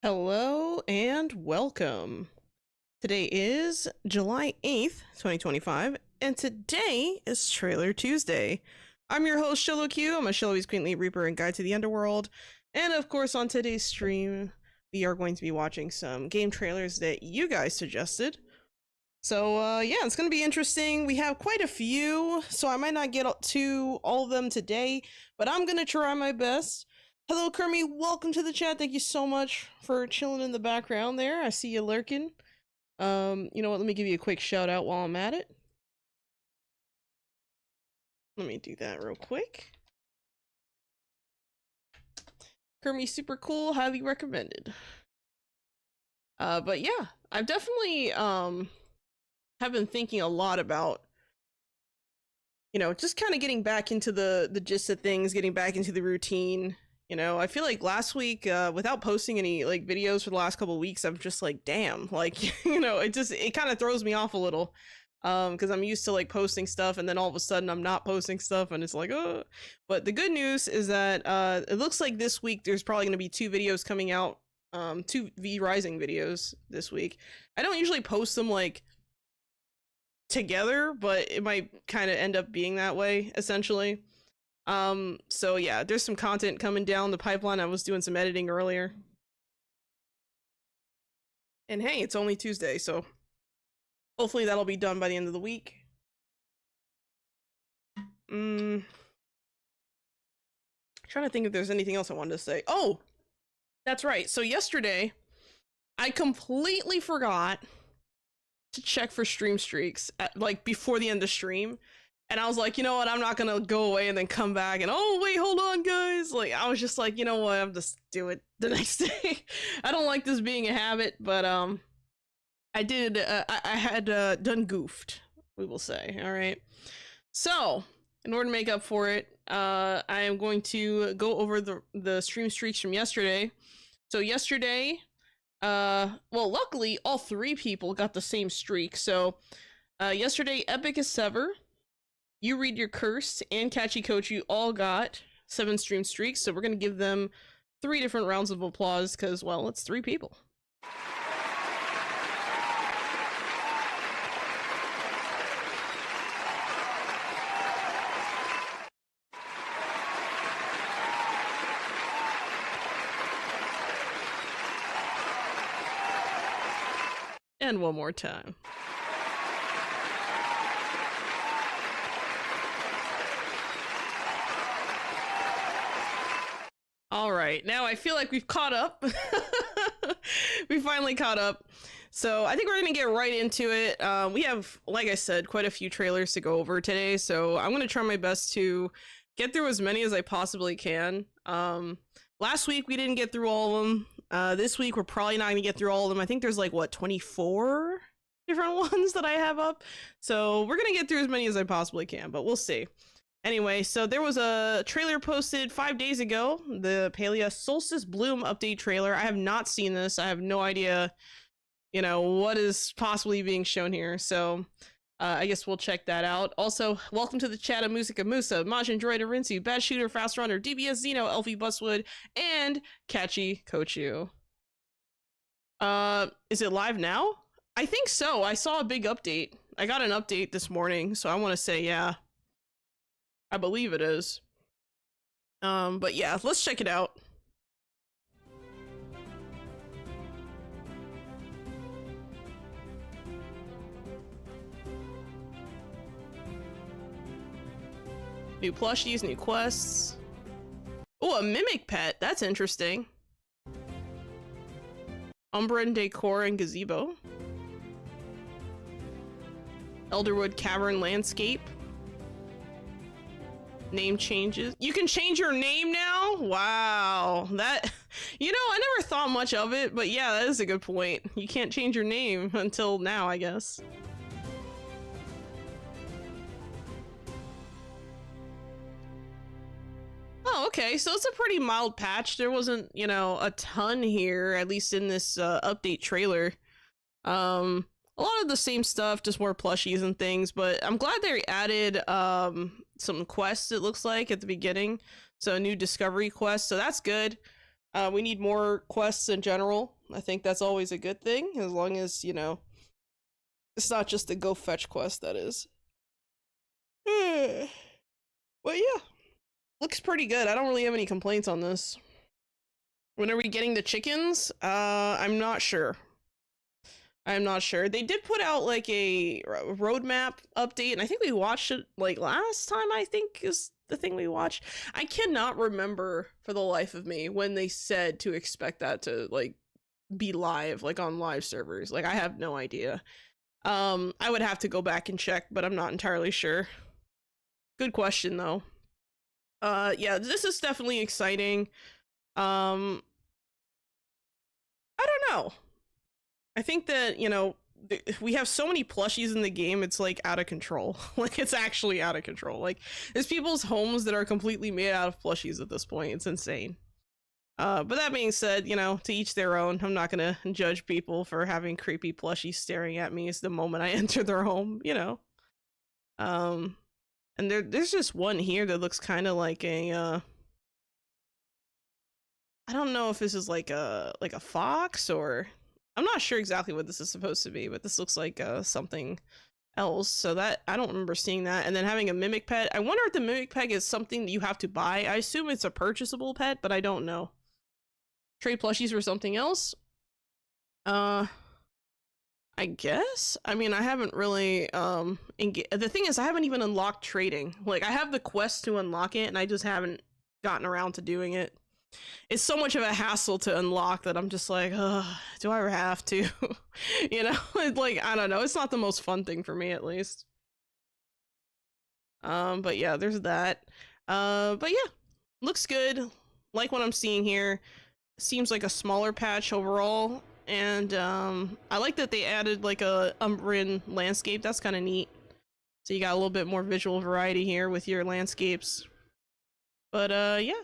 Hello and welcome. Today is July 8th, 2025, and today is Trailer Tuesday. I'm your host, SholoQ. I'm a Sholoby's Queenly Reaper and Guide to the Underworld. And of course, on today's stream, we are going to be watching some game trailers that you guys suggested. So, yeah, it's going to be interesting. We have quite a few, so I might not get to all of them today, but I'm going to try my best. Hello, Kermie. Welcome to the chat. Thank you so much for chilling in the background there. I see you lurking. You know what? Let me give you a quick shout out while I'm at it. Let me do that real quick. Kermie, super cool. Highly recommended. But yeah, I've definitely have been thinking a lot about, you know, just kind of getting back into the gist of things, getting back into the routine. You know, I feel like last week, without posting any like videos for the last couple of weeks, I'm just like, damn, like, you know, it kind of throws me off a little, because I'm used to like posting stuff, and then all of a sudden I'm not posting stuff, and it's like, oh. But the good news is that it looks like this week there's probably going to be 2 videos coming out, 2 V Rising videos this week. I don't usually post them like together, but it might kind of end up being that way essentially. So yeah, there's some content coming down the pipeline. I was doing some editing earlier. And hey, it's only Tuesday, so hopefully that'll be done by the end of the week. Trying to think if there's anything else I wanted to say. Oh, that's right. So yesterday, I completely forgot to check for stream streaks like before the end of stream. And I was like, you know what, I'm not gonna go away and then come back and, oh, wait, hold on, guys. Like, I was just like, you know what, I'll just do it the next day. I don't like this being a habit, but, I did, I had, done goofed, we will say, all right? So, in order to make up for it, I am going to go over the stream streaks from yesterday. So yesterday, well, luckily, all 3 people got the same streak. So, yesterday, Epic as Sever, You Read Your Curse, and Catchy Coach, you all got 7 stream streaks, so we're going to give them 3 different rounds of applause, because, well, it's 3 people. And one more time. All right, now I feel like we've caught up. We finally caught up. So I think we're gonna get right into it. We have, like I said, quite a few trailers to go over today, so I'm gonna try my best to get through as many as I possibly can. Last week we didn't get through all of them. This week we're probably not gonna get through all of them. I think there's like, what, 24 different ones that I have up? So we're gonna get through as many as I possibly can, but we'll see. Anyway, so there was a trailer posted 5 days ago, the Palia Solstice Bloom update trailer. I have not seen this. I have no idea, you know, what is possibly being shown here. So I guess we'll check that out. Also, welcome to the chat of Musica Musa, Majin Droid Rinsu, Bad Shooter, Fast Runner, DBS Zeno, Elfie Buswood, and Catchy Kochu. Is it live now? I think so. I saw a big update. I got an update this morning, so I want to say, yeah. I believe it is. But yeah, let's check it out. New plushies, new quests. Oh, a mimic pet. That's interesting. Umbran Decor and Gazebo. Elderwood Cavern Landscape. Name changes. You can change your name now? Wow. That, you know, I never thought much of it, but yeah, that is a good point. You can't change your name until now, I guess. Oh, okay, so it's a pretty mild patch. There wasn't, you know, a ton here, at least in this update trailer. A lot of the same stuff, just more plushies and things, but I'm glad they added some quests, it looks like, at the beginning. So a new discovery quest, so that's good. We need more quests in general. I think that's always a good thing, as long as, you know, it's not just a go fetch quest, that is. But yeah, looks pretty good. I don't really have any complaints on this. When are we getting the chickens? I'm not sure. I'm not sure. They did put out like a roadmap update, and I think we watched it like last time, I think is the thing we watched. I cannot remember for the life of me when they said to expect that to like be live, like on live servers. Like I have no idea. I would have to go back and check, but I'm not entirely sure. Good question though. Yeah, this is definitely exciting. I don't know. I think that, you know, we have so many plushies in the game, it's like out of control. Like it's actually out of control. Like there's people's homes that are completely made out of plushies at this point. It's insane. But that being said, you know, to each their own. I'm not gonna judge people for having creepy plushies staring at me the moment I enter their home, you know. And there's just one here that looks kind of like a I don't know if this is like a fox, or I'm not sure exactly what this is supposed to be, but this looks like something else. So that I don't remember seeing that. And then having a mimic pet. I wonder if the mimic pet is something that you have to buy. I assume it's a purchasable pet, but I don't know. Trade plushies for something else. I guess. I mean, I haven't really the thing is I haven't even unlocked trading. Like I have the quest to unlock it, and I just haven't gotten around to doing it. It's so much of a hassle to unlock that I'm just like, do I ever have to? You know, like, I don't know. It's not the most fun thing for me, at least. But yeah, there's that. But yeah, looks good. Like what I'm seeing here. Seems like a smaller patch overall. And I like that they added like a Umbrian landscape. That's kind of neat. So you got a little bit more visual variety here with your landscapes. But yeah,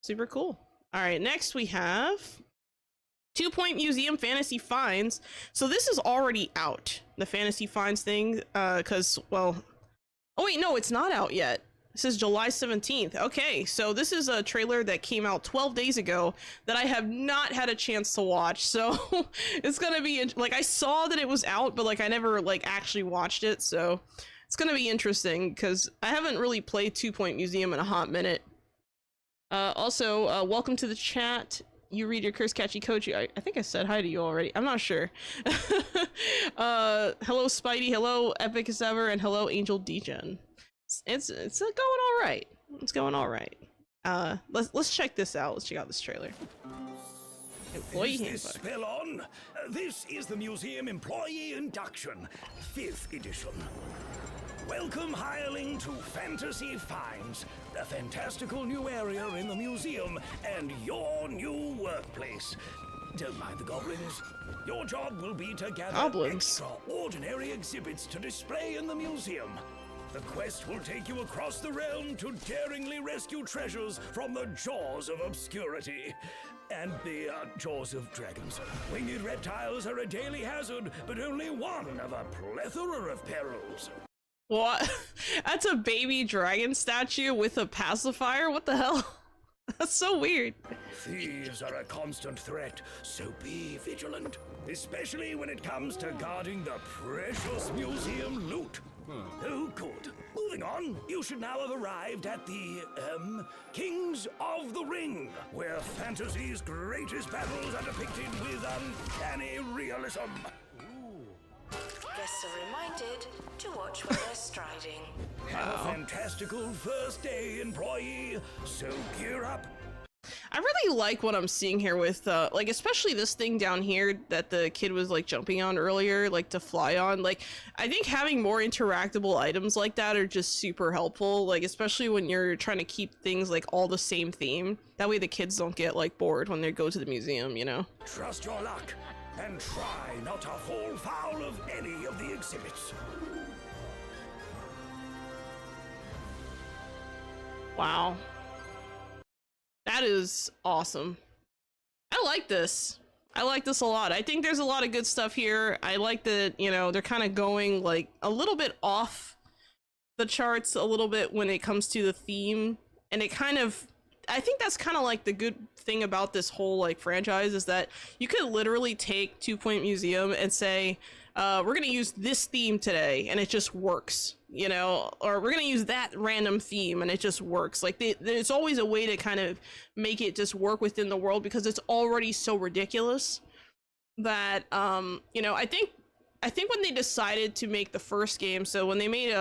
super cool. All right, next we have 2 Point Museum Fantasy Finds. So this is already out, the Fantasy Finds thing, because, well, oh wait, no, it's not out yet. This is July 17th. Okay, so this is a trailer that came out 12 days ago that I have not had a chance to watch. So it's gonna be, like, I saw that it was out, but like I never like actually watched it. So it's gonna be interesting because I haven't really played 2 Point Museum in a hot minute. Also, welcome to the chat. You read your curse catchy coach. I think I said hi to you already. I'm not sure. Hello Spidey, hello Epic as ever, and hello Angel Degen. It's going all right. It's going all right. Let's check this out. Let's check out this trailer. Employee handbook. Spell on? This is the museum employee induction, 5th edition. Welcome, hireling, to Fantasy Finds, the fantastical new area in the museum and your new workplace. Don't mind the goblins. Your job will be to gather extraordinary exhibits to display in the museum. The quest will take you across the realm to daringly rescue treasures from the jaws of obscurity. And the jaws of dragons. Winged reptiles are a daily hazard, but only one of a plethora of perils. What? That's a baby dragon statue with a pacifier? What the hell? That's so weird. Thieves are a constant threat, so be vigilant. Especially when it comes to guarding the precious museum loot. Oh, good. Moving on, you should now have arrived at the, Kings of the Ring, where fantasy's greatest battles are depicted with uncanny realism. Guests are reminded to watch where they're striding. Have a fantastical first day, employee, so gear up. I really like what I'm seeing here with, like, especially this thing down here that the kid was, like, jumping on earlier, like, to fly on. Like, I think having more interactable items like that are just super helpful, like, especially when you're trying to keep things, like, all the same theme. That way the kids don't get, like, bored when they go to the museum, you know? Trust your luck, and try not to fall foul of any of the exhibits. Wow. That is awesome. I like this. I like this a lot. I think there's a lot of good stuff here. I like that, you know, they're kind of going like a little bit off the charts a little bit when it comes to the theme. And it kind of, I think that's kind of like the good thing about this whole like franchise is that you could literally take 2 Point Museum and say, we're gonna use this theme today, and it just works, you know, or we're gonna use that random theme and it just works. Like there's always a way to kind of make it just work within the world because it's already so ridiculous that you know, I think when they decided to make the first game, so when they made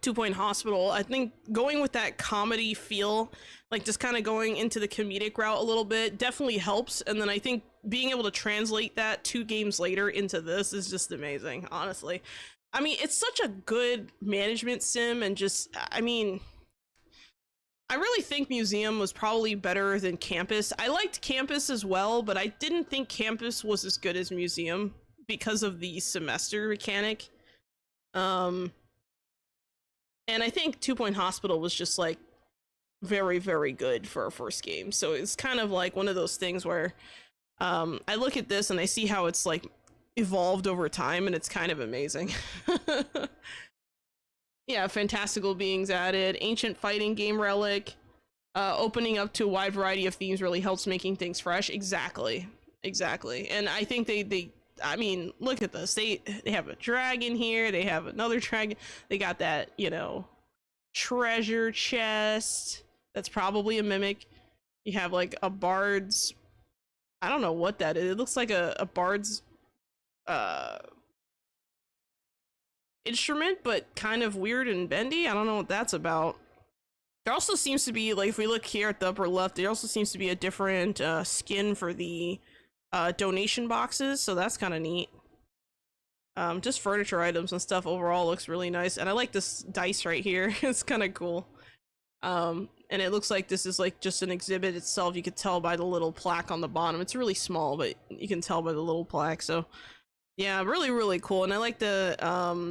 2 Point Hospital, I think going with that comedy feel, like just kind of going into the comedic route a little bit, definitely helps. And then I think being able to translate that 2 games later into this is just amazing, honestly. I mean, it's such a good management sim, and just, I mean, I really think Museum was probably better than Campus. I liked Campus as well, but I didn't think Campus was as good as Museum because of the semester mechanic. And I think 2 Point Hospital was just like very, very good for a first game. So it's kind of like one of those things where I look at this and I see how it's like evolved over time, and it's kind of amazing. Yeah, fantastical beings added, ancient fighting game relic, opening up to a wide variety of themes really helps making things fresh. Exactly. And I think they I mean, look at this. They have a dragon here. They have another dragon. They got that, you know, treasure chest. That's probably a mimic. You have like a bard's, I don't know what that is. It looks like a bard's instrument, but kind of weird and bendy. I don't know what that's about. There also seems to be, like, if we look here at the upper left, there also seems to be a different skin for the donation boxes, so that's kind of neat. Just furniture items and stuff overall looks really nice, and I like this dice right here. It's kind of cool. And it looks like this is like just an exhibit itself. You could tell by the little plaque on the bottom. It's really small, but you can tell by the little plaque. So yeah, really, really cool. And I like the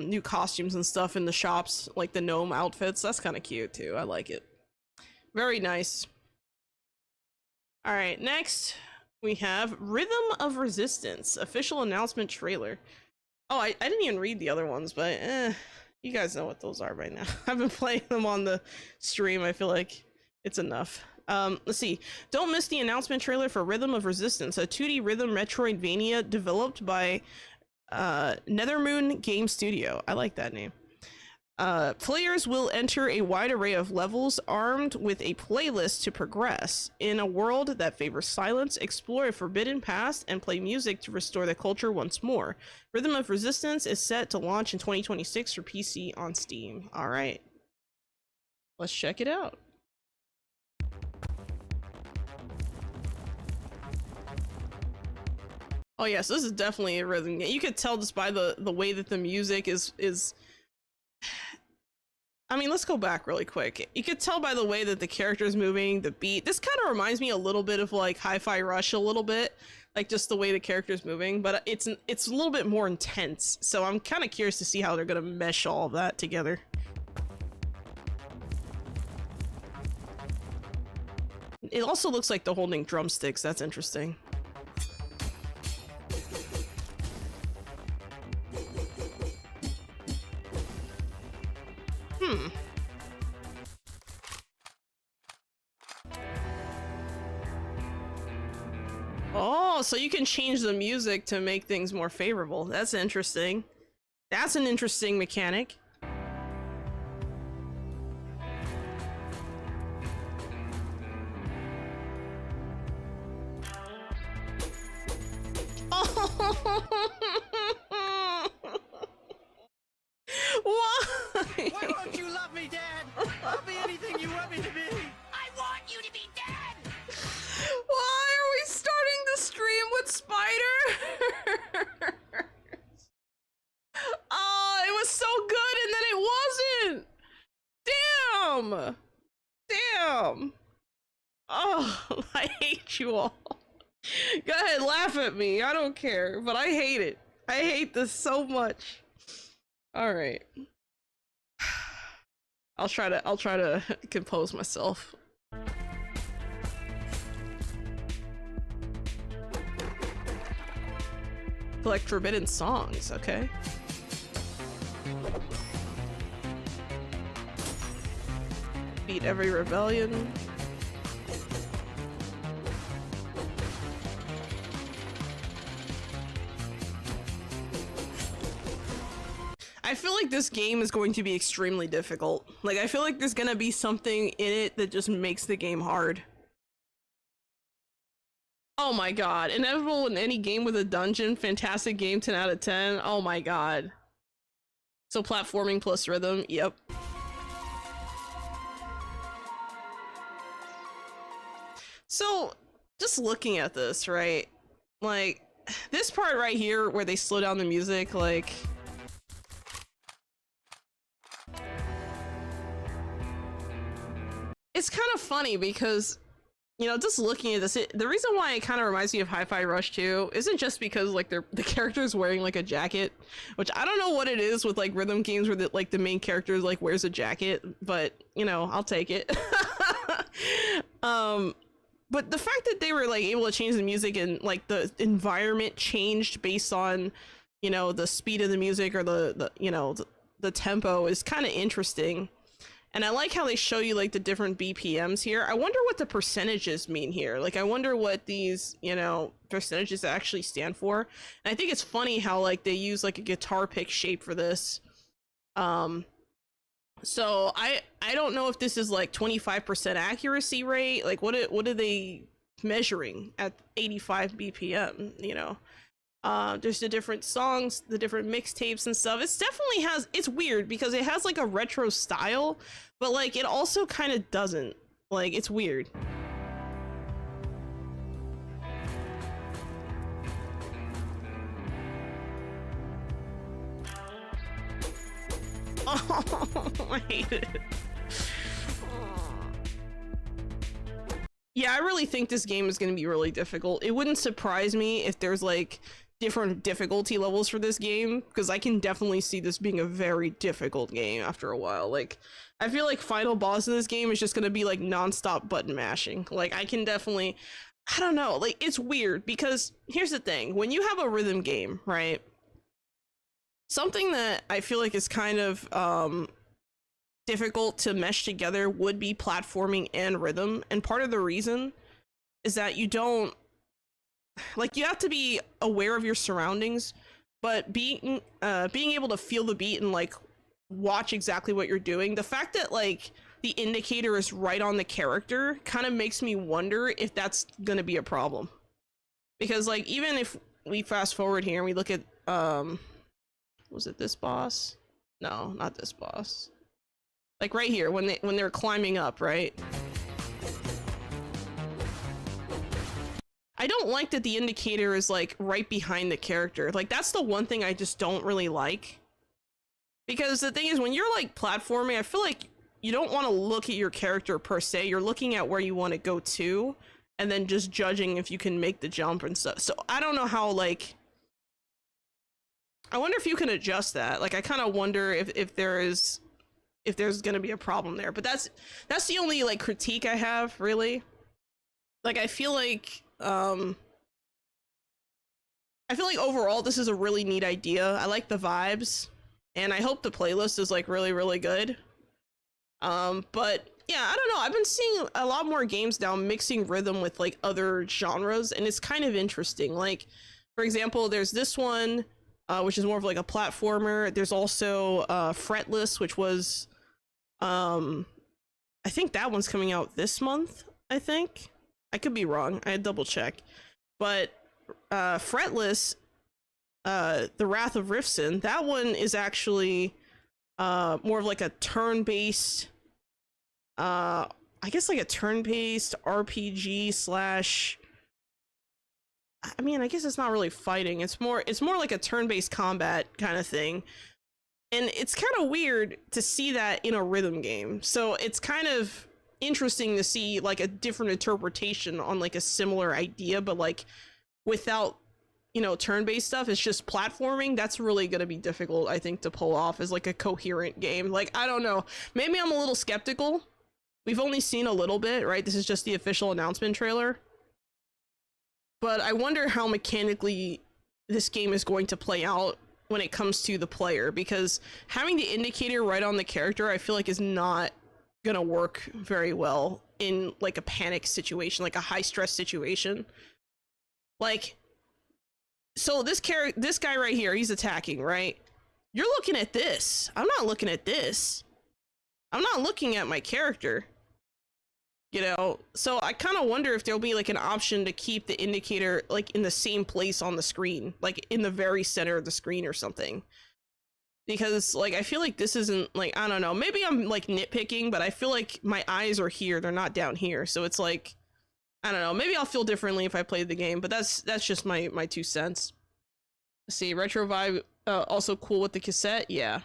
new costumes and stuff in the shops, like the gnome outfits. That's kind of cute too. I like it. Very nice. All right, next we have Rhythm of Resistance official announcement trailer. Oh, I didn't even read the other ones, but you guys know what those are by now. I've been playing them on the stream. I feel like it's enough. Let's see. Don't miss the announcement trailer for Rhythm of Resistance, a 2D rhythm Metroidvania developed by Nethermoon Game Studio. I like that name. Players will enter a wide array of levels armed with a playlist to progress. In a world that favors silence, explore a forbidden past and play music to restore the culture once more. Rhythm of Resistance is set to launch in 2026 for PC on Steam. All right. Let's check it out. Oh yes, this is definitely a rhythm game. You could tell just by the way that the music is I mean, let's go back really quick. You could tell by the way that the character is moving, the beat. This kind of reminds me a little bit of like Hi-Fi Rush a little bit, like just the way the character is moving, but it's a little bit more intense. So I'm kind of curious to see how they're gonna mesh all of that together. It also looks like they're holding drumsticks. That's interesting. Oh, so you can change the music to make things more favorable. That's interesting. That's an interesting mechanic. Why? Why won't you love me, Dad? I'll be anything you want me to be. I want you to be Dad! Why are we starting the stream with spiders? Oh, it was so good and then it wasn't. Damn. Oh, I hate you all. Go ahead, laugh at me. I don't care, but I hate it. I hate this so much. All right. I'll try to compose myself. Collect forbidden songs, okay. Beat every rebellion. I feel like this game is going to be extremely difficult. Like, I feel like there's gonna be something in it that just makes the game hard. Oh my god. Inevitable in any game with a dungeon. Fantastic game, 10 out of 10. Oh my god. So platforming plus rhythm. Yep. So, just looking at this, right? Like, this part right here where they slow down the music, like... It's kind of funny because, you know, just looking at this, the reason why it kind of reminds me of Hi-Fi Rush 2 isn't just because, like, the character's wearing, like, a jacket, which I don't know what it is with, like, rhythm games where, the main character, like, wears a jacket, but, you know, I'll take it. But the fact that they were, like, able to change the music and, like, the environment changed based on, you know, the speed of the music or the tempo is kind of interesting. And I like how they show you, like, the different BPMs here. I wonder what the percentages mean here. Like, I wonder what these, you know, percentages actually stand for. And I think it's funny how, like, they use, like, a guitar pick shape for this. So I don't know if this is, like, 25% accuracy rate. Like, what are they measuring at 85 BPM, you know? There's the different songs, the different mixtapes and stuff. It's definitely has, it's weird because it has, like, a retro style, but, like, it also kind of doesn't. Like, it's weird. Oh, I hate it. Yeah, I really think this game is going to be really difficult. It wouldn't surprise me if there's, like, different difficulty levels for this game, because I can definitely see this being a very difficult game after a while. Like, I feel like final boss in this game is just going to be, like, non-stop button mashing. Like, I can definitely, I don't know, like, it's weird because here's the thing. When you have a rhythm game, right? Something that I feel like is kind of difficult to mesh together would be platforming and rhythm. And part of the reason is that you don't, like, you have to be aware of your surroundings, but being able to feel the beat and, like, watch exactly what you're doing. The fact that, like, the indicator is right on the character kind of makes me wonder if that's gonna be a problem. Because, like, even if we fast forward here and we look at was it this boss? No, not this boss. Like right here when they're climbing up, right? I don't like that the indicator is, like, right behind the character. Like, that's the one thing I just don't really like. Because the thing is, when you're, like, platforming, I feel like you don't want to look at your character per se. You're looking at where you want to go to, and then just judging if you can make the jump and stuff. So I don't know how, like, I wonder if you can adjust that. Like, I kind of wonder if there's gonna be a problem there. But that's the only, like, critique I have, really. Like, I feel like overall this is a really neat idea. I like the vibes, and I hope the playlist is, like, really, really good. But yeah, I don't know. I've been seeing a lot more games now mixing rhythm with, like, other genres, and it's kind of interesting. Like, for example, there's this one, which is more of, like, a platformer. There's also Fretless, which was I think that one's coming out this month, I think. I could be wrong. I had double check. But Fretless, The Wrath of Rifson, that one is actually more of, like, a turn-based, I guess, like, a turn-based RPG slash, I mean, I guess it's not really fighting. It's more like a turn-based combat kind of thing. And it's kind of weird to see that in a rhythm game. So it's kind of interesting to see, like, a different interpretation on, like, a similar idea, but, like, without, you know, turn-based stuff. It's just platforming. That's really going to be difficult, I think, to pull off as, like, a coherent game. Like, I don't know. Maybe I'm a little skeptical. We've only seen a little bit, right? This is just the official announcement trailer. But I wonder how mechanically this game is going to play out when it comes to the player, because having the indicator right on the character, I feel like, is not gonna work very well in, like, a panic situation, like a high stress situation. Like, so this guy right here, he's attacking, right? You're looking at this. I'm not looking at this. I'm not looking at my character. You know, so I kind of wonder if there'll be like an option to keep the indicator like in the same place on the screen, like in the very center of the screen or something. Because like I feel like this isn't like, I don't know, maybe I'm like nitpicking, but I feel like my eyes are here, they're not down here. So it's like, I don't know, maybe I'll feel differently if I play the game, but that's just my 2 cents. Let's see, retro vibe, also cool with the cassette, yeah.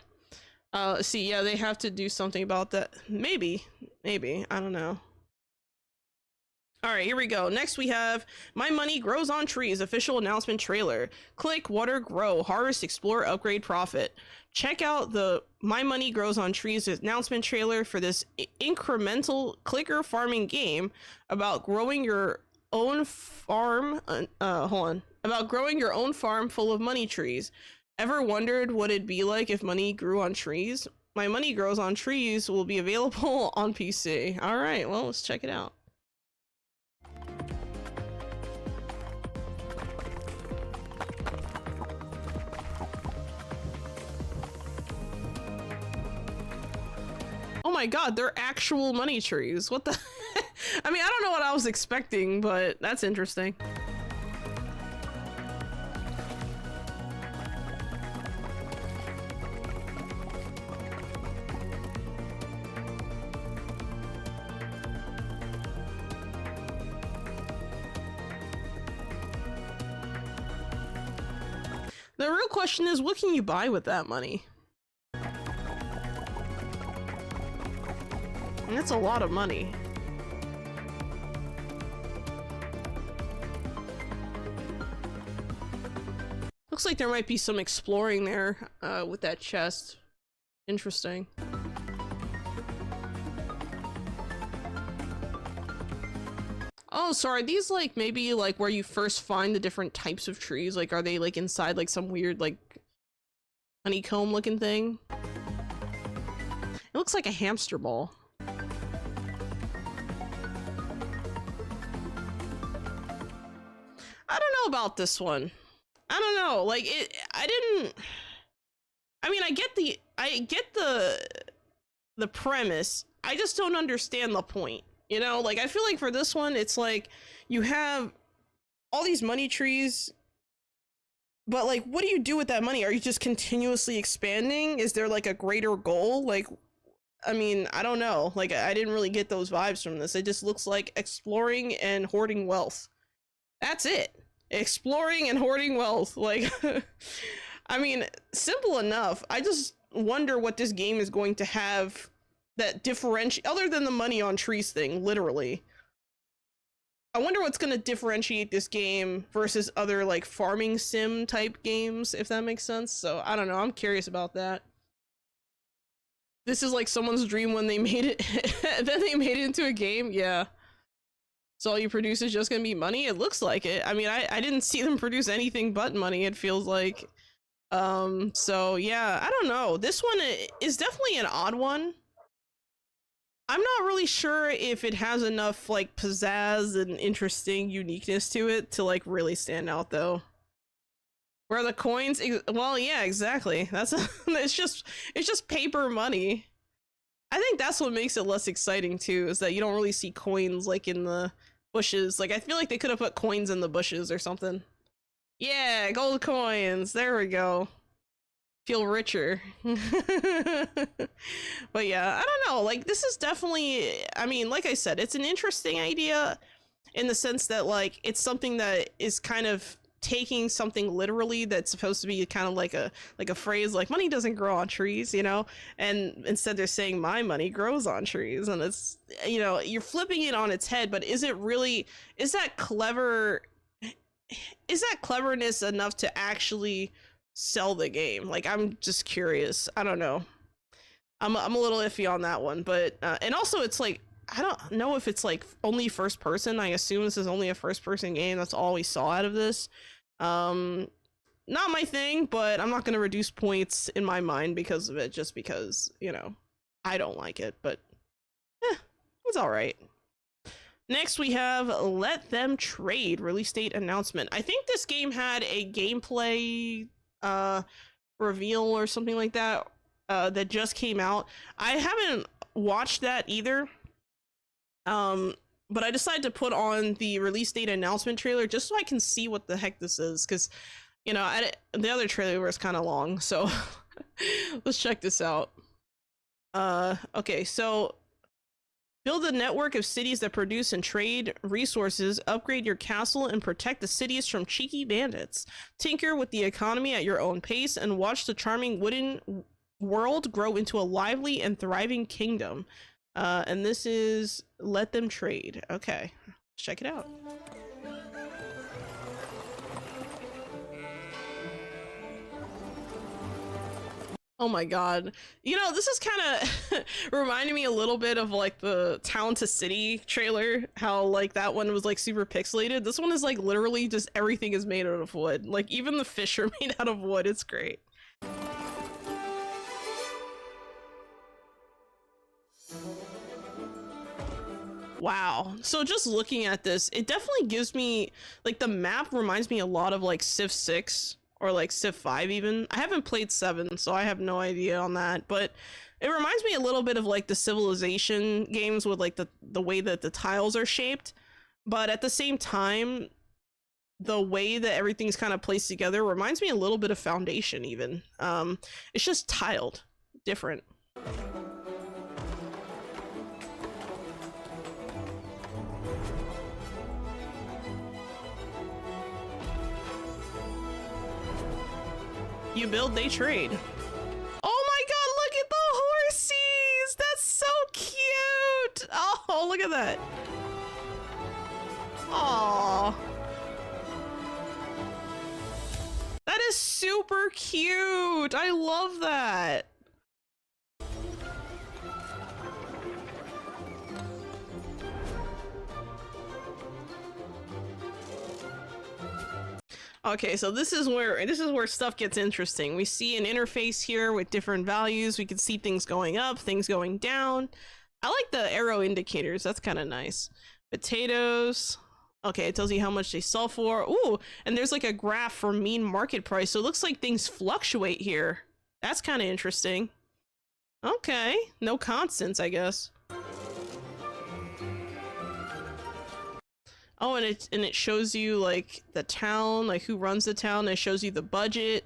See, yeah, they have to do something about that. Maybe, I don't know. All right, here we go. Next we have My Money Grows on Trees official announcement trailer. Click, water, grow, harvest, explore, upgrade, profit. Check out the My Money Grows on Trees announcement trailer for this incremental clicker farming game about growing your own farm. About growing your own farm full of money trees. Ever wondered what it'd be like if money grew on trees? My Money Grows on Trees will be available on PC. All right, well, let's check it out. Oh my god, they're actual money trees. What the? I mean, I don't know what I was expecting, but that's interesting. The real question is, what can you buy with that money? And that's a lot of money. Looks like there might be some exploring there with that chest. Interesting. Oh, so are these like maybe like where you first find the different types of trees? Like, are they like inside like some weird like honeycomb looking thing? It looks like a hamster ball. I don't know about this one. I don't know. Like I mean, I get the premise. I just don't understand the point. You know, like I feel like for this one, it's like you have all these money trees, but like, what do you do with that money? Are you just continuously expanding? Is there like a greater goal? Like, I mean, I don't know. Like, I didn't really get those vibes from this. It just looks like exploring and hoarding wealth. That's it. Exploring and hoarding wealth. Like, I mean, simple enough. I just wonder what this game is going to have that differentiate, other than the money on trees thing, literally. I wonder what's going to differentiate this game versus other, like, farming sim type games, if that makes sense. So, I don't know. I'm curious about that. This is like someone's dream when they made it, then they made it into a game. Yeah. So all you produce is just gonna be money? It looks like it. I mean, I didn't see them produce anything but money, it feels like. So yeah, I don't know. This one is definitely an odd one. I'm not really sure if it has enough like pizzazz and interesting uniqueness to it to like really stand out though. Where are the coins? Well, yeah, exactly. That's it's just paper money. I think that's what makes it less exciting too, is that you don't really see coins like in the bushes. Like I feel like they could have put coins in the bushes or something. Yeah, gold coins. There we go. Feel richer. But yeah, I don't know. Like this is definitely, I mean, like I said, it's an interesting idea in the sense that like it's something that is kind of taking something literally that's supposed to be kind of like a phrase like money doesn't grow on trees, you know, and instead they're saying my money grows on trees, and it's, you know, you're flipping it on its head. But is it really, is that cleverness enough to actually sell the game? Like, I'm just curious. I don't know. I'm a little iffy on that one. But and also it's like, I don't know if it's like only first person. I assume this is only a first person game. That's all we saw out of this. Not my thing, but I'm not going to reduce points in my mind because of it, just because, you know, I don't like it, but it's all right. Next we have Let Them Trade release date announcement. I think this game had a gameplay reveal or something like that that just came out. I haven't watched that either. But I decided to put on the release date announcement trailer just so I can see what the heck this is, because, you know, the other trailer was kind of long, so let's check this out. Okay, so build a network of cities that produce and trade resources, upgrade your castle, and protect the cities from cheeky bandits. Tinker with the economy at your own pace, and watch the charming wooden world grow into a lively and thriving kingdom. And this is Let Them Trade. Okay, let's check it out. Oh my god. You know, this is kind of reminding me a little bit of like the Town to City trailer, how like that one was like super pixelated. This one is like literally just everything is made out of wood. Like even the fish are made out of wood. It's great. Wow. So just looking at this, it definitely gives me like the map reminds me a lot of like Civ 6 or like Civ 5 even. I haven't played 7, so I have no idea on that, but it reminds me a little bit of like the Civilization games with like the way that the tiles are shaped, but at the same time the way that everything's kind of placed together reminds me a little bit of Foundation even. It's just tiled different. You build, they trade. Oh my god, look at the horsies! That's so cute! Oh, look at that. Aww. That is super cute! I love that! Okay, so this is where stuff gets interesting. We see an interface here with different values. We can see things going up, things going down. I like the arrow indicators. That's kind of nice. Potatoes. Okay, it tells you how much they sell for. Ooh, and there's like a graph for mean market price. So it looks like things fluctuate here. That's kind of interesting. Okay, no constants, I guess. Oh, and it shows you like the town, like who runs the town. It shows you the budget.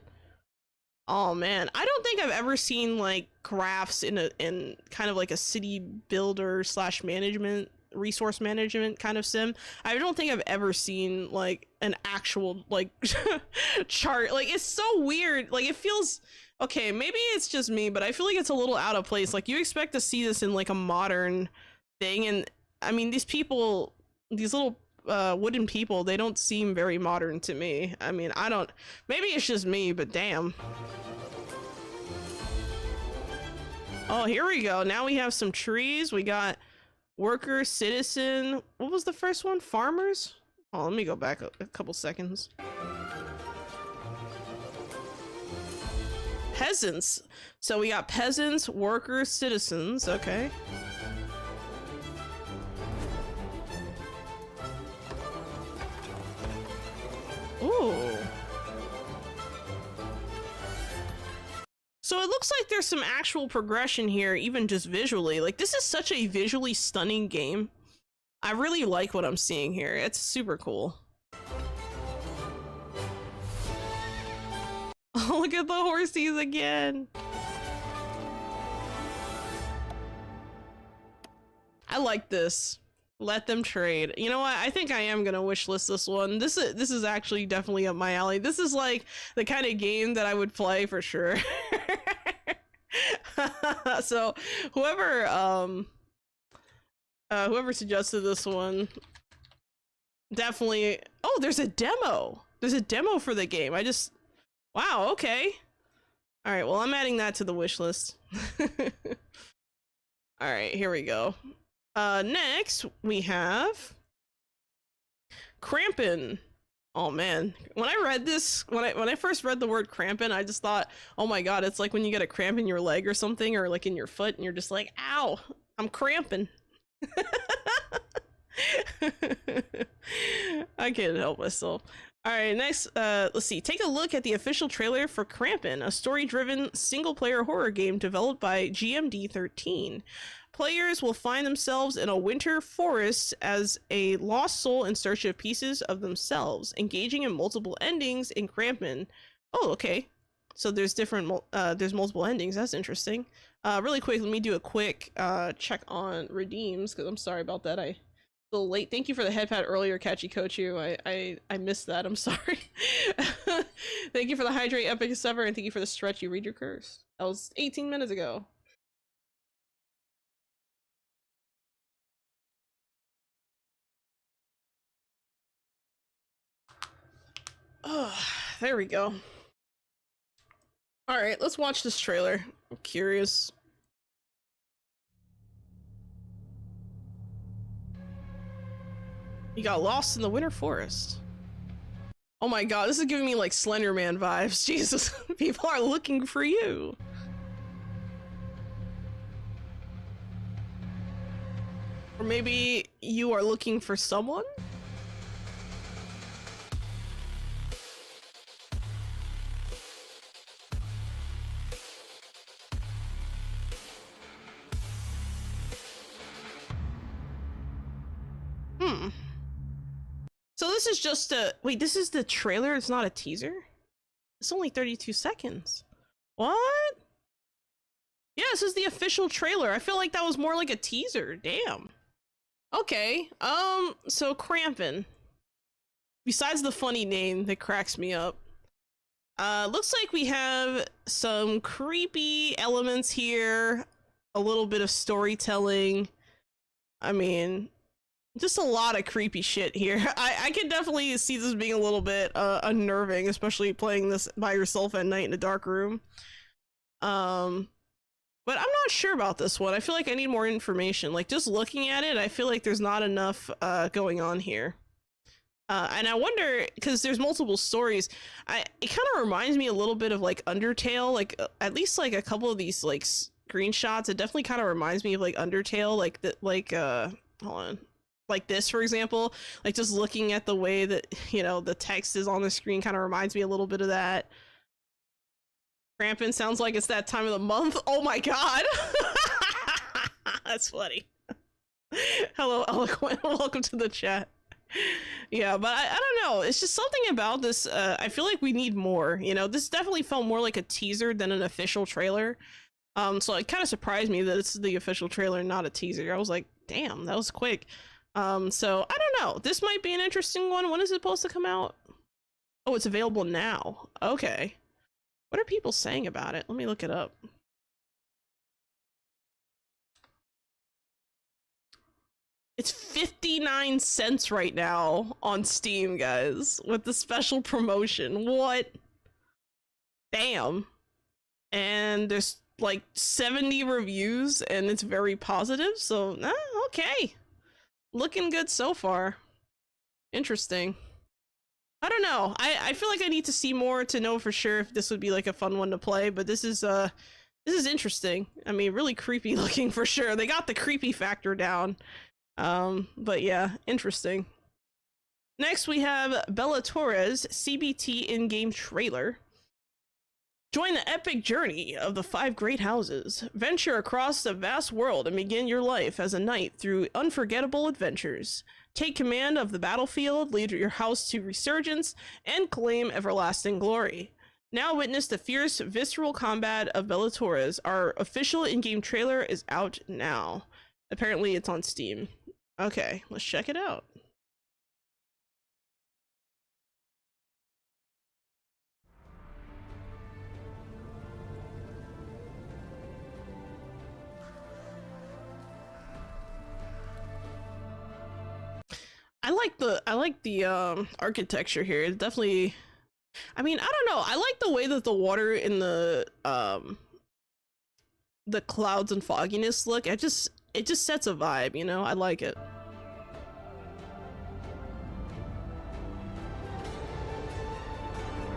Oh man, I don't think I've ever seen like graphs in kind of like a city builder / management, resource management kind of sim. I don't think I've ever seen like an actual like chart. Like it's so weird. Like it feels okay. Maybe it's just me, but I feel like it's a little out of place. Like you expect to see this in like a modern thing, and I mean these people, these little wooden people, they don't seem very modern to me. I mean, I don't, maybe it's just me, but damn. Oh, here we go. Now we have some trees. We got worker, citizen. What was the first one? Farmers? Oh, let me go back a couple seconds. Peasants. So we got peasants, workers, citizens. Okay. Ooh. So it looks like there's some actual progression here, even just visually. Like this is such a visually stunning game. I really like what I'm seeing here. It's super cool. Oh, look at the horsies again. I like this. Let them trade. You know what? I think I am gonna wishlist this one. This is actually definitely up my alley. This is like the kind of game that I would play for sure. So whoever suggested this one, definitely. Oh, there's a demo. There's a demo for the game. Wow. Okay. All right. Well, I'm adding that to the wish list. All right. Here we go. Next we have cramping. Oh man, when I read this, when I first read the word cramping, I just thought, oh my god, it's like when you get a cramp in your leg or something, or like in your foot, and you're just like, ow, I'm cramping. I can't help myself. All right, next, let's see. Take a look at the official trailer for Krampin, a story-driven single-player horror game developed by GMD13. Players will find themselves in a winter forest as a lost soul in search of pieces of themselves, engaging in multiple endings in Krampin. Oh, okay. So there's there's multiple endings. That's interesting. Really quick, let me do a quick check on redeems, because I'm sorry about that. I a little late. Thank you for the headpat earlier, Kachi Kochu. I missed that. I'm sorry. Thank you for the hydrate epic sever, and thank you for the stretch. You read your curse. That was 18 minutes ago. Oh, there we go. All right, let's watch this trailer. I'm curious. You got lost in the winter forest. Oh my god, this is giving me like Slender Man vibes. Jesus, people are looking for you. Or maybe you are looking for someone? So this is just a... Wait, this is the trailer? It's not a teaser? It's only 32 seconds. What? Yeah, this is the official trailer. I feel like that was more like a teaser. Damn. Okay. So Krampin. Besides the funny name that cracks me up, looks like we have some creepy elements here. A little bit of storytelling. I mean... just a lot of creepy shit here. I can definitely see this being a little bit unnerving, especially playing this by yourself at night in a dark room. But I'm not sure about this one. I feel like I need more information. Like, just looking at it, I feel like there's not enough going on here. And I wonder, because there's multiple stories, it kind of reminds me a little bit of like Undertale, like at least like a couple of these like screenshots. It definitely kind of reminds me of like Undertale, hold on. Like this, for example, like just looking at the way that, you know, the text is on the screen kind of reminds me a little bit of that. Krampin sounds like it's that time of the month. Oh my god. That's funny. Hello, Eloquent. Welcome to the chat. Yeah, but I don't know. It's just something about this. I feel like we need more. You know, this definitely felt more like a teaser than an official trailer. So it kind of surprised me that it's the official trailer, not a teaser. I was like, damn, that was quick. So I don't know. This might be an interesting one. When is it supposed to come out? Oh, it's available now. Okay. What are people saying about it? Let me look it up. It's 59 cents right now on Steam, guys, with the special promotion. What? Damn. And there's like 70 reviews and it's very positive. So, okay. Looking good so far. Interesting. I don't know. I feel like I need to see more to know for sure if this would be like a fun one to play, but this is interesting. I mean, really creepy looking for sure. They got the creepy factor down. But yeah, interesting. Next we have Bella Torres CBT in-game trailer. Join the epic journey of the 5 great houses. Venture across the vast world and begin your life as a knight through unforgettable adventures. Take command of the battlefield, lead your house to resurgence, and claim everlasting glory. Now witness the fierce, visceral combat of Bella Torres. Our official in-game trailer is out now. Apparently it's on Steam. Okay, let's check it out. I like the architecture here. It definitely, I mean, I don't know. I like the way that the water in the clouds and fogginess look. It just sets a vibe, you know? I like it.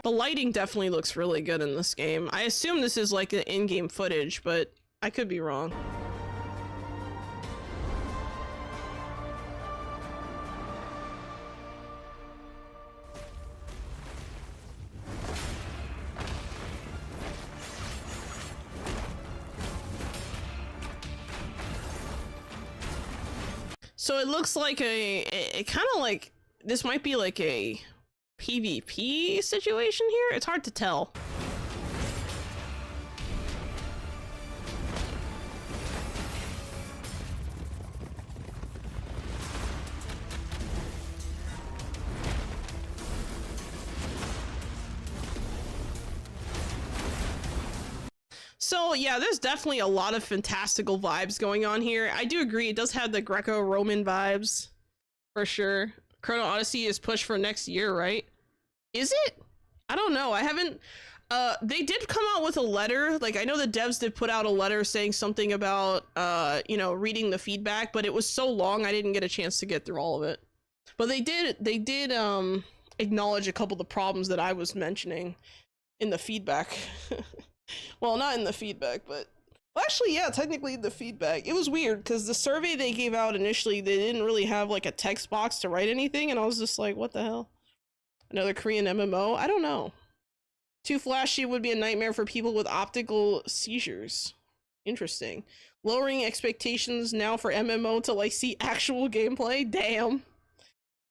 The lighting definitely looks really good in this game. I assume this is like the in-game footage, but I could be wrong. So it looks like it kind of like, this might be like a PvP situation here. It's hard to tell. So yeah, there's definitely a lot of fantastical vibes going on here. I do agree, it does have the Greco-Roman vibes, for sure. Chrono Odyssey is pushed for next year, right? Is it? I don't know. I haven't... they did come out with a letter. Like, I know the devs did put out a letter saying something about, you know, reading the feedback, but it was so long I didn't get a chance to get through all of it. But they did acknowledge a couple of the problems that I was mentioning in the feedback. Well, not in the feedback, but... Well, actually, yeah, technically the feedback. It was weird, because the survey they gave out initially, they didn't really have, like, a text box to write anything, and I was just like, what the hell? Another Korean MMO? I don't know. Too flashy would be a nightmare for people with optical seizures. Interesting. Lowering expectations now for MMO to, like, see actual gameplay? Damn.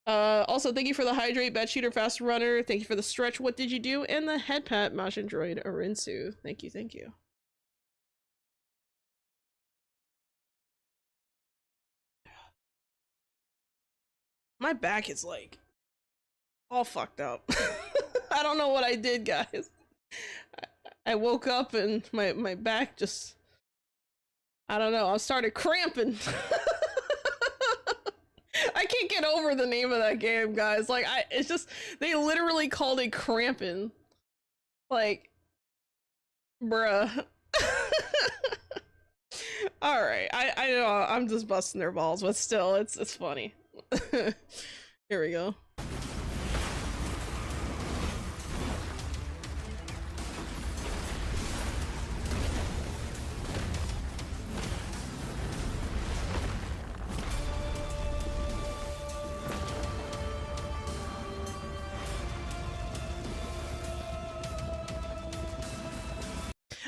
Also, thank you for the hydrate, bad shooter, fast runner. Thank you for the stretch, what did you do? And the headpat, motion droid, Arinsu. Thank you, thank you. My back is, like, all fucked up. I don't know what I did, guys. I woke up and my back just... I don't know, I started cramping. I can't get over the name of that game, guys. Like, it's just, they literally called it cramping. Like, bruh. Alright, I know I'm just busting their balls, but still, it's funny. Here we go.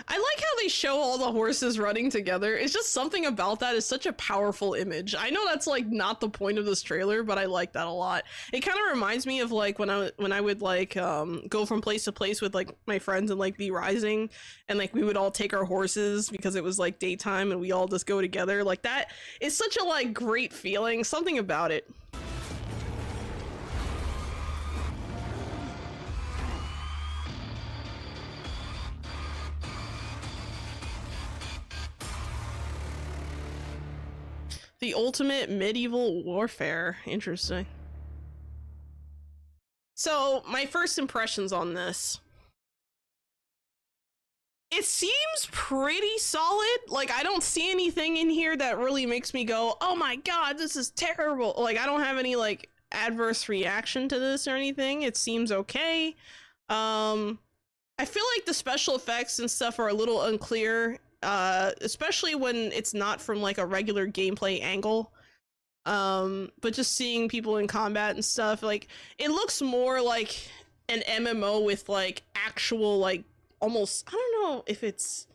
I like how they show all the horses running together. It's just something about that is such a powerful image. I know that's like not the point of this trailer, but I like that a lot. It kind of reminds me of like when I would like go from place to place with like my friends and like be rising, and like we would all take our horses because it was like daytime and we all just go together. Like that is such a like great feeling, something about it. The ultimate medieval warfare. Interesting. So, my first impressions on this. It seems pretty solid. Like, I don't see anything in here that really makes me go, oh my god, this is terrible. Like, I don't have any, like, adverse reaction to this or anything. It seems okay. I feel like the special effects and stuff are a little unclear. Especially when it's not from like a regular gameplay angle, but just seeing people in combat and stuff, like it looks more like an MMO with like actual like almost, I don't know if it's,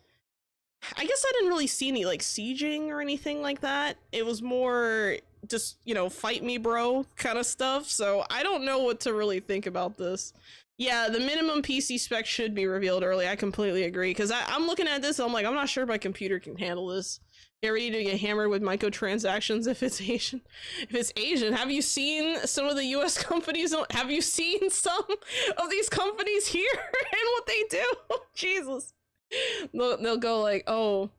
I guess I didn't really see any like sieging or anything like that. It was more just, you know, fight me bro kind of stuff, so I don't know what to really think about this. Yeah, the minimum PC spec should be revealed early. I completely agree, because I'm looking at this and I'm like, I'm not sure my computer can handle this. Get ready to get hammered with microtransactions if it's Asian. If it's Asian, have you seen some of the US companies? Have you seen some of these companies here and what they do? Jesus. They'll go like, oh,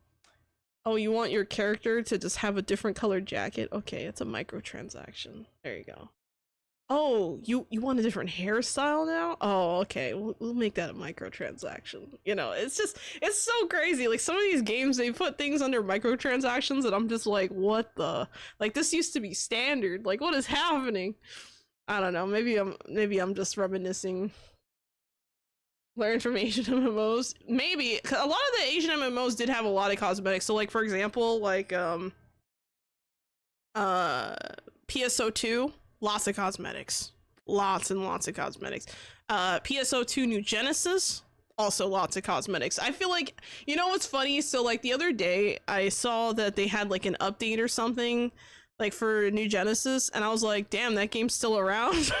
you want your character to just have a different colored jacket? Okay, it's a microtransaction. There you go. Oh, you want a different hairstyle now? Oh, okay, we'll make that a microtransaction. You know, it's just, it's so crazy. Like, some of these games, they put things under microtransactions and I'm just like, what the? Like, this used to be standard. Like, what is happening? I don't know, maybe I'm just reminiscing. Learn from Asian MMOs. Maybe, 'cause a lot of the Asian MMOs did have a lot of cosmetics. So, like, for example, like, PSO2, lots of cosmetics. Lots and lots of cosmetics. PSO2 New Genesis, also lots of cosmetics. I feel like, you know what's funny? So, like, the other day, I saw that they had, like, an update or something like for New Genesis, and I was like, damn, that game's still around.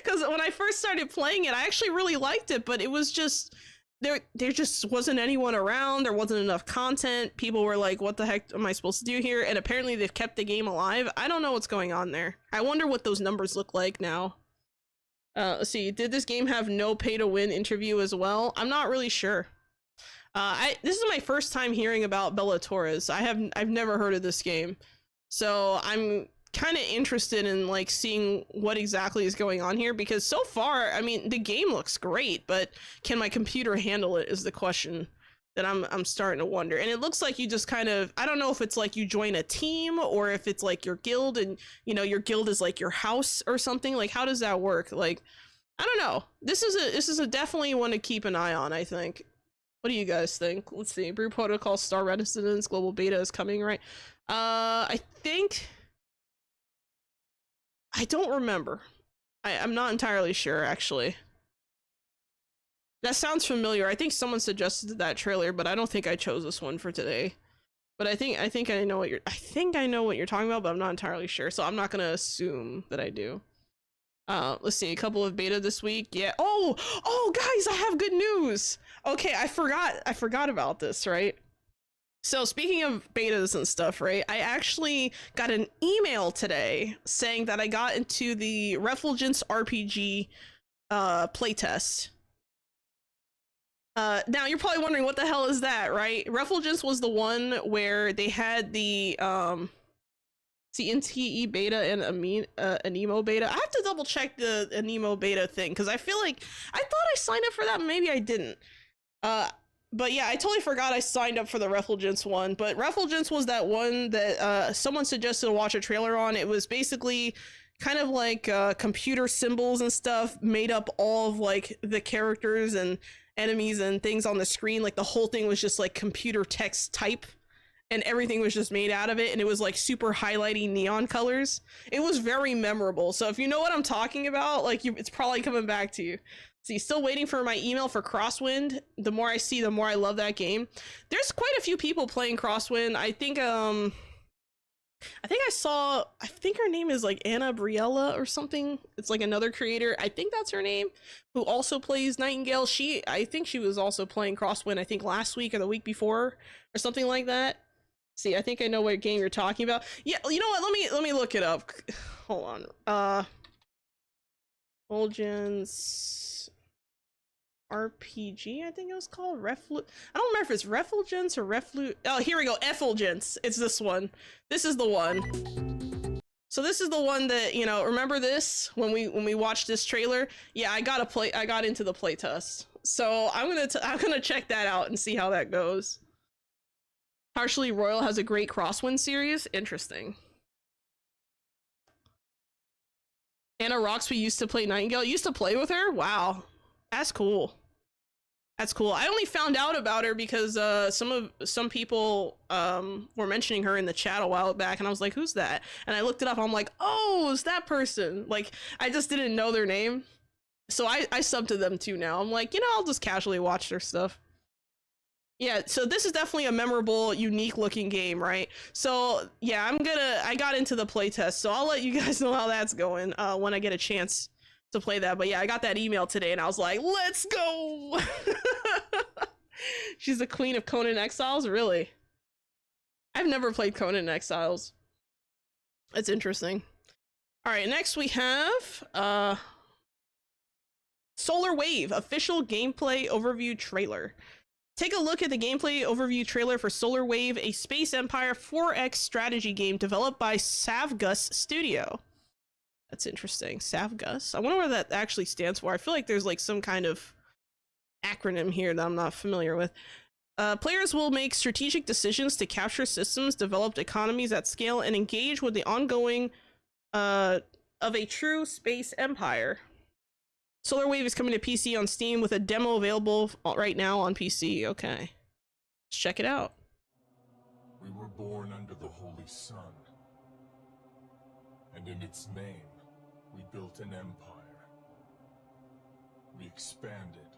Because when I first started playing it, I actually really liked it, but it was just there just wasn't anyone around. There wasn't enough content. People were like, what the heck am I supposed to do here? And apparently they've kept the game alive. I don't know what's going on there. I wonder what those numbers look like now. Let's see, did this game have no pay to win interview as well? I'm not really sure. This is my first time hearing about Bella Torres. I've never heard of this game, so I'm kind of interested in like seeing what exactly is going on here, because so far, I mean, the game looks great, but can my computer handle it is the question that I'm starting to wonder. And it looks like you just kind of, I don't know if it's like you join a team or if it's like your guild, and you know your guild is like your house or something. Like, how does that work? Like, I don't know. This is a definitely one to keep an eye on, I think. What do you guys think? Let's see. Brew Protocol Star Residence Global Beta is coming, right? I think, I don't remember. I'm not entirely sure, actually. That sounds familiar. I think someone suggested that trailer, but I don't think I chose this one for today. But I think I know what you're talking about, but I'm not entirely sure. So I'm not gonna assume that I do. Let's see, a couple of beta this week. Yeah. Oh, guys, I have good news. Okay, I forgot about this, right? So speaking of betas and stuff, right? I actually got an email today saying that I got into the Refulgence RPG playtest. Now you're probably wondering what the hell is that, right? Refulgence was the one where they had the NTE beta and Anemo beta. I have to double check the Anemo beta thing, because I feel like I thought I signed up for that, maybe I didn't. But yeah, I totally forgot I signed up for the Refulgence one. But Refulgence was that one that someone suggested to watch a trailer on. It was basically kind of like computer symbols and stuff made up all of like the characters and enemies and things on the screen. Like the whole thing was just like computer text type, and everything was just made out of it, and it was like super highlighty neon colors. It was very memorable. So if you know what I'm talking about, like it's probably coming back to you. See, still waiting for my email for Crosswind. The more I see, the more I love that game. There's quite a few people playing Crosswind. I think I think her name is like Anna Briella or something. It's like another creator. I think that's her name, who also plays Nightingale. I think she was also playing Crosswind, I think last week or the week before or something like that. See, I think I know what game you're talking about. Yeah, you know what? Let me look it up. Hold on. Fulgence RPG, I think it was called. I don't remember if it's Refulgence or oh, here we go. Effulgence. It's this one. This is the one. So this is the one that, you know, remember this when we watched this trailer? Yeah, I got into the playtest. So I'm gonna check that out and see how that goes. Partially Royal has a great Crosswind series. Interesting. Anna Roxby used to play Nightingale. You used to play with her? Wow. That's cool. That's cool. I only found out about her because some people were mentioning her in the chat a while back, and I was like, who's that? And I looked it up. I'm like, oh, it's that person. Like, I just didn't know their name. So I subbed to them too now. I'm like, you know, I'll just casually watch their stuff. Yeah, so this is definitely a memorable, unique looking game, right? So yeah, I got into the playtest, so I'll let you guys know how that's going when I get a chance to play that. But yeah, I got that email today and I was like, let's go. She's the queen of Conan Exiles? Really? I've never played Conan Exiles. That's interesting. All right, next we have Solar Wave official gameplay overview trailer. Take a look at the gameplay overview trailer for Solar Wave, a Space Empire 4X strategy game developed by Savgus Studio. That's interesting. Savgus. I wonder what that actually stands for. I feel like there's like some kind of acronym here that I'm not familiar with. Players will make strategic decisions to capture systems, develop economies at scale, and engage with the ongoing of a true space empire. Solar Wave is coming to PC on Steam with a demo available right now on PC. Okay. Let's check it out. We were born under the Holy Sun. And in its name, we built an empire. We expanded,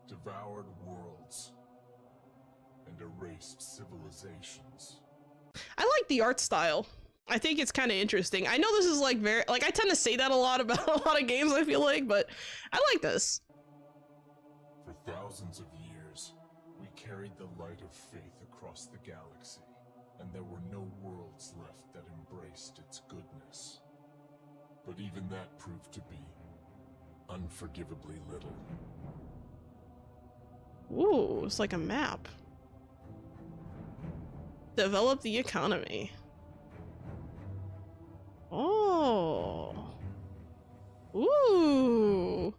devoured worlds, and erased civilizations. I like the art style. I think it's kind of interesting. I know this is like very, like I tend to say that a lot about a lot of games, I feel like, but I like this. For thousands of years, we carried the light of faith across the galaxy, and there were no worlds left that embraced its goodness. But even that proved to be unforgivably little. Ooh, it's like a map. Develop the economy. Oh. Ooh.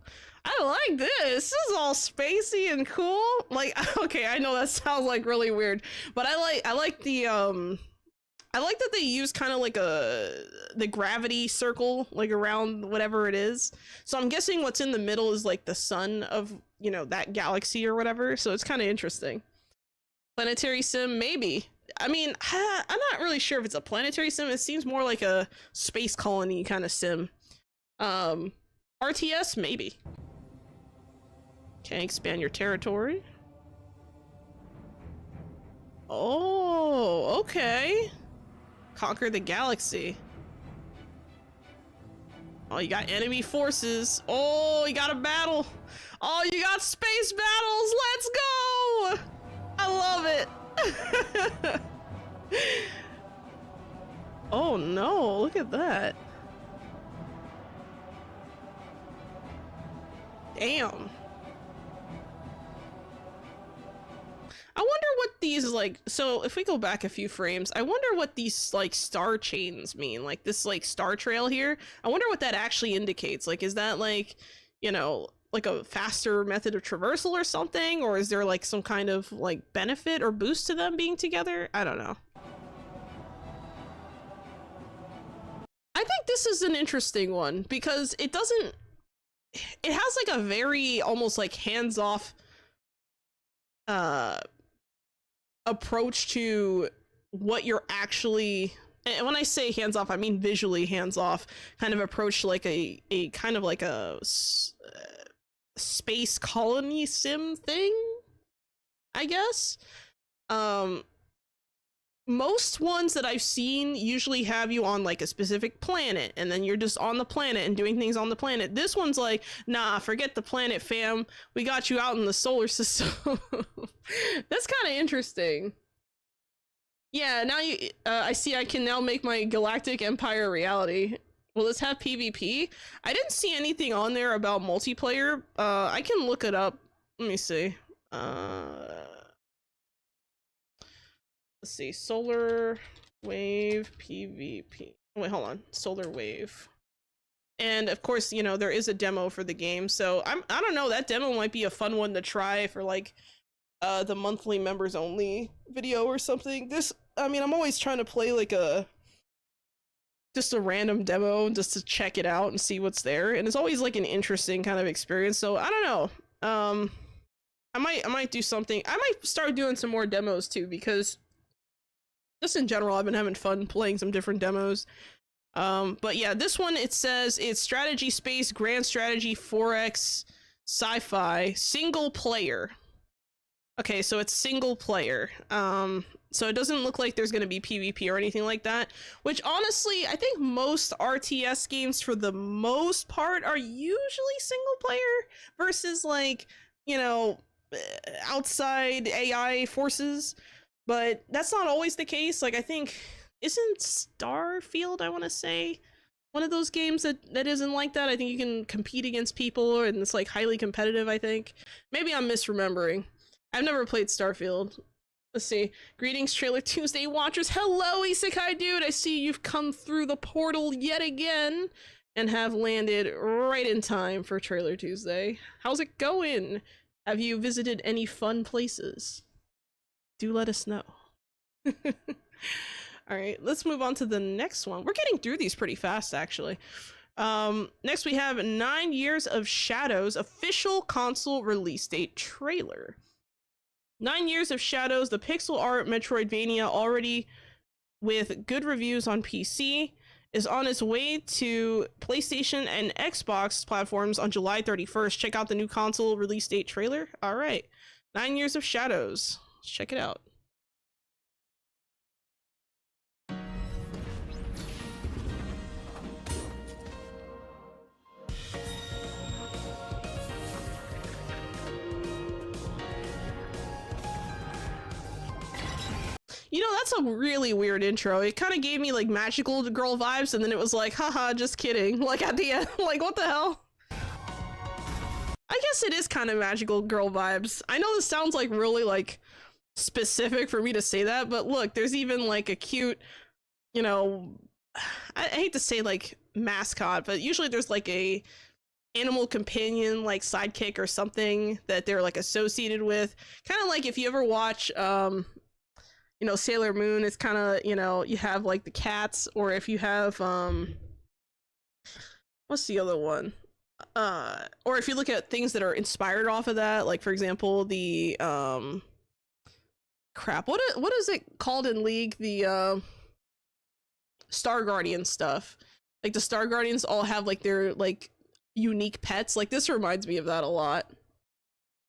I like this. This is all spacey and cool. Like, okay, I know that sounds like really weird, but I like the I like that they use kind of like the gravity circle, like around whatever it is. So I'm guessing what's in the middle is like the sun of, you know, that galaxy or whatever. So it's kind of interesting. Planetary sim, maybe. I mean, I'm not really sure if it's a planetary sim. It seems more like a space colony kind of sim. RTS, maybe. Okay, expand your territory. Oh, okay. Conquer the galaxy. Oh, you got enemy forces. Oh, you got a battle. Oh, you got space battles. Let's go. I love it. Oh no, look at that. Damn. I wonder what these, like, so if we go back a few frames, I wonder what these like star chains mean, like this like star trail here. I wonder what that actually indicates. Like, is that like, you know, like a faster method of traversal or something, or is there like some kind of like benefit or boost to them being together? I don't know. I think this is an interesting one because it doesn't, it has like a very almost like hands-off approach to what you're actually, and when I say hands-off, I mean visually hands-off kind of approach to like a kind of like a space colony sim thing, I guess. Most ones that I've seen usually have you on like a specific planet and then you're just on the planet and doing things on the planet. This one's like, nah, forget the planet, fam. We got you out in the solar system. That's kind of interesting. Yeah, now you, I see I can now make my galactic empire a reality. Will this have PvP? I didn't see anything on there about multiplayer. I can look it up. Let me see. Let's see, solar wave PvP. Wait, hold on, solar wave. And of course, you know, there is a demo for the game, so I don't know, that demo might be a fun one to try for like the monthly members only video or something. This, I mean, I'm always trying to play like just a random demo just to check it out and see what's there, and it's always like an interesting kind of experience. So I don't know, I might do something. I might start doing some more demos too, because just in general, I've been having fun playing some different demos. But yeah, this one, it says it's strategy space, grand strategy, 4X, sci-fi, single player. Okay, so it's single player. So it doesn't look like there's going to be PvP or anything like that, which honestly, I think most RTS games for the most part are usually single player versus like, you know, outside AI forces. But that's not always the case. Like, I think, isn't Starfield, I want to say, one of those games that isn't like that? I think you can compete against people and it's like highly competitive, I think. Maybe I'm misremembering. I've never played Starfield. Let's see. Greetings, Trailer Tuesday watchers. Hello, Isekai dude. I see you've come through the portal yet again and have landed right in time for Trailer Tuesday. How's it going? Have you visited any fun places? Do let us know. All right, let's move on to the next one. We're getting through these pretty fast, actually. Next we have 9 Years of Shadows official console release date trailer. 9 Years of Shadows, the pixel art Metroidvania, already with good reviews on PC, is on its way to PlayStation and Xbox platforms on July 31st. Check out the new console release date trailer. All right, 9 Years of Shadows. Let's check it out. You know, that's a really weird intro. It kind of gave me like magical girl vibes, and then it was like, haha, just kidding. Like at the end, like what the hell? I guess it is kind of magical girl vibes. I know this sounds like really like specific for me to say that, but look, there's even like a cute, you know, I hate to say like mascot, but usually there's like a animal companion, like sidekick or something that they're like associated with. Kind of like if you ever watch you know, Sailor Moon, it's kind of, you know, you have like the cats, or if you have what's the other one, or if you look at things that are inspired off of that, like for example the crap, what is it called in League, the Star Guardian stuff. Like the Star Guardians all have like their like unique pets. Like this reminds me of that a lot.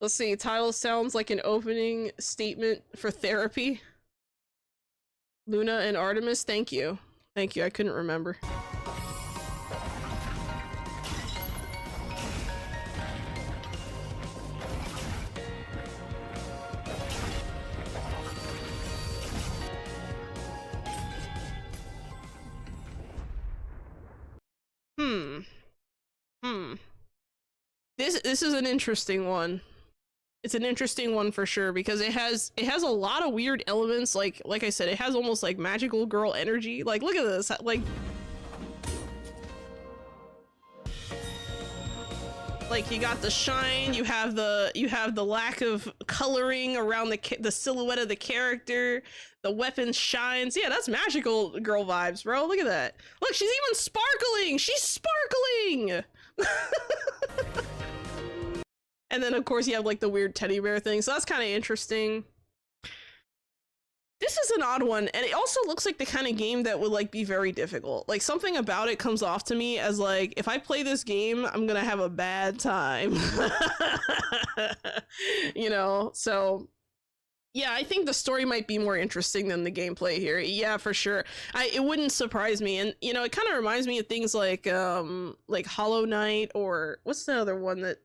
Let's see, title sounds like an opening statement for therapy. Luna and Artemis, thank you. Thank you, I couldn't remember. This is an interesting one. It's an interesting one for sure, because it has a lot of weird elements. Like I said, it has almost like magical girl energy. Like look at this. Like you got the shine, you have the lack of coloring around the silhouette of the character, the weapon shines. Yeah, that's magical girl vibes, bro. Look at that. Look, she's even sparkling. She's sparkling. And then of course you have like the weird teddy bear thing, so that's kind of interesting. This is an odd one, and it also looks like the kind of game that would like be very difficult. Like something about it comes off to me as like, if I play this game, I'm gonna have a bad time. You know, so yeah, I think the story might be more interesting than the gameplay here. Yeah, for sure. It wouldn't surprise me, and you know, it kind of reminds me of things like Hollow Knight, or what's the other one that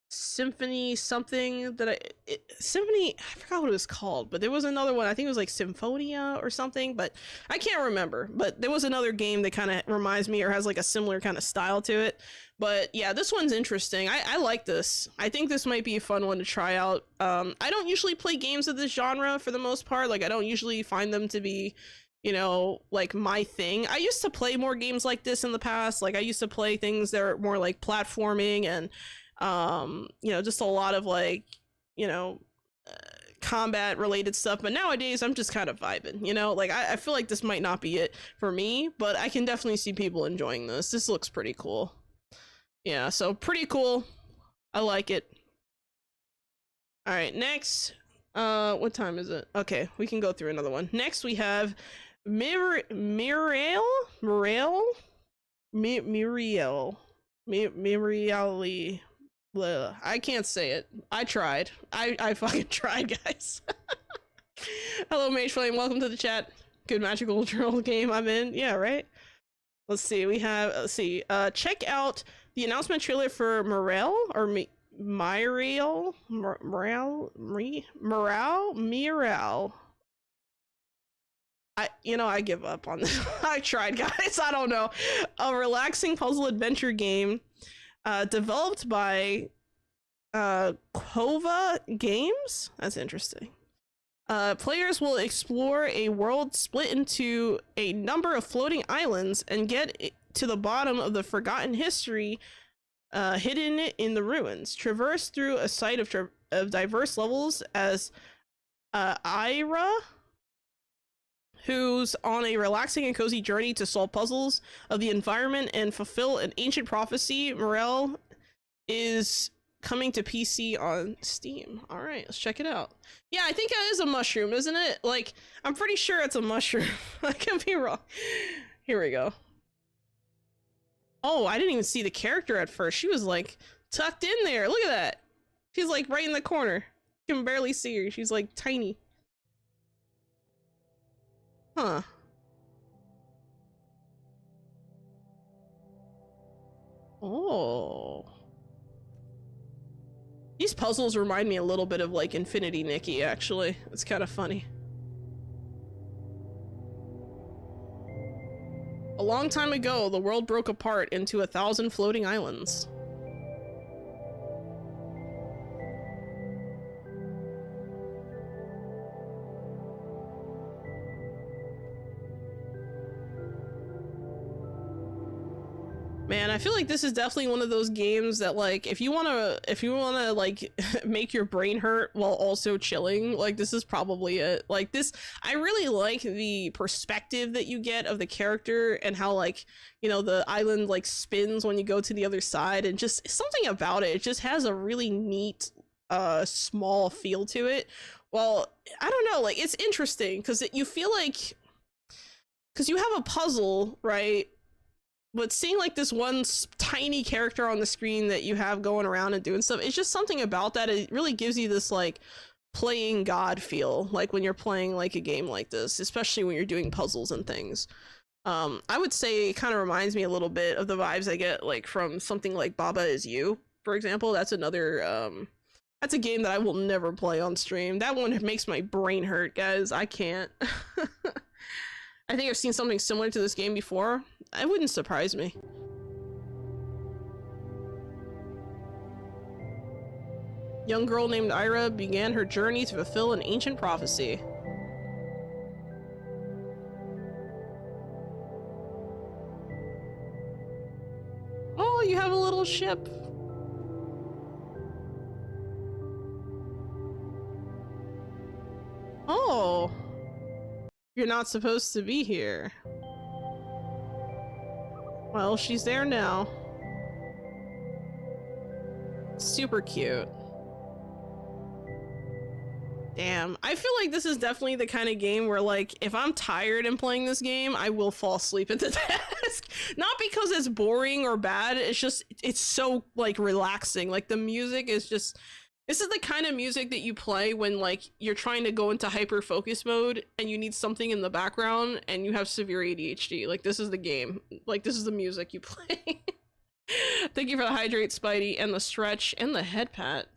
Symphony something that Symphony, I forgot what it was called, but there was another one, I think it was like Symphonia or something, but I can't remember. But there was another game that kind of reminds me or has like a similar kind of style to it. But yeah, this one's interesting. I like this. I think this might be a fun one to try out. I don't usually play games of this genre for the most part. Like I don't usually find them to be, you know, like my thing. I used to play more games like this in the past. Like I used to play things that are more like platforming and you know, just a lot of like, you know, combat related stuff. But nowadays I'm just kind of vibing, you know, like I feel like this might not be it for me, but I can definitely see people enjoying this. This looks pretty cool. Yeah, so pretty cool. I like it. All right, next, what time is it? Okay, we can go through another one. Next we have Muriel. I can't say it. I tried. I fucking tried, guys. Hello, Mage Flame. Welcome to the chat. Good magical girl game I'm in. Yeah, right? Let's see. We have, let's see. Check out the announcement trailer for Morel, or Muriel? I give up on this. I tried, guys. I don't know. A relaxing puzzle adventure game developed by Kova Games. That's interesting. Players will explore a world split into a number of floating islands and get to the bottom of the forgotten history hidden in the ruins. Traverse through a site of diverse levels as Ira, who's on a relaxing and cozy journey to solve puzzles of the environment and fulfill an ancient prophecy. Morel is coming to PC on Steam. All right, let's check it out. Yeah, I think it is a mushroom, isn't it? Like, I'm pretty sure it's a mushroom. I could be wrong. Here we go. Oh, I didn't even see the character at first. She was like tucked in there. Look at that. She's like right in the corner. You can barely see her. She's like tiny. Huh. Oh. These puzzles remind me a little bit of like Infinity Nikki, actually. It's kind of funny. A long time ago, the world broke apart into 1,000 floating islands. Man, I feel like this is definitely one of those games that, like, if you wanna like make your brain hurt while also chilling, like, this is probably it. Like, this, I really like the perspective that you get of the character and how, like, you know, the island like spins when you go to the other side, and just something about it. It just has a really neat, small feel to it. Well, I don't know, like, it's interesting because you feel like, because you have a puzzle, right? But seeing like this one tiny character on the screen that you have going around and doing stuff, it's just something about that. It really gives you this like playing God feel, like when you're playing like a game like this, especially when you're doing puzzles and things. I would say it kind of reminds me a little bit of the vibes I get like from something like Baba Is You, for example. That's another, that's a game that I will never play on stream. That one makes my brain hurt, guys. I can't. I think I've seen something similar to this game before. It wouldn't surprise me. Young girl named Ira began her journey to fulfill an ancient prophecy. Oh, you have a little ship. Oh. You're not supposed to be here. Well, she's there now. Super cute. Damn. I feel like this is definitely the kind of game where, like, if I'm tired and playing this game, I will fall asleep at the desk. Not because it's boring or bad, it's just, it's so, like, relaxing. Like, the music is just... This is the kind of music that you play when, like, you're trying to go into hyper focus mode and you need something in the background and you have severe ADHD. Like, this is the game. Like, this is the music you play. Thank you for the hydrate, Spidey, and the stretch, and the head pat.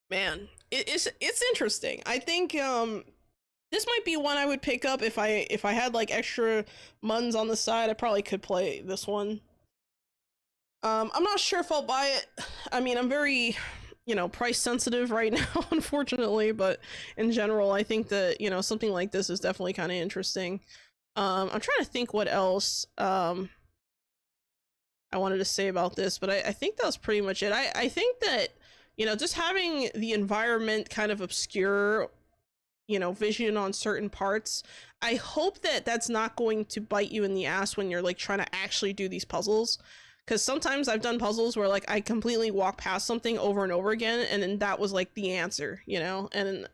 Man, it's interesting. I think, this might be one I would pick up if I had, like, extra muns on the side. I probably could play this one. I'm not sure if I'll buy it. I mean, I'm very, you know, price sensitive right now, unfortunately, but in general, I think that, you know, something like this is definitely kind of interesting. I'm trying to think what else, I wanted to say about this, but I think that was pretty much it. I think that, you know, just having the environment kind of obscure, you know, vision on certain parts, I hope that that's not going to bite you in the ass when you're, like, trying to actually do these puzzles. Because sometimes I've done puzzles where, like, I completely walk past something over and over again, and then that was, like, the answer, you know? And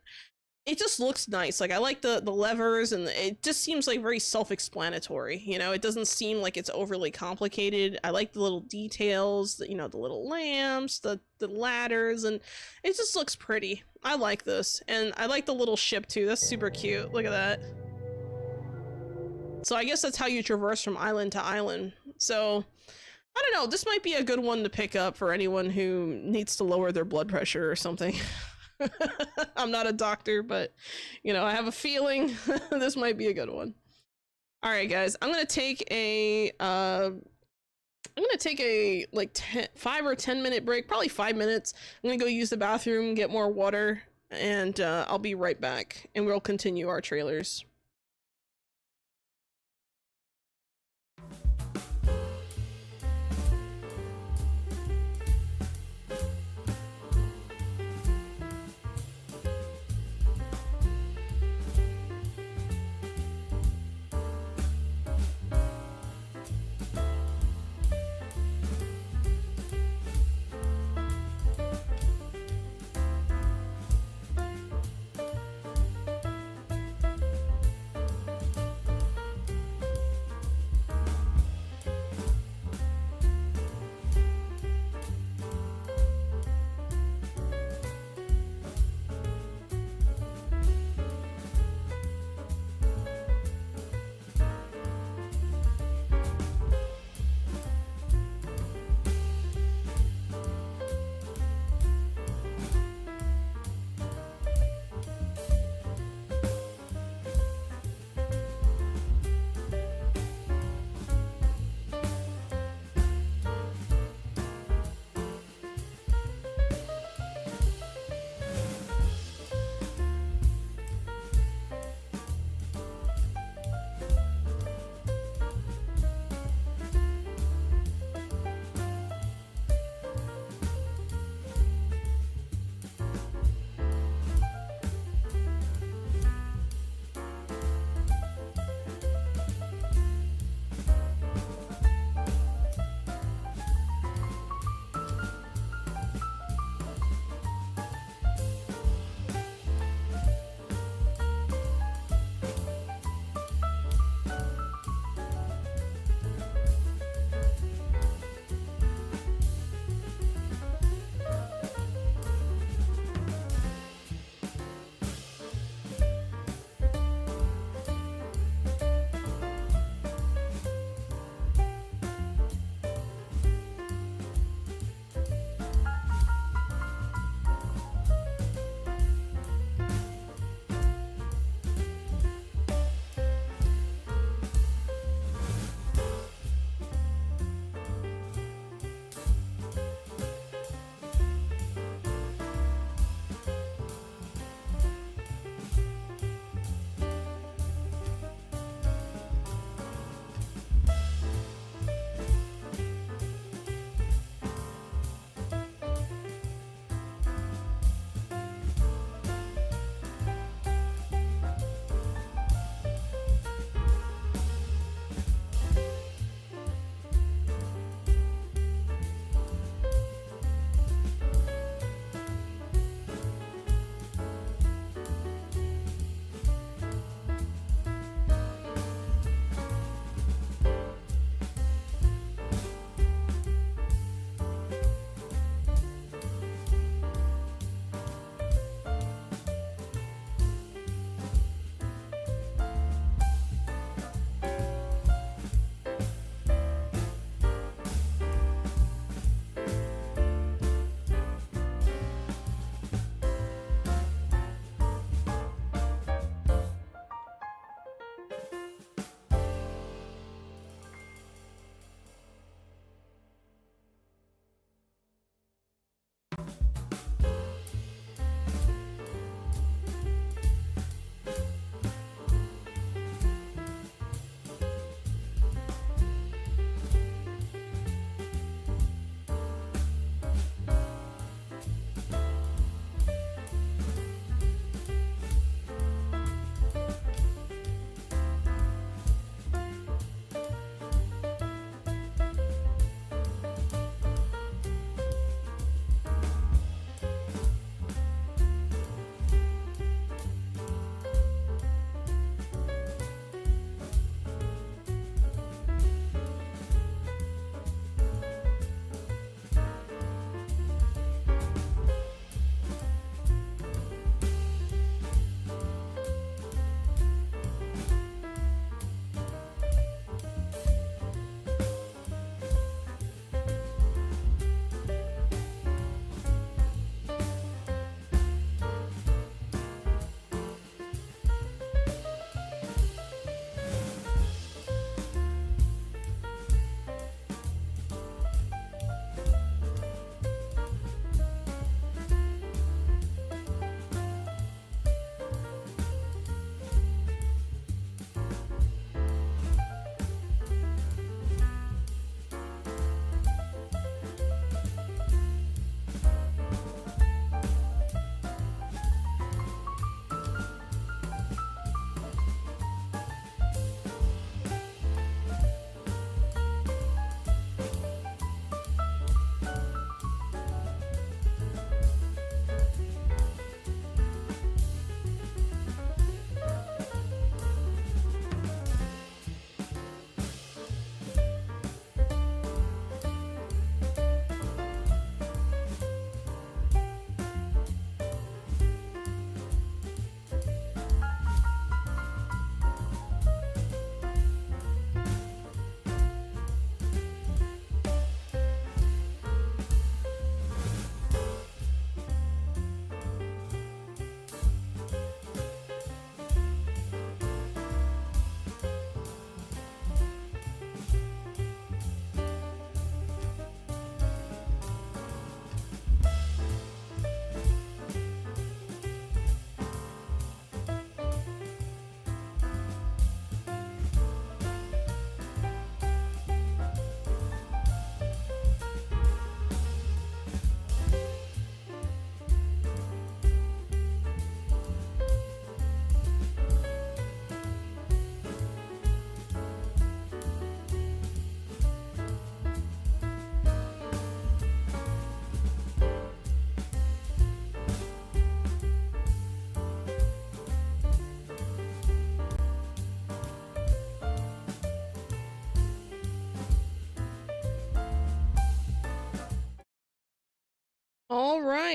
it just looks nice. Like, I like the levers, and it just seems, like, very self-explanatory, you know? It doesn't seem like it's overly complicated. I like the little details, you know, the little lamps, the ladders, and it just looks pretty. I like this. And I like the little ship, too. That's super cute. Look at that. So I guess that's how you traverse from island to island. So... I don't know, this might be a good one to pick up for anyone who needs to lower their blood pressure or something. I'm not a doctor, but, you know, I have a feeling this might be a good one. All right, guys, I'm gonna take a, like 5 or 10 minute break, probably 5 minutes. I'm gonna go use the bathroom, get more water, and I'll be right back, and we'll continue our trailers.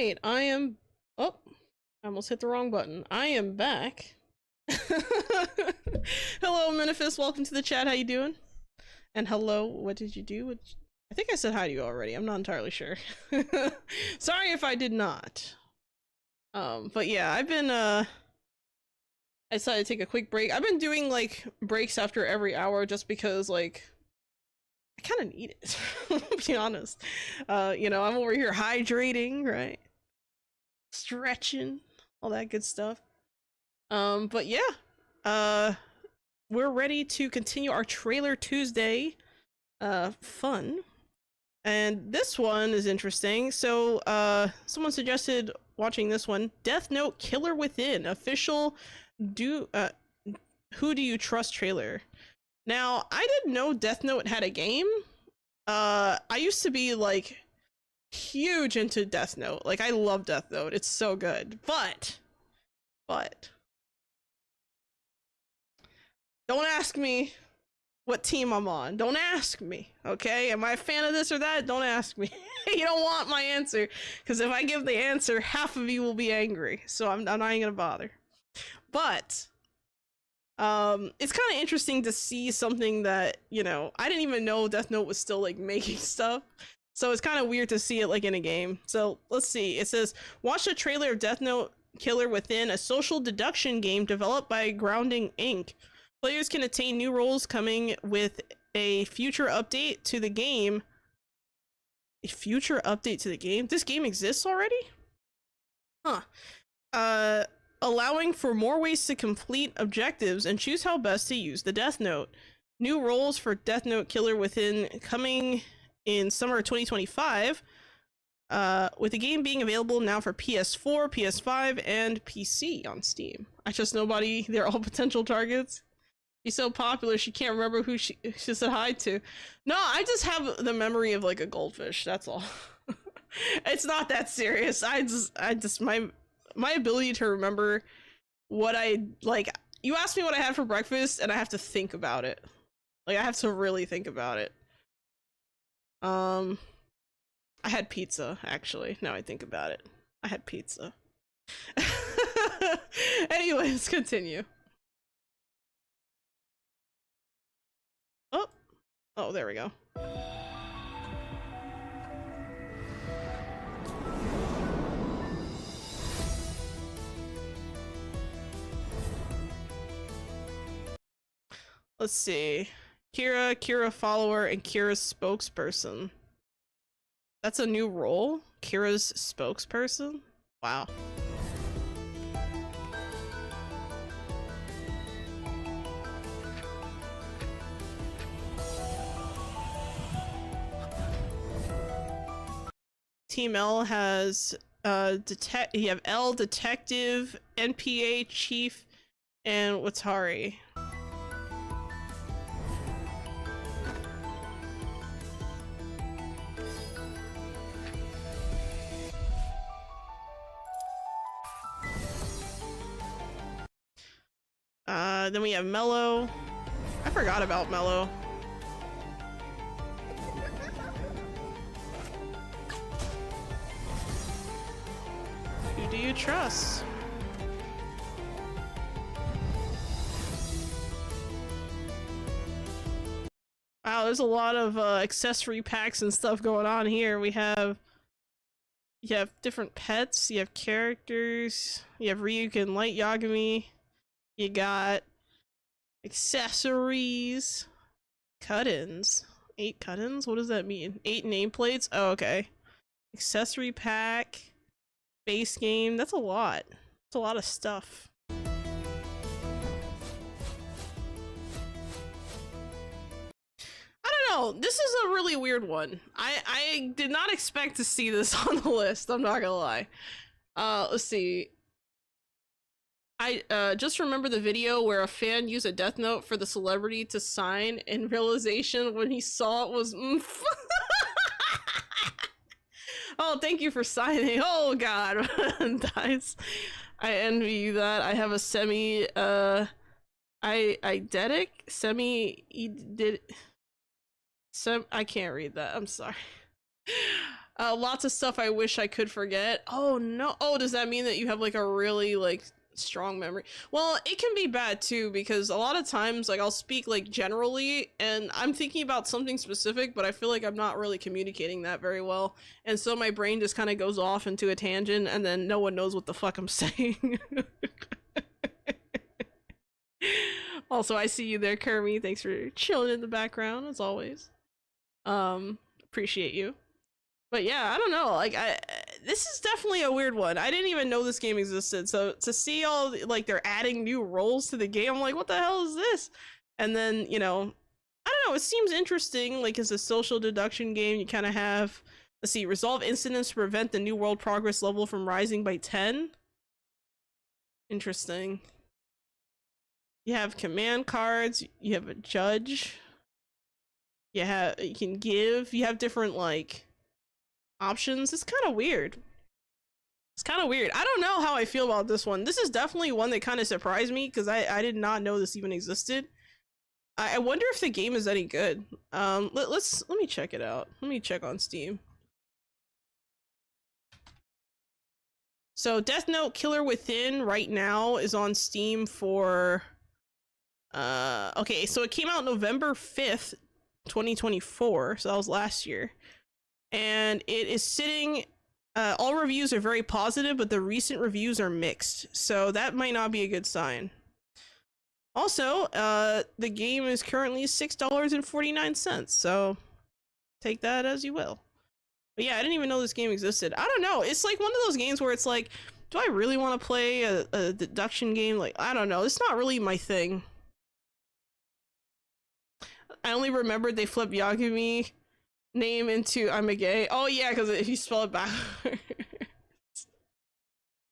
right, I am. Oh, I almost hit the wrong button. I am back. Hello, Minifist. Welcome to the chat. How you doing? And hello. What did you do? I think I said hi to you already. I'm not entirely sure. Sorry if I did not. But yeah, I've been I decided to take a quick break. I've been doing like breaks after every hour just because like I kind of need it. To be honest. You know, I'm over here hydrating, right? Stretching, all that good stuff. But yeah, we're ready to continue our Trailer Tuesday fun. And this one is interesting. So someone suggested watching this one, Death Note Killer Within, official Who Do You Trust trailer. Now, I didn't know Death Note had a game. I used to be like huge into Death Note. Like I love Death Note. It's so good. But don't ask me what team I'm on. Don't ask me, okay? Am I a fan of this or that? Don't ask me. You don't want my answer, because if I give the answer, half of you will be angry. So I'm not even gonna bother. But it's kind of interesting to see something that, you know, I didn't even know Death Note was still like making stuff. So it's kind of weird to see it like in a game. So let's see. It says, watch the trailer of Death Note Killer Within, a social deduction game developed by Grounding Inc. Players can attain new roles coming with a future update to the game. A future update to the game? This game exists already? Huh. Allowing for more ways to complete objectives and choose how best to use the Death Note. New roles for Death Note Killer Within coming in summer 2025. With the game being available now for PS4, PS5, and PC on Steam. I trust nobody. They're all potential targets. She's so popular she can't remember who she said hi to. No, I just have the memory of like a goldfish, that's all. It's not that serious. I just my ability to remember what I like. You ask me what I had for breakfast and I have to think about it. Like I have to really think about it. I had pizza, actually. Now I think about it. I had pizza. Anyways, continue. Oh, there we go. Let's see. Kira follower, and Kira's spokesperson. That's a new role? Kira's spokesperson? Wow. Team L has you have L, Detective, NPA, Chief, and Watari. Then we have Mello. I forgot about Mello. Who do you trust? Wow, there's a lot of accessory packs and stuff going on here. You have different pets, you have characters, you have Ryuk and Light Yagami, you got accessories, cut-ins. 8 cut-ins? What does that mean? 8 nameplates? Oh, okay. Accessory pack, base game. That's a lot. That's a lot of stuff. I don't know. This is a really weird one. I did not expect to see this on the list. I'm not gonna lie. Let's see. I just remember the video where a fan used a death note for the celebrity to sign, and realization when he saw it was Oh, thank you for signing. Oh god. Guys, I envy you that. I have a I can't read that. I'm sorry. Lots of stuff I wish I could forget. Oh no. Oh, does that mean that you have like a really like strong memory? Well, it can be bad too, because a lot of times like I'll speak like generally and I'm thinking about something specific, but I feel like I'm not really communicating that very well. And so my brain just kind of goes off into a tangent and then no one knows what the fuck I'm saying. Also, I see you there, Kermie. Thanks for chilling in the background as always. Appreciate you. But yeah, I don't know, like, this is definitely a weird one. I didn't even know this game existed, so to see all, like, they're adding new roles to the game, I'm like, what the hell is this? And then, you know, I don't know, it seems interesting, like, it's a social deduction game, you kind of have, let's see, resolve incidents to prevent the new world progress level from rising by 10. Interesting. You have command cards, you have a judge, you can give, you have different, like, options. It's kind of weird. It's kind of weird. I don't know how I feel about this one. This is definitely one that kind of surprised me because I did not know this even existed. I wonder if the game is any good. Let me check it out. Let me check on Steam. So Death Note Killer Within right now is on Steam for okay, so it came out November 5th, 2024, so that was last year. And it is sitting, all reviews are very positive, but the recent reviews are mixed, so that might not be a good sign. Also, the game is currently $6.49, so take that as you will. But yeah, I didn't even know this game existed. I don't know, it's like one of those games where it's like, do I really want to play a deduction game? Like, I don't know, it's not really my thing. I only remembered they flipped Yagami name into I'm a gay. Oh yeah, because if you spell it backwards.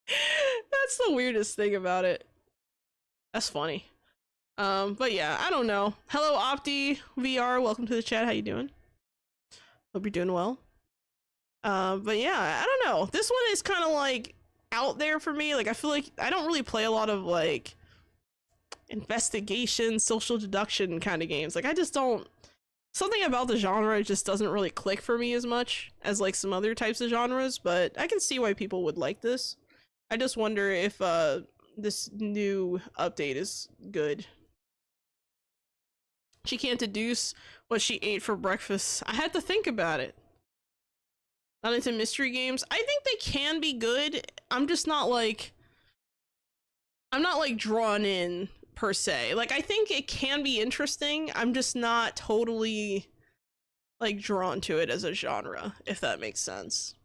That's the weirdest thing about it. That's funny. But yeah, I don't know. Hello Opti VR, welcome to the chat. How you doing? Hope you're doing well. But yeah, I don't know. This one is kind of like out there for me. Like I feel like I don't really play a lot of like investigation, social deduction kind of games. Like I just don't, something about the genre just doesn't really click for me as much as like some other types of genres, but I can see why people would like this. I just wonder if this new update is good. She can't deduce what she ate for breakfast. I had to think about it. Not into mystery games. I think they can be good. I'm just not like, I'm not like drawn in per se. Like I think it can be interesting. I'm just not totally like drawn to it as a genre, if that makes sense.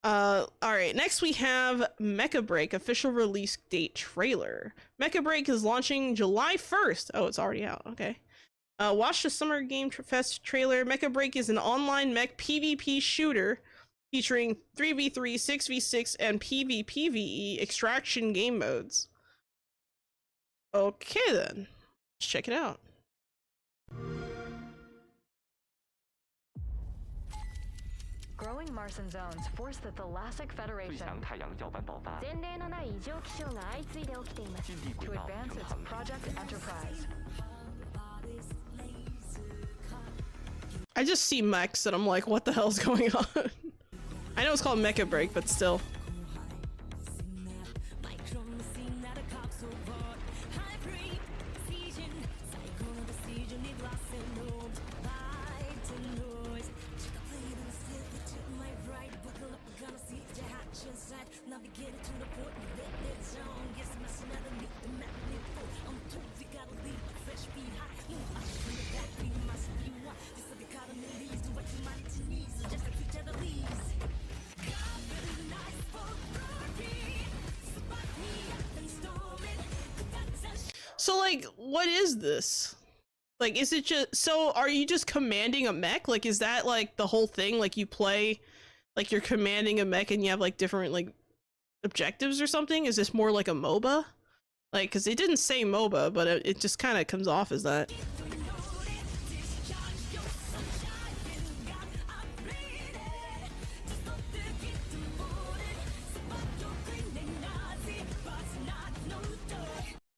All right, next we have Mecha Break official release date trailer. Mecha Break is launching July 1st. Oh, it's already out. Okay. Watch the Summer Game Fest trailer. Mecha Break is an online mech PvP shooter featuring 3v3, 6v6, and PvPvE extraction game modes. Okay then, let's check it out. Growing Martian zones force the Thalassic Federation to advance its Project Enterprise. I just see mechs and I'm like, what the hell's going on? I know it's called Mecha Break, but still. So like, what is this? Like, is it just, so are you just commanding a mech? Like, is that like the whole thing? Like you play, like you're commanding a mech and you have like different like objectives or something? Is this more like a MOBA? Like, cause it didn't say MOBA, but it just kind of comes off as that.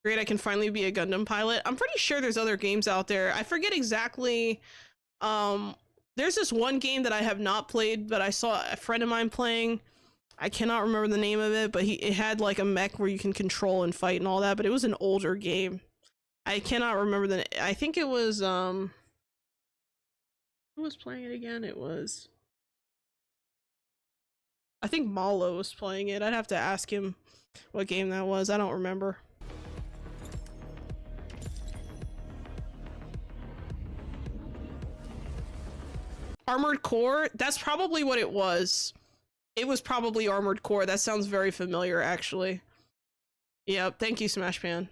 Great, I can finally be a Gundam pilot. I'm pretty sure there's other games out there. I forget exactly the There's this one game that I have not played, but I saw a friend of mine playing. I cannot remember the name of it, but it had like a mech where you can control and fight and all that, but it was an older game. I cannot remember I think it was, who was playing it again? It was, I think Malo was playing it. I'd have to ask him what game that was. I don't remember. Armored Core? That's probably what it was. It was probably Armored Core. That sounds very familiar, actually. Yep, thank you, Smashpan.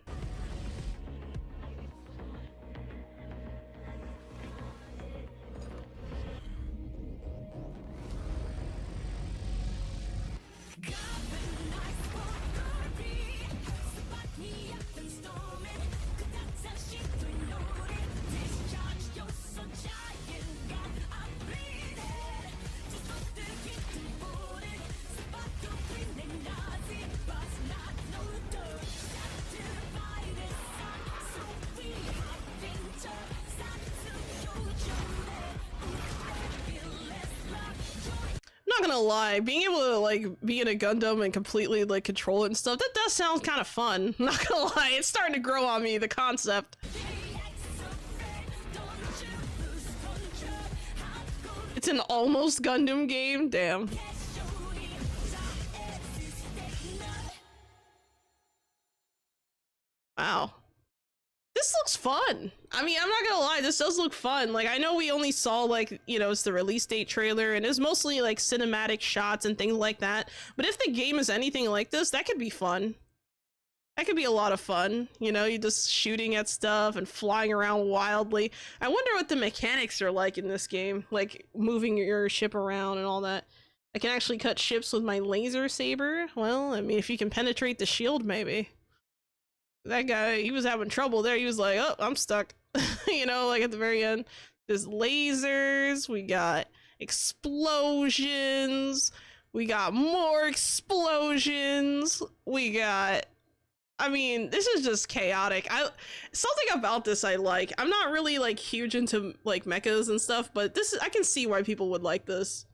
Not gonna lie, being able to like be in a Gundam and completely like control it and stuff, that does sound kind of fun. Not gonna lie, it's starting to grow on me, the concept. It's an almost Gundam game, damn. Wow. This looks fun. I mean, I'm not gonna lie, this does look fun. Like, I know we only saw, like, you know, it's the release date trailer, and it's mostly, like, cinematic shots and things like that. But if the game is anything like this, that could be fun. That could be a lot of fun. You know, you're just shooting at stuff and flying around wildly. I wonder what the mechanics are like in this game. Like, moving your ship around and all that. I can actually cut ships with my laser saber. Well, I mean, if you can penetrate the shield, maybe. That guy, he was having trouble there. He was like, oh, I'm stuck. You know, like at the very end. There's lasers. We got explosions. We got more explosions. We got... I mean, this is just chaotic. Something about this I like. I'm not really like huge into like mechas and stuff, but this is, I can see why people would like this.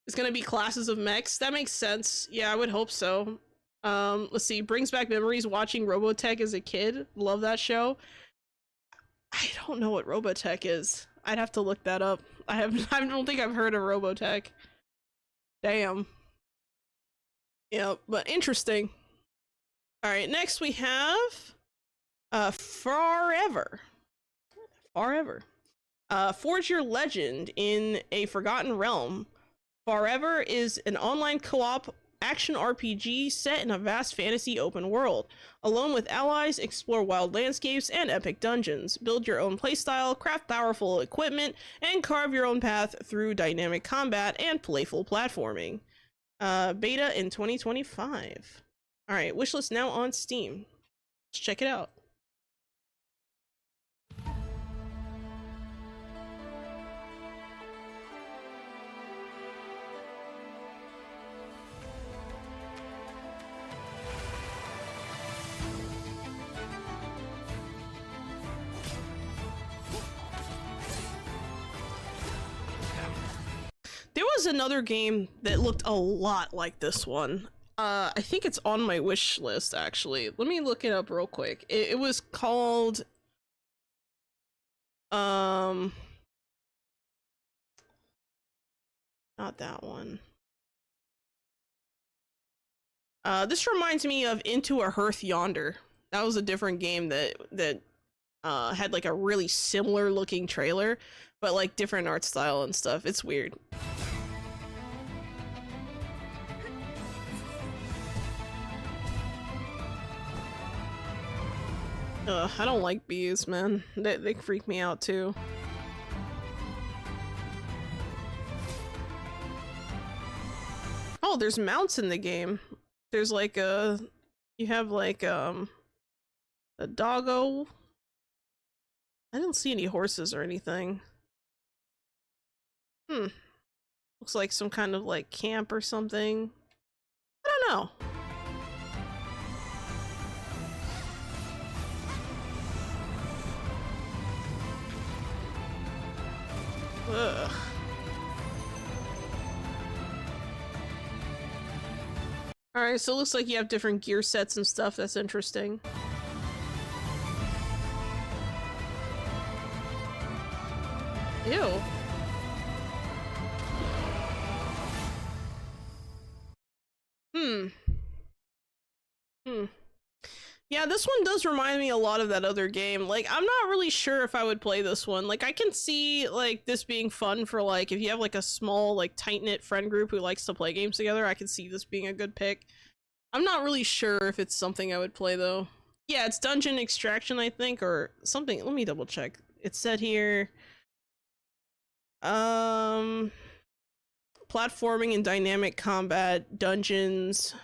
It's gonna be classes of mechs. That makes sense. Yeah, I would hope so. Let's see, brings back memories watching Robotech as a kid. Love that show. I don't know what Robotech is. I'd have to look that up. I don't think I've heard of Robotech. Damn. Yeah, but interesting. All right, next we have Forever. Forge your legend in a forgotten realm. Forever is an online co-op action RPG set in a vast fantasy open world. Alone with allies, explore wild landscapes and epic dungeons. Build your own playstyle, craft powerful equipment, and carve your own path through dynamic combat and playful platforming. Beta in 2025. Alright, wishlist now on Steam. Let's check it out. There was another game that looked a lot like this one. I think it's on my wish list, actually. Let me look it up real quick. It was called... Not that one. This reminds me of Into a Hearth Yonder. That was a different game that had like a really similar looking trailer, but like different art style and stuff. It's weird. I don't like bees, man. They freak me out too. Oh, there's mounts in the game. There's like you have like a doggo. I don't see any horses or anything. Looks like some kind of like camp or something. I don't know. Ugh. Alright, so it looks like you have different gear sets and stuff. That's interesting. Ew. Yeah, this one does remind me a lot of that other game. Like, I'm not really sure if I would play this one. Like, I can see, like, this being fun for, like, if you have, like, a small, like, tight-knit friend group who likes to play games together, I can see this being a good pick. I'm not really sure if it's something I would play, though. Yeah, it's Dungeon Extraction, I think, or something. Let me double check. It said here... platforming and dynamic combat, dungeons,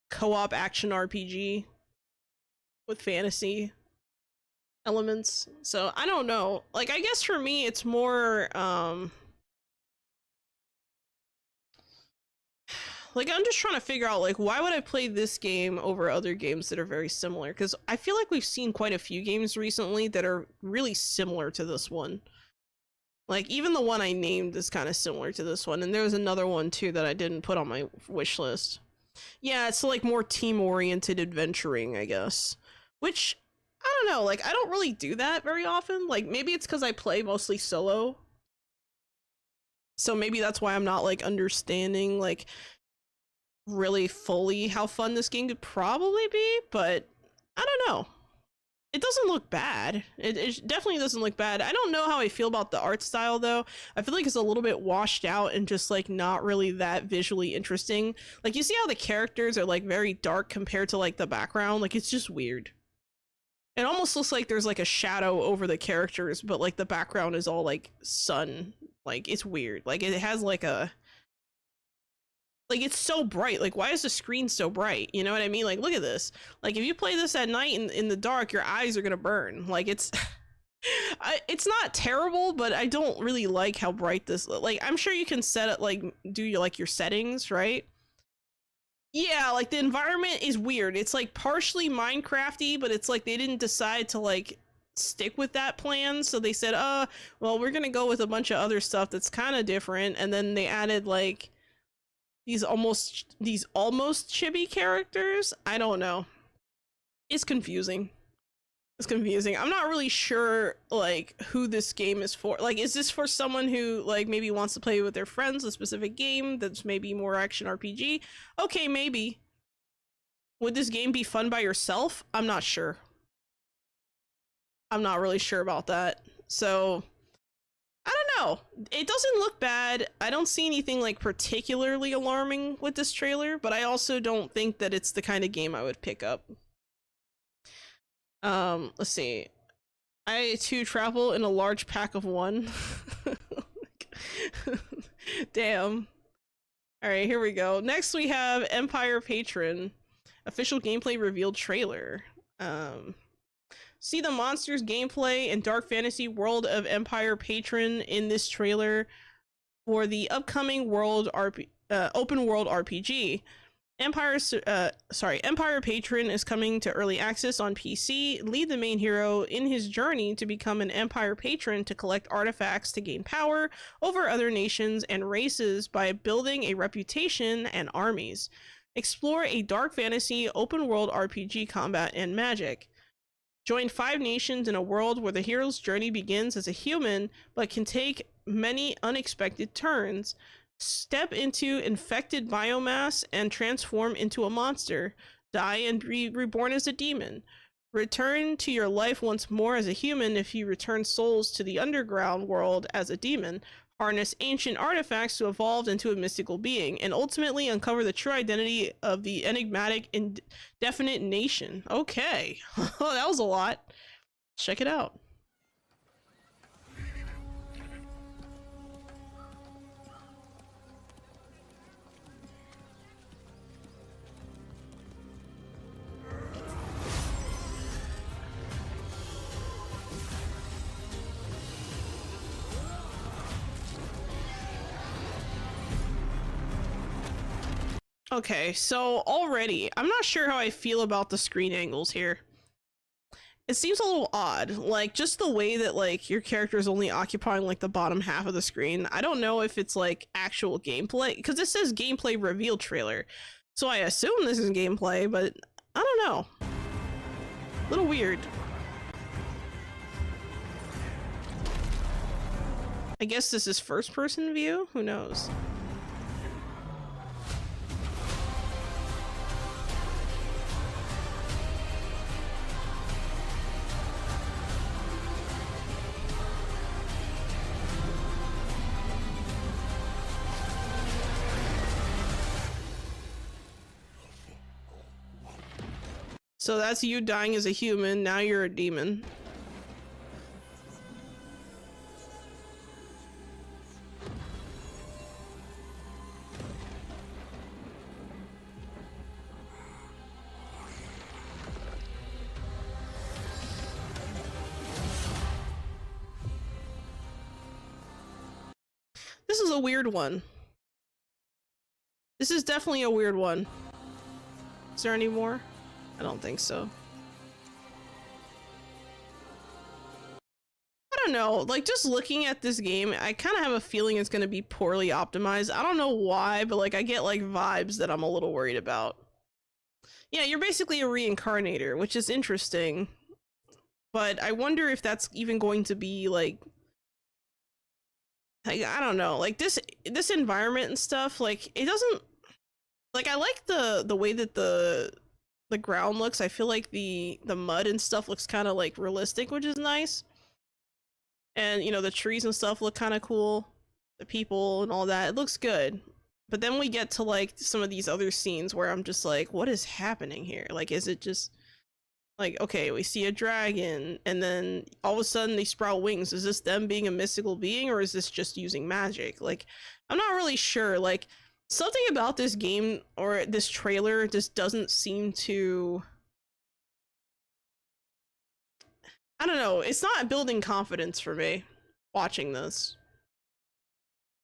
co-op action RPG with fantasy elements. So I don't know. Like, I guess for me it's more like, I'm just trying to figure out, like, why would I play this game over other games that are very similar? Because I feel like we've seen quite a few games recently that are really similar to this one. Like, even the one I named is kind of similar to this one, and there's another one too that I didn't put on my wish list. Yeah, it's like more team-oriented adventuring, I guess. Which, I don't know, like, I don't really do that very often. Like, maybe it's because I play mostly solo. So maybe that's why I'm not, like, understanding, like, really fully how fun this game could probably be, but I don't know. It doesn't look bad. It definitely doesn't look bad. I don't know how I feel about the art style, though. I feel like it's a little bit washed out and just, like, not really that visually interesting. Like, you see how the characters are, like, very dark compared to, like, the background? Like, it's just weird. It almost looks like there's, like, a shadow over the characters, but, like, the background is all, like, sun. Like, it's weird. Like, it has, like, a... Like, it's so bright. Like, why is the screen so bright? You know what I mean? Like, look at this. Like, if you play this at night in the dark, your eyes are gonna burn. Like, it's... it's not terrible, but I don't really like how bright this... Like, I'm sure you can set it, like, do your, like, your settings, right? Yeah, like, the environment is weird. It's, like, partially Minecrafty, but it's like they didn't decide to, like, stick with that plan. So they said, well, we're gonna go with a bunch of other stuff that's kind of different. And then they added, like... these almost chibi characters. I don't know. It's confusing. It's confusing. I'm not really sure, like, who this game is for. Like, is this for someone who, like, maybe wants to play with their friends a specific game that's maybe more action RPG? Okay, maybe. Would this game be fun by yourself? I'm not sure. I'm not really sure about that. So... I don't know. It doesn't look bad. I don't see anything, like, particularly alarming with this trailer, but I also don't think that it's the kind of game I would pick up. Let's see. I too travel in a large pack of one. Damn. Alright, here we go. Next we have Empire Patron. Official gameplay revealed trailer. See the monsters gameplay and dark fantasy world of Empire Patron in this trailer for the upcoming open world RPG. Empire Patron is coming to early access on PC. Lead the main hero in his journey to become an Empire Patron to collect artifacts to gain power over other nations and races by building a reputation and armies. Explore a dark fantasy open world RPG combat and magic. Join 5 nations in a world where the hero's journey begins as a human, but can take many unexpected turns. Step into infected biomass and transform into a monster. Die and be reborn as a demon. Return to your life once more as a human if you return souls to the underground world as a demon. Harness ancient artifacts to evolve into a mystical being, and ultimately uncover the true identity of the enigmatic indefinite nation. Okay. That was a lot. Check it out. Okay, so already, I'm not sure how I feel about the screen angles here. it seems a little odd. Like, just the way that, like, your character is only occupying, like, the bottom half of the screen. I don't know if it's, like, actual gameplay, because this says gameplay reveal trailer. So I assume this is gameplay, but I don't know. A little weird. I guess this is first-person view? Who knows? So that's you dying as a human, now you're a demon. This is a weird one. This is definitely a weird one. Is there any more? I don't think so. I don't know, like, just looking at this game, I kind of have a feeling it's going to be poorly optimized. I don't know why, but like I get like vibes that I'm a little worried about. Yeah, you're basically a reincarnator, which is interesting. But I wonder if that's even going to be like I don't know, like this environment and stuff, like it doesn't, like, I like the way that the ground looks. I feel like the mud and stuff looks kind of like realistic, which is nice. And you know, the trees and stuff look kind of cool, the people and all that, it looks good. But then we get to like some of these other scenes where I'm just like, what is happening here? Like, is it just like, okay, we see a dragon and then all of a sudden they sprout wings? Is this them being a mystical being, or is this just using magic? Like, I'm not really sure. Like, something about this game or this trailer just doesn't seem to, I don't know, it's not building confidence for me watching this.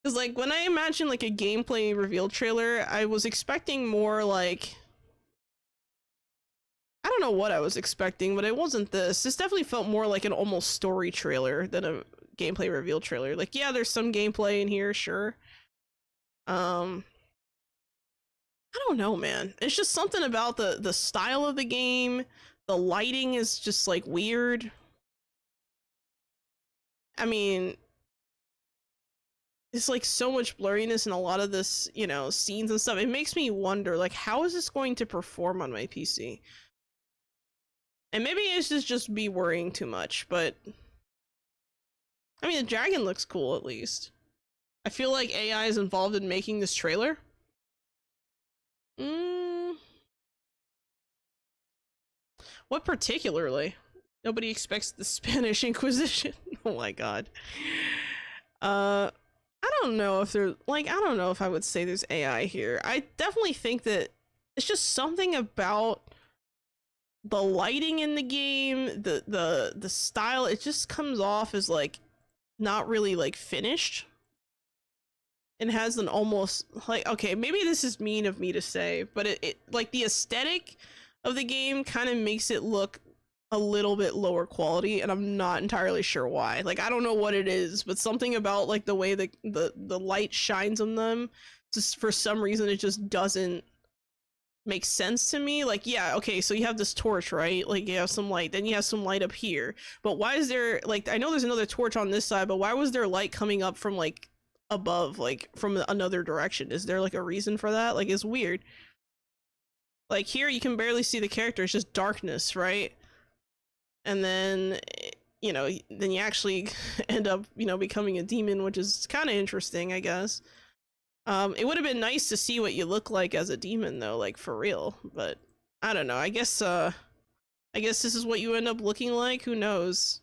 Because like when I imagine like a gameplay reveal trailer, I was expecting more like, I don't know what I was expecting, but it wasn't this. This definitely felt more like an almost story trailer than a gameplay reveal trailer. Like, yeah, there's some gameplay in here, sure. I don't know, man. It's just something about the style of the game. The lighting is just like weird. I mean, it's like so much blurriness in a lot of this, you know, scenes and stuff. It makes me wonder, like, how is this going to perform on my PC? And maybe it's just me worrying too much, but I mean, the dragon looks cool at least. I feel like AI is involved in making this trailer. What particularly? Nobody expects the Spanish Inquisition. Oh my god. I don't know if there's like, I don't know if I would say there's AI here. I definitely think that it's just something about the lighting in the game, the style, it just comes off as like not really like finished. It has an almost like, okay, maybe this is mean of me to say, but it like the aesthetic of the game kind of makes it look a little bit lower quality, and I'm not entirely sure why. Like, I don't know what it is, but something about like the way the light shines on them, just for some reason it just doesn't make sense to me. Like, yeah, okay, so you have this torch, right? Like, you have some light, then you have some light up here, but why is there, like, I know there's another torch on this side, but why was there light coming up from like above, like from another direction? Is there like a reason for that? Like, it's weird. Like, here you can barely see the character, it's just darkness, right? And then, you know, then you actually end up, you know, becoming a demon, which is kind of interesting, I guess. It would have been nice to see what you look like as a demon, though, like, for real. But I don't know. I guess this is what you end up looking like. Who knows?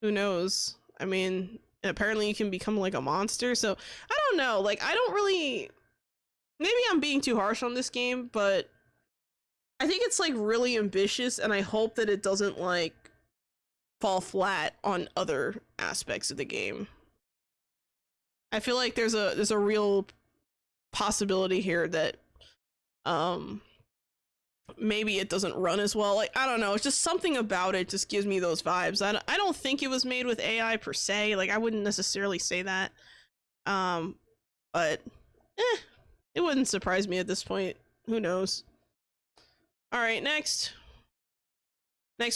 Who knows? I mean, apparently you can become like a monster. So I don't know. Like, I don't really. Maybe I'm being too harsh on this game, but I think it's like really ambitious, and I hope that it doesn't like fall flat on other aspects of the game. I feel like there's a real possibility here that maybe it doesn't run as well. Like, I don't know, it's just something about it just gives me those vibes. I don't think it was made with AI per se, like I wouldn't necessarily say that, but it wouldn't surprise me at this point. Who knows? All right, next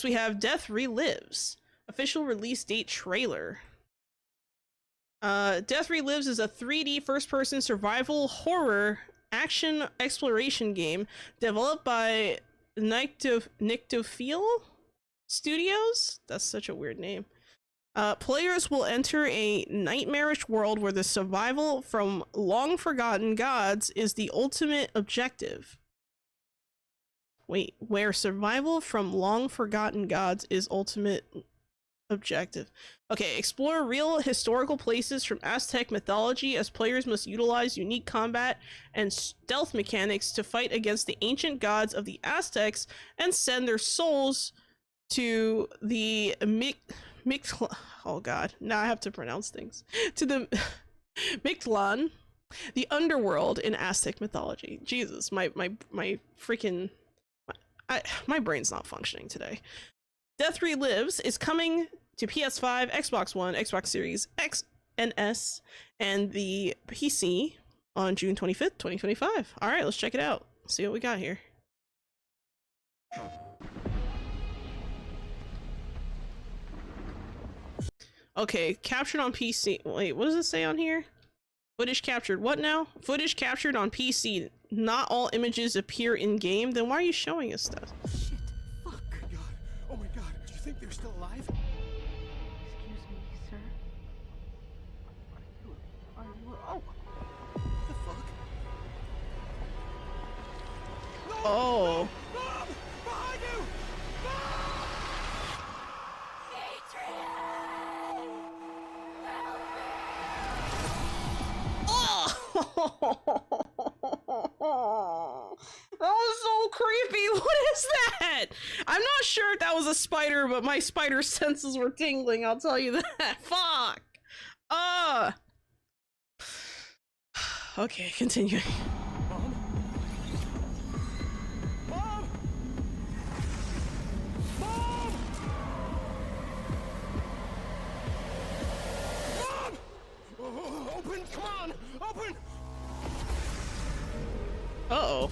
we have Death Relives official release date trailer. Death Relives is a 3D first-person survival horror action exploration game developed by Nyctophil Studios. That's such a weird name. Players will enter a nightmarish world where the survival from long-forgotten gods is the ultimate objective. Wait, where survival from long-forgotten gods is ultimate objective. Okay, explore real historical places from Aztec mythology as players must utilize unique combat and stealth mechanics to fight against the ancient gods of the Aztecs and send their souls to the oh god, now I have to pronounce things. To the Mictlan, the underworld in Aztec mythology. Jesus, my freaking my brain's not functioning today. Death Relives is coming to PS5, Xbox One, Xbox Series X and S, and the PC on June 25th, 2025. All right, let's check it out. See what we got here. Okay, captured on PC. Wait, what does it say on here? Footage captured. What now? Footage captured on PC. Not all images appear in game. Then why are you showing us stuff? Shit. Fuck. Oh my god. Do you think they're still alive? Excuse me, sir. Are you? Oh. What the fuck? No, Oh. Mom! Behind you! That was so creepy. What is that? I'm not sure if that was a spider, but my spider senses were tingling, I'll tell you that. Fuck. Okay, continuing. Mom? Mom! Mom! Mom! Oh, open! Come on! Open! Uh-oh.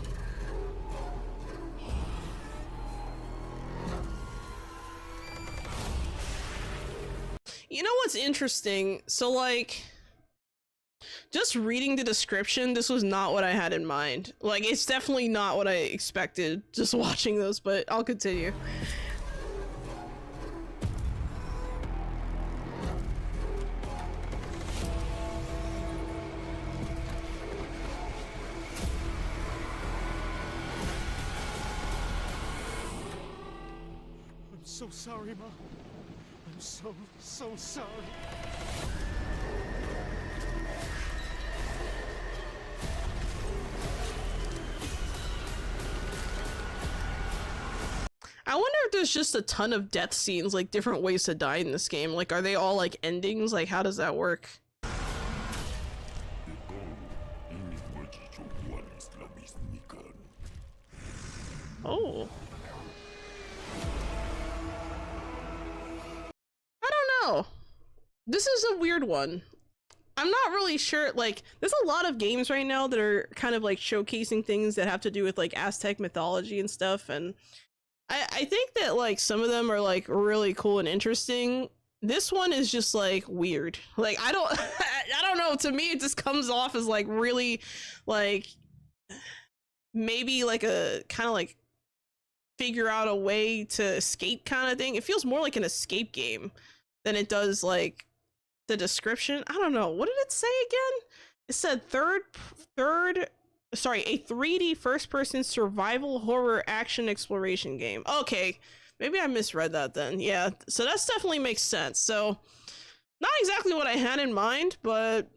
You know what's interesting? So, like, just reading the description, this was not what I had in mind. Like, it's definitely not what I expected just watching this, but I'll continue. I'm so sorry, Mom. I'm so sorry. I wonder if there's just a ton of death scenes, like different ways to die in this game. Like, are they all like endings? Like, how does that work? Oh. I don't know. This is a weird one. I'm not really sure, like, there's a lot of games right now that are kind of like showcasing things that have to do with like Aztec mythology and stuff, and I think that like some of them are like really cool and interesting. This one is just like weird. Like, I don't I don't know, to me it just comes off as like really like maybe like a kind of like figure out a way to escape kind of thing. It feels more like an escape game than it does like the description. I don't know. What did it say again? It said a 3D first-person survival horror action exploration game. Okay, maybe I misread that then. Yeah, so that's definitely makes sense. So, not exactly what I had in mind, but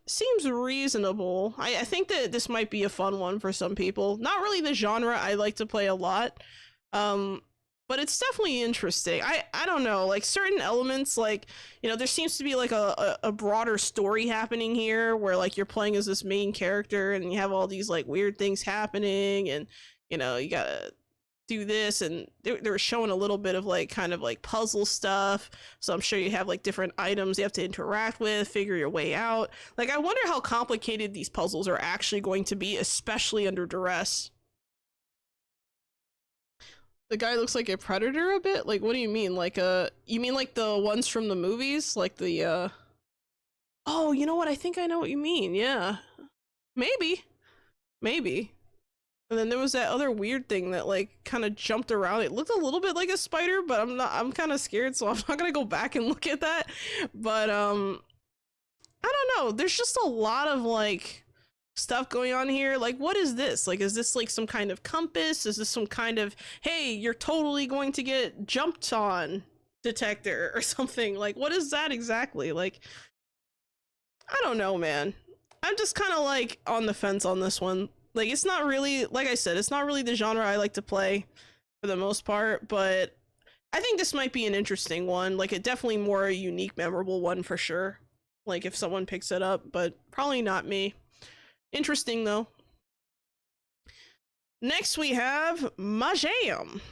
seems reasonable. I think that this might be a fun one for some people. Not really the genre I like to play a lot. But it's definitely interesting. I don't know, like certain elements, like, you know, there seems to be like a broader story happening here where like you're playing as this main character and you have all these like weird things happening, and you know, you gotta do this, and they were showing a little bit of like kind of like puzzle stuff, so I'm sure you have like different items you have to interact with, figure your way out. Like, I wonder how complicated these puzzles are actually going to be, especially under duress. The guy looks like a predator a bit? Like, what do you mean? Like, you mean like the ones from the movies? Like the, oh, you know what? I think I know what you mean. Yeah. Maybe. Maybe. And then there was that other weird thing that like kind of jumped around. It looked a little bit like a spider, but I'm kind of scared, so I'm not gonna go back and look at that. But, I don't know. There's just a lot of like stuff going on here. Like, what is this? Like, is this like some kind of compass? Is this some kind of, hey, you're totally going to get jumped on detector or something? Like, what is that exactly? Like, I don't know, man. I'm just kind of like on the fence on this one. Like, it's not really, like I said, it's not really the genre I like to play for the most part, but I think this might be an interesting one. Like, a definitely more unique, memorable one for sure. Like, if someone picks it up, but probably not me. Interesting, though. Next, we have Majam.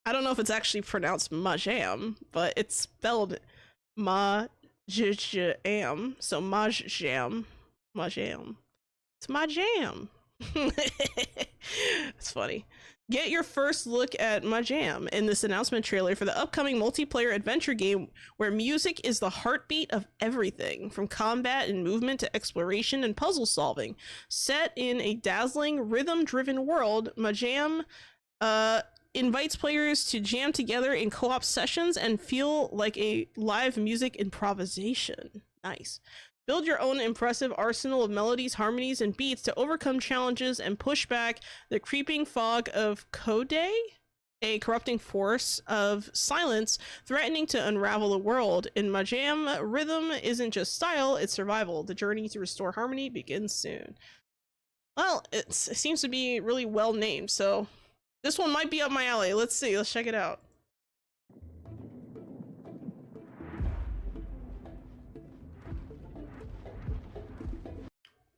I don't know if it's actually pronounced Majam, but it's spelled Majam. So Majam. Majam. It's my jam. It's funny. Get your first look at Majam in this announcement trailer for the upcoming multiplayer adventure game where music is the heartbeat of everything, from combat and movement to exploration and puzzle solving. Set in a dazzling, rhythm-driven world, Majam invites players to jam together in co-op sessions and feel like a live music improvisation. Nice. Build your own impressive arsenal of melodies, harmonies, and beats to overcome challenges and push back the creeping fog of Kode, a corrupting force of silence threatening to unravel the world. In Majam, rhythm isn't just style, it's survival. The journey to restore harmony begins soon. Well, it seems to be really well named, so this one might be up my alley. Let's see, let's check it out.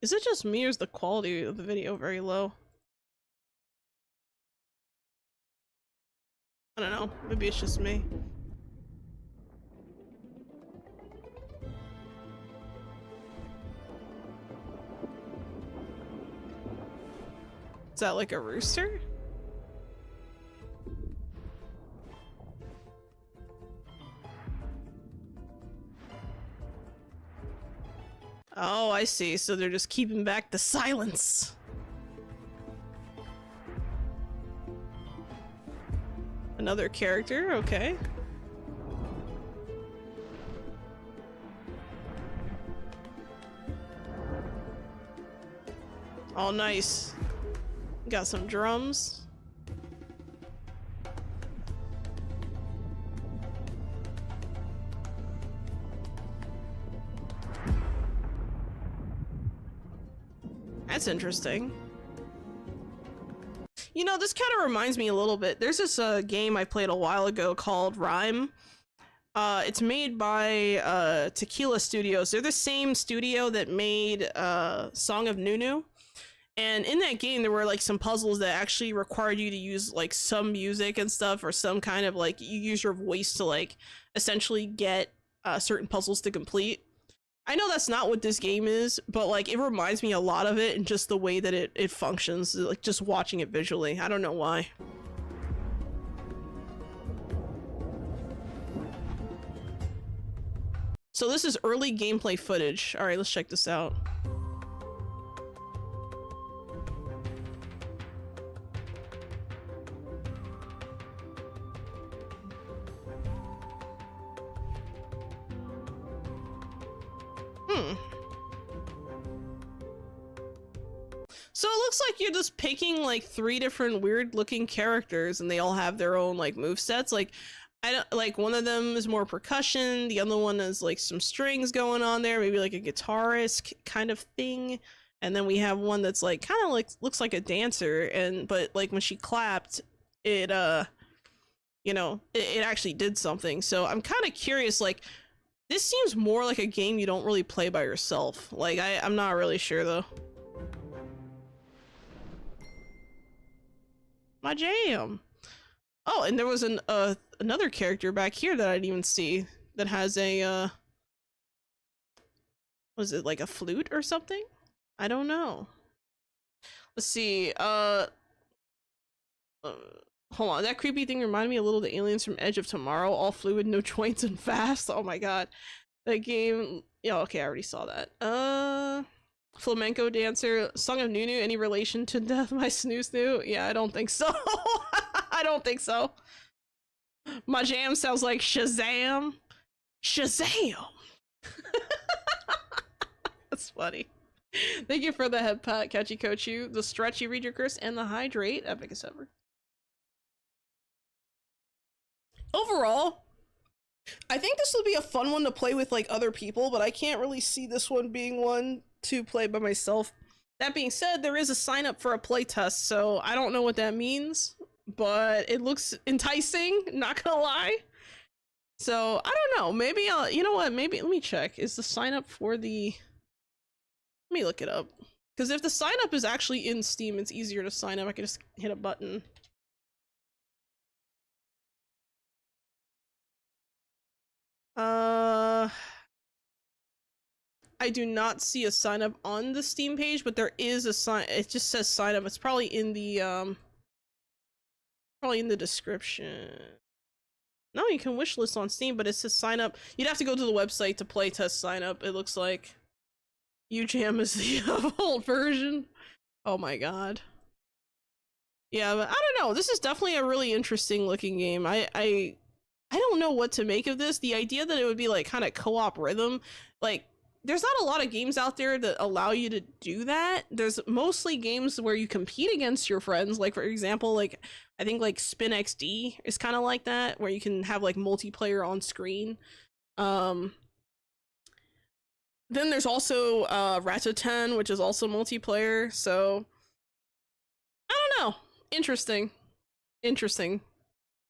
Is it just me, or is the quality of the video very low? I don't know. Maybe it's just me. Is that like a rooster? Oh, I see. So they're just keeping back the silence. Another character, okay. Oh, nice. Got some drums. That's interesting. You know, this kind of reminds me a little bit. There's this game I played a while ago called Rhyme. It's made by Tequila Studios. They're the same studio that made Song of Nunu. And in that game, there were like some puzzles that actually required you to use like some music and stuff, or some kind of like, you use your voice to like essentially get certain puzzles to complete. I know that's not what this game is, but like it reminds me a lot of it, and just the way that it functions, like just watching it visually. I don't know why. So this is early gameplay footage. All right, let's check this out. So it looks like you're just picking like 3 different weird looking characters, and they all have their own like movesets. Like, I don't, like, one of them is more percussion, the other one is like some strings going on there, maybe like a guitarist kind of thing. And then we have one that's like kind of like looks like a dancer, and but like when she clapped, it you know, it actually did something. So I'm kind of curious, like, this seems more like a game you don't really play by yourself. Like, I'm not really sure though. My jam. Oh, and there was another character back here that I didn't even see that has a was it like a flute or something? I don't know. Let's see. Hold on. That creepy thing reminded me a little of the aliens from Edge of Tomorrow. All fluid, no joints, and fast. Oh my god. That game. Yeah, okay, I already saw that. Flamenco dancer, Song of Nunu, any relation to Death My Snoo Snoo? Yeah, I don't think so. I don't think so. My jam sounds like Shazam. Shazam! That's funny. Thank you for the headpat, Catchy Kochu, the stretchy read your curse, and the hydrate. Epic as ever. Overall, I think this will be a fun one to play with like other people, but I can't really see this one being one to play by myself. That being said, there is a sign up for a playtest, so I don't know what that means, but it looks enticing, not gonna lie. So I don't know, maybe I'll, you know what, maybe let me check. Is the sign up for the, let me look it up, because if the sign up is actually in Steam, it's easier to sign up. I can just hit a button. I do not see a sign up on the Steam page, but there is a sign. It just says sign up. It's probably in the description. No, you can wishlist on Steam, but it says sign up. You'd have to go to the website to playtest sign up. It looks like UJam is the old version. Oh my god. Yeah, but I don't know. This is definitely a really interesting looking game. I don't know what to make of this. The idea that it would be like kind of co-op rhythm, like there's not a lot of games out there that allow you to do that. There's mostly games where you compete against your friends. Like for example, like I think like Spin XD is kind of like that, where you can have like multiplayer on screen. Then there's also Ratatan, which is also multiplayer. So I don't know. Interesting.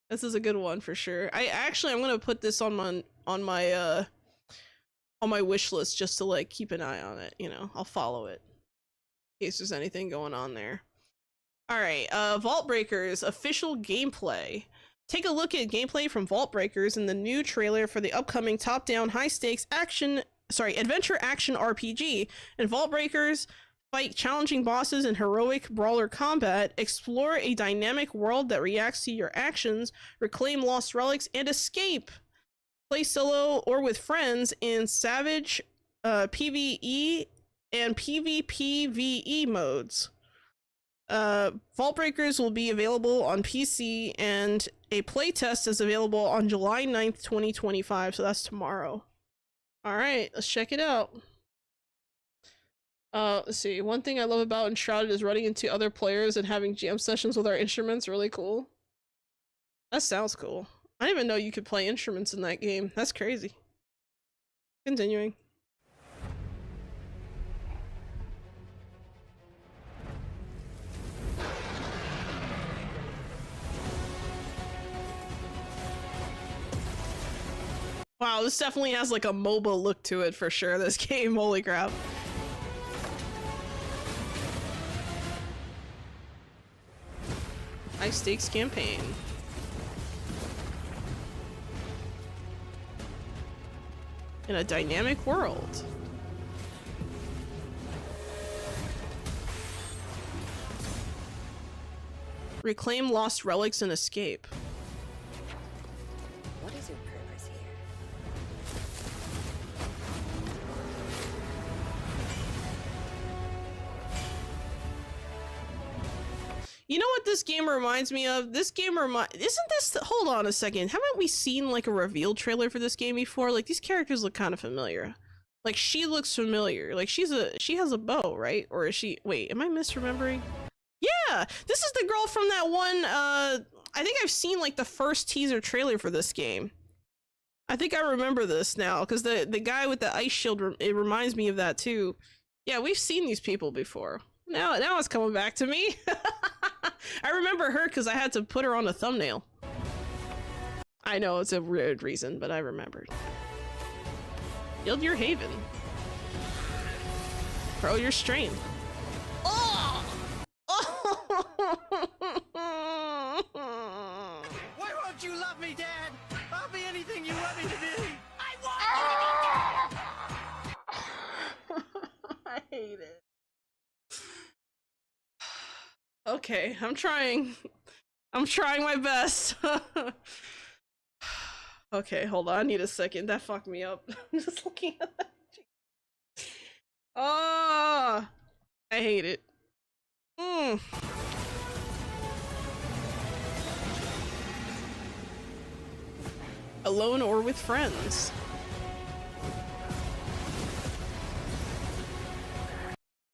This is a good one for sure. I'm gonna put this on my wish list just to like keep an eye on it. You know, I'll follow it in case there's anything going on there. All right, Vault Breakers official gameplay. Take a look at gameplay from Vault Breakers in the new trailer for the upcoming top-down, high-stakes adventure action RPG. In Vault Breakers, fight challenging bosses in heroic brawler combat, explore a dynamic world that reacts to your actions, reclaim lost relics, and escape. Play solo or with friends in Savage PvE and PvPvE modes. Vault Breakers will be available on PC, and a playtest is available on July 9th, 2025, so that's tomorrow. Alright, let's check it out. Let's see. One thing I love about Enshrouded is running into other players and having jam sessions with our instruments. Really cool. That sounds cool. I didn't even know you could play instruments in that game. That's crazy. Continuing. Wow, this definitely has like a MOBA look to it for sure, this game. Holy crap. High stakes campaign. In a dynamic world. Reclaim lost relics and escape. What is your purpose here? You know what this game reminds me of? This game isn't this, hold on a second. Haven't we seen like a reveal trailer for this game before? Like these characters look kind of familiar. Like she looks familiar. Like she has a bow, right? Or is she, wait, am I misremembering? Yeah, this is the girl from that one, I think I've seen like the first teaser trailer for this game. I think I remember this now, because the guy with the ice shield, it reminds me of that too. Yeah, we've seen these people before. Now it's coming back to me. I remember her because I had to put her on a thumbnail. I know it's a weird reason, but I remembered. Build your haven. Grow your strength. Oh! I'll be anything you want me to be. I want you to be dead. I hate it. Okay, I'm trying. I'm trying my best. Okay, hold on. I need a second. That fucked me up. I'm just looking at that. Oh, I hate it. Alone or with friends.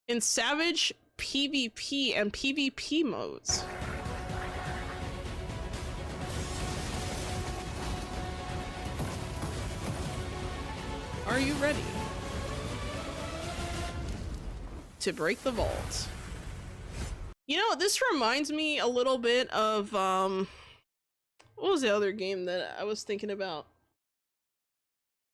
In Savage, PvP, and PvP modes. Are you ready to break the vault? You know, this reminds me a little bit of, what was the other game that I was thinking about?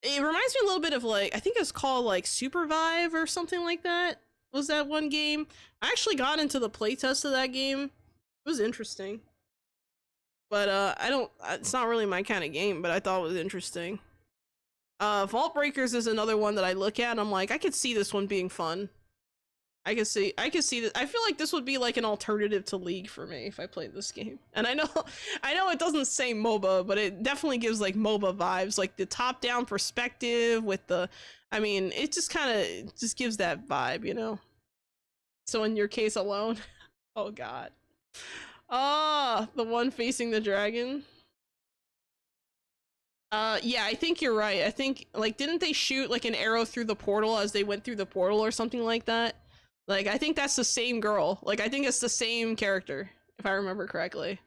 It reminds me a little bit of, like, I think it's called, like, Supervive or something like that. Was that one game? I actually got into the playtest of that game. It was interesting. But, it's not really my kind of game, but I thought it was interesting. Vault Breakers is another one that I look at and I'm like, I could see this one being fun. I could see that. I feel like this would be like an alternative to League for me if I played this game. And I know it doesn't say MOBA, but it definitely gives like MOBA vibes, like the top-down perspective with the, I mean, it just kind of just gives that vibe, you know? So in your case alone, oh God. Ah, the one facing the dragon. Yeah, I think you're right. I think, like, didn't they shoot like an arrow through the portal as they went through the portal or something like that? Like, I think that's the same girl. Like, I think it's the same character, if I remember correctly.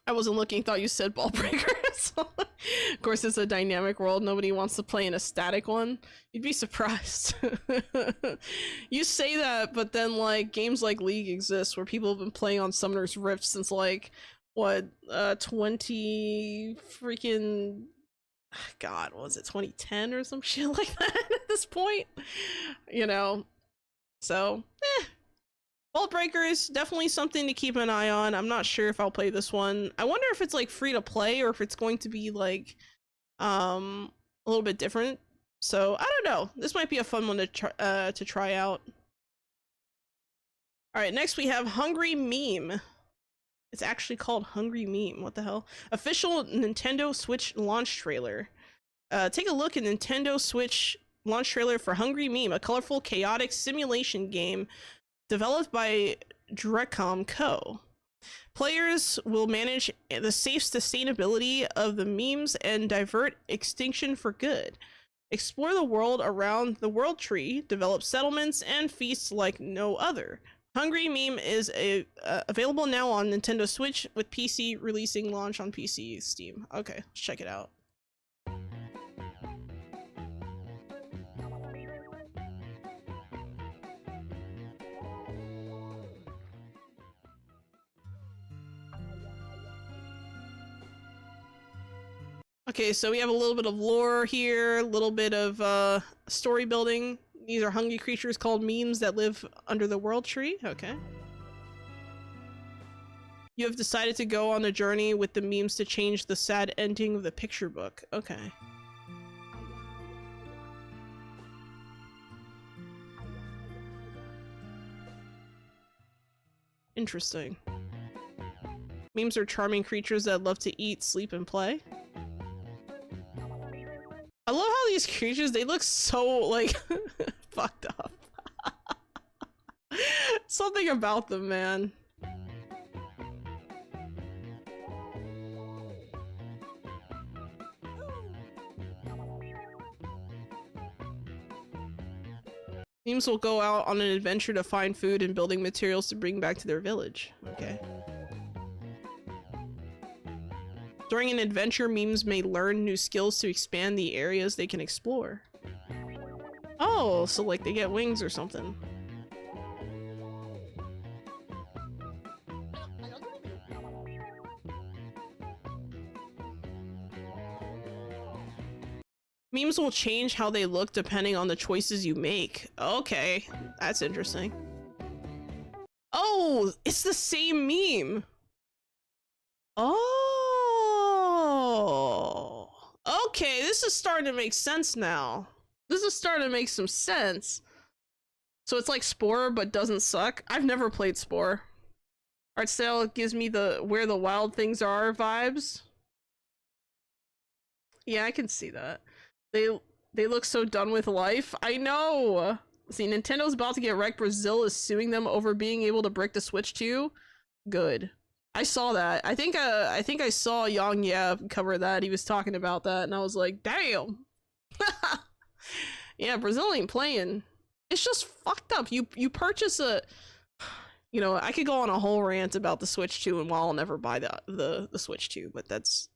I wasn't looking, thought you said Ball Breakers. Of course, it's a dynamic world. Nobody wants to play in a static one. You'd be surprised. You say that, but then, like, games like League exist where people have been playing on Summoner's Rift since, like, what, 20 freaking, God, what was it, 2010 or some shit like that at this point? You know? So, Vault Breakers, definitely something to keep an eye on. I'm not sure if I'll play this one. I wonder if it's like free to play or if it's going to be like a little bit different. So I don't know. This might be a fun one to try out. All right, next we have Hungry Meme. It's actually called Hungry Meme. What the hell? Official Nintendo Switch launch trailer. Take a look at Nintendo Switch launch trailer for Hungry Meme, a colorful, chaotic simulation game developed by Drecom Co. Players will manage the safe sustainability of the memes and divert extinction for good. Explore the world around the World Tree, develop settlements and feasts like no other. Hungry Meme is available now on Nintendo Switch with PC releasing launch on PC Steam. Okay, let's check it out. Okay, so we have a little bit of lore here, a little bit of story building. These are hungry creatures called memes that live under the World Tree. Okay. You have decided to go on a journey with the memes to change the sad ending of the picture book. Okay. Interesting. Memes are charming creatures that love to eat, sleep, and play. I love how these creatures, they look so, like, fucked up. Something about them, man. Memes will go out on an adventure to find food and building materials to bring back to their village. Okay. During an adventure, memes may learn new skills to expand the areas they can explore. Oh, so like they get wings or something. Memes will change how they look depending on the choices you make. Okay, that's interesting. Oh, it's the same meme. Oh. Okay, this is starting to make sense now. This is starting to make some sense. So it's like Spore, but doesn't suck. I've never played Spore. Art style gives me the where the wild things are vibes. Yeah, I can see that. They look so done with life. I know. See, Nintendo's about to get wrecked. Brazil is suing them over being able to brick the Switch too. Good. I saw that. I think I saw Yang Yab cover that. He was talking about that, and I was like, damn. Yeah, Brazil ain't playing. It's just fucked up. You purchase a, you know, I could go on a whole rant about the Switch 2 and while I'll never buy the Switch 2, but that's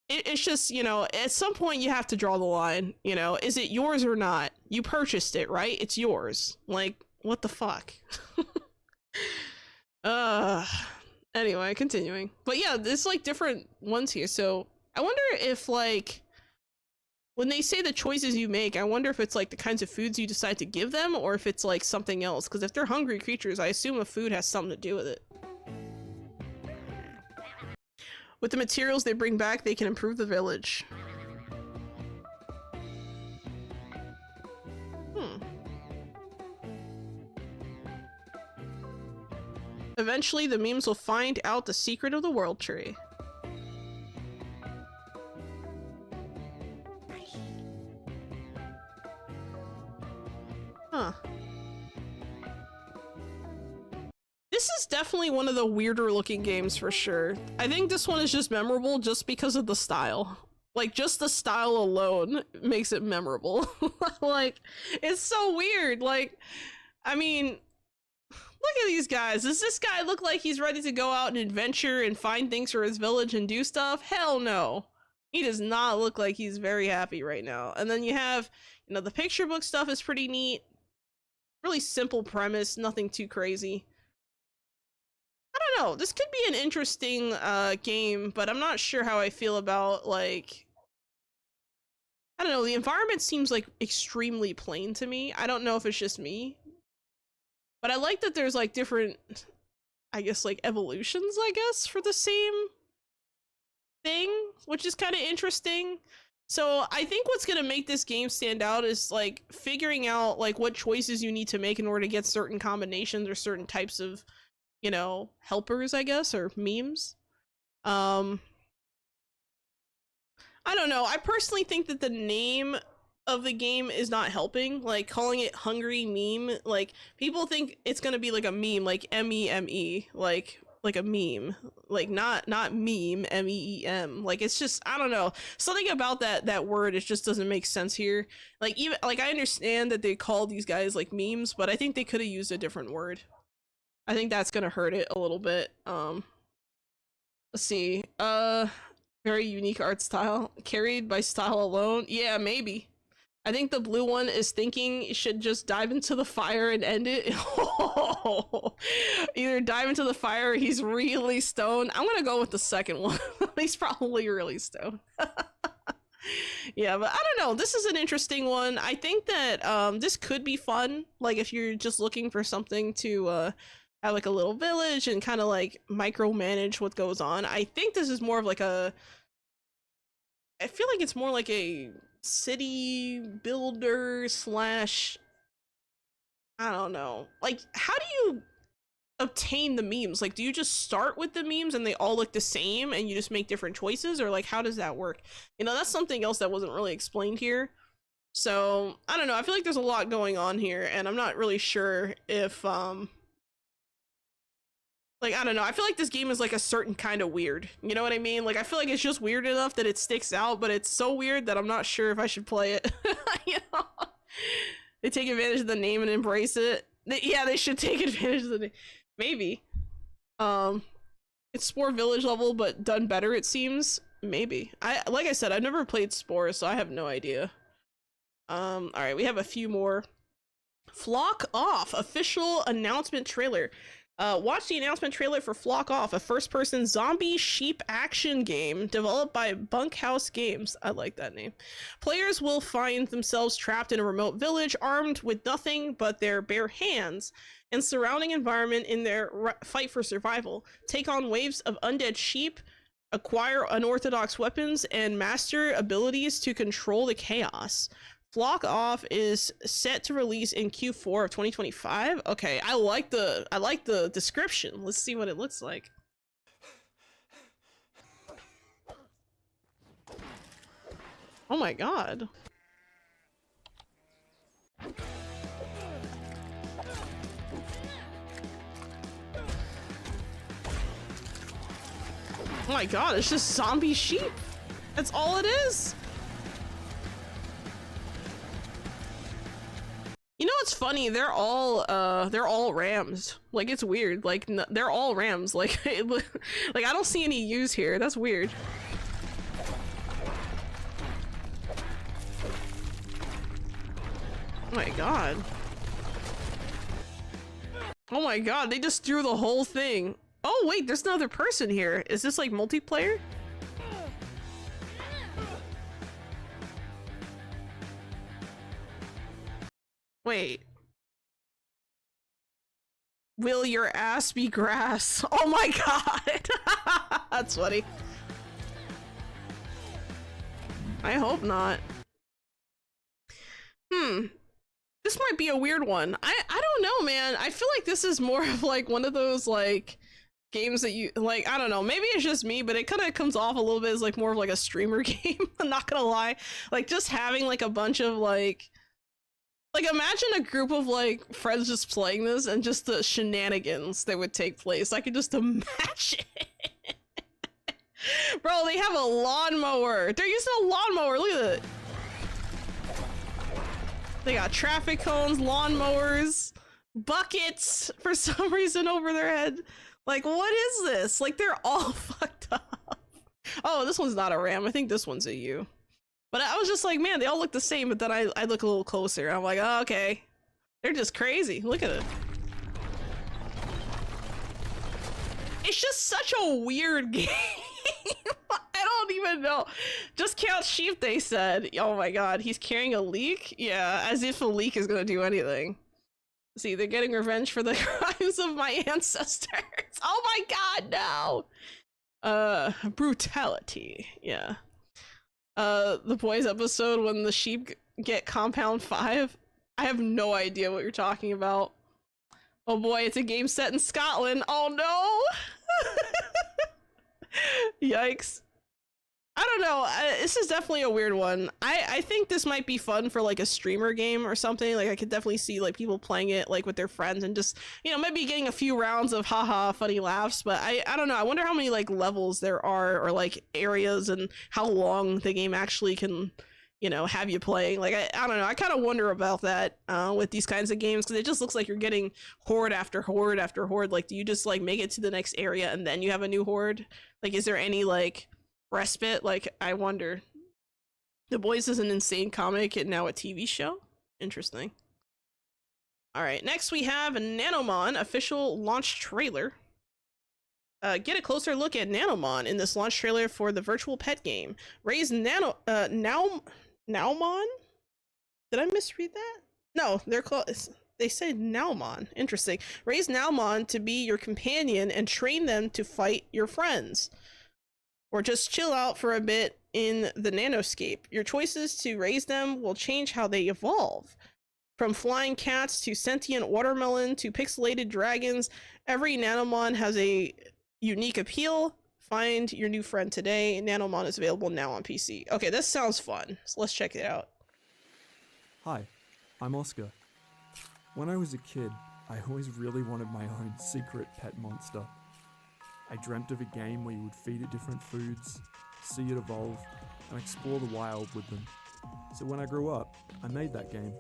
it's just, you know, at some point you have to draw the line, you know, is it yours or not? You purchased it, right? It's yours. Like, what the fuck? Anyway, continuing. But yeah, there's like different ones here. So I wonder if like when they say the choices you make, I wonder if it's like the kinds of foods you decide to give them or if it's like something else. Because if they're hungry creatures, I assume the food has something to do with it. With the materials they bring back, they can improve the village. Eventually, the memes will find out the secret of the world tree. Huh. This is definitely one of the weirder looking games for sure. I think this one is just memorable just because of the style. Like, just the style alone makes it memorable. Like, it's so weird. Like, I mean, look at these guys. Does this guy look like he's ready to go out and adventure and find things for his village and do stuff? Hell no. He does not look like he's very happy right now. And then you have, you know, the picture book stuff is pretty neat. Really simple premise, nothing too crazy. I don't know. This could be an interesting game, but I'm not sure how I feel about, like, I don't know. The environment seems like extremely plain to me. I don't know if it's just me, but I like that there's like different, I guess, like evolutions, I guess, for the same thing, which is kind of interesting. So I think what's going to make this game stand out is like figuring out like what choices you need to make in order to get certain combinations or certain types of, you know, helpers, I guess, or memes. I don't know. I personally think that the name of the game is not helping. Like, calling it Hungry Meme, like, people think it's gonna be like a meme, like M-E-M-E, like a meme. Like, not meme, M-E-E-M. Like, it's just, I don't know. Something about that word, it just doesn't make sense here. Like, even, like, I understand that they call these guys, like, memes, but I think they could have used a different word. I think that's gonna hurt it a little bit. Let's see. Very unique art style. Carried by style alone? Yeah, maybe. I think the blue one is thinking it should just dive into the fire and end it. Either dive into the fire or he's really stoned. I'm gonna go with the second one. He's probably really stoned. Yeah, but I don't know. This is an interesting one. I think that this could be fun. Like, if you're just looking for something to have like a little village and kind of like micromanage what goes on. I think this is more of like a, I feel like it's more like a city builder slash, I don't know. Like, how do you obtain the memes? Like, do you just start with the memes and they all look the same and you just make different choices? Or like, how does that work? You know, that's something else that wasn't really explained here. So, I don't know. I feel like there's a lot going on here and I'm not really sure if, like, I don't know. I feel like this game is like a certain kind of weird. You know what I mean? Like, I feel like it's just weird enough that it sticks out, but it's so weird that I'm not sure if I should play it. You know? They take advantage of the name and embrace it. Yeah, they should take advantage of the name. Maybe. It's Spore Village level, but done better, it seems. Maybe. Like I said, I've never played Spore, so I have no idea. Alright, we have a few more. Flock Off, official announcement trailer. Watch the announcement trailer for Flock Off, a first-person zombie sheep action game developed by Bunkhouse Games. I like that name. Players will find themselves trapped in a remote village, armed with nothing but their bare hands and surrounding environment in their fight for survival. Take on waves of undead sheep acquire unorthodox weapons, and master abilities to control the chaos. Flock Off is set to release in Q4 of 2025. Okay, I like the description. Let's see what it looks like. Oh my god. Oh my god, it's just zombie sheep. That's all it is. You know what's funny? They're all Rams. Like, it's weird. Like, they're all Rams. Like, like I don't see any U's here. That's weird. Oh my god. Oh my god, they just threw the whole thing. Oh wait, there's another person here. Is this like multiplayer? Wait. Will your ass be grass? Oh my god! That's funny. I hope not. This might be a weird one. I don't know, man. I feel like this is more of like one of those like games that you like, I don't know, maybe it's just me, but it kind of comes off a little bit as like more of like a streamer game. I'm not gonna lie. Like just having like a bunch of like imagine a group of like friends just playing this and just the shenanigans that would take place. I could just imagine. Bro, they have a lawnmower. They're using a lawnmower. Look at it. They got traffic cones, lawnmowers, buckets for some reason over their head. Like, what is this? Like, they're all fucked up. Oh, this one's not a Ram. I think this one's a U. But I was just like, man, they all look the same. But then I look a little closer. I'm like, oh, okay. They're just crazy. Look at it. It's just such a weird game. I don't even know. Just count sheep, they said. Oh my god, he's carrying a leek? Yeah, as if a leek is gonna do anything. See, they're getting revenge for the crimes of my ancestors. Oh my god, no! Brutality. Yeah. The boys episode when the sheep get compound 5. I have no idea what you're talking about. Oh boy, it's a game set in Scotland. Oh no! Yikes. I don't know. This is definitely a weird one. I think this might be fun for like a streamer game or something. Like I could definitely see like people playing it like with their friends and just, you know, maybe getting a few rounds of haha funny laughs. But I don't know. I wonder how many like levels there are or like areas and how long the game actually can, you know, have you playing. Like I don't know. I kind of wonder about that with these kinds of games because it just looks like you're getting horde after horde after horde. Like do you just like make it to the next area and then you have a new horde? Like is there any like respite? Like I wonder. The Boys is an insane comic and now a TV show. Interesting. All right, next we have a Nanomon official launch trailer. Get a closer look at Nanomon in this launch trailer for the virtual pet game. Raise Nanomon? Did I misread that? No, they're close. They said Naomon. Interesting. Raise Naomon to be your companion and train them to fight your friends. Or just chill out for a bit in the nanoscape. Your choices to raise them will change how they evolve. From flying cats to sentient watermelon to pixelated dragons, every Nanomon has a unique appeal. Find your new friend today. Nanomon is available now on PC. Okay, this sounds fun, so let's check it out. Hi, I'm Oscar. When I was a kid, I always really wanted my own secret pet monster. I dreamt of a game where you would feed it different foods, see it evolve, and explore the wild with them. So when I grew up, I made that game.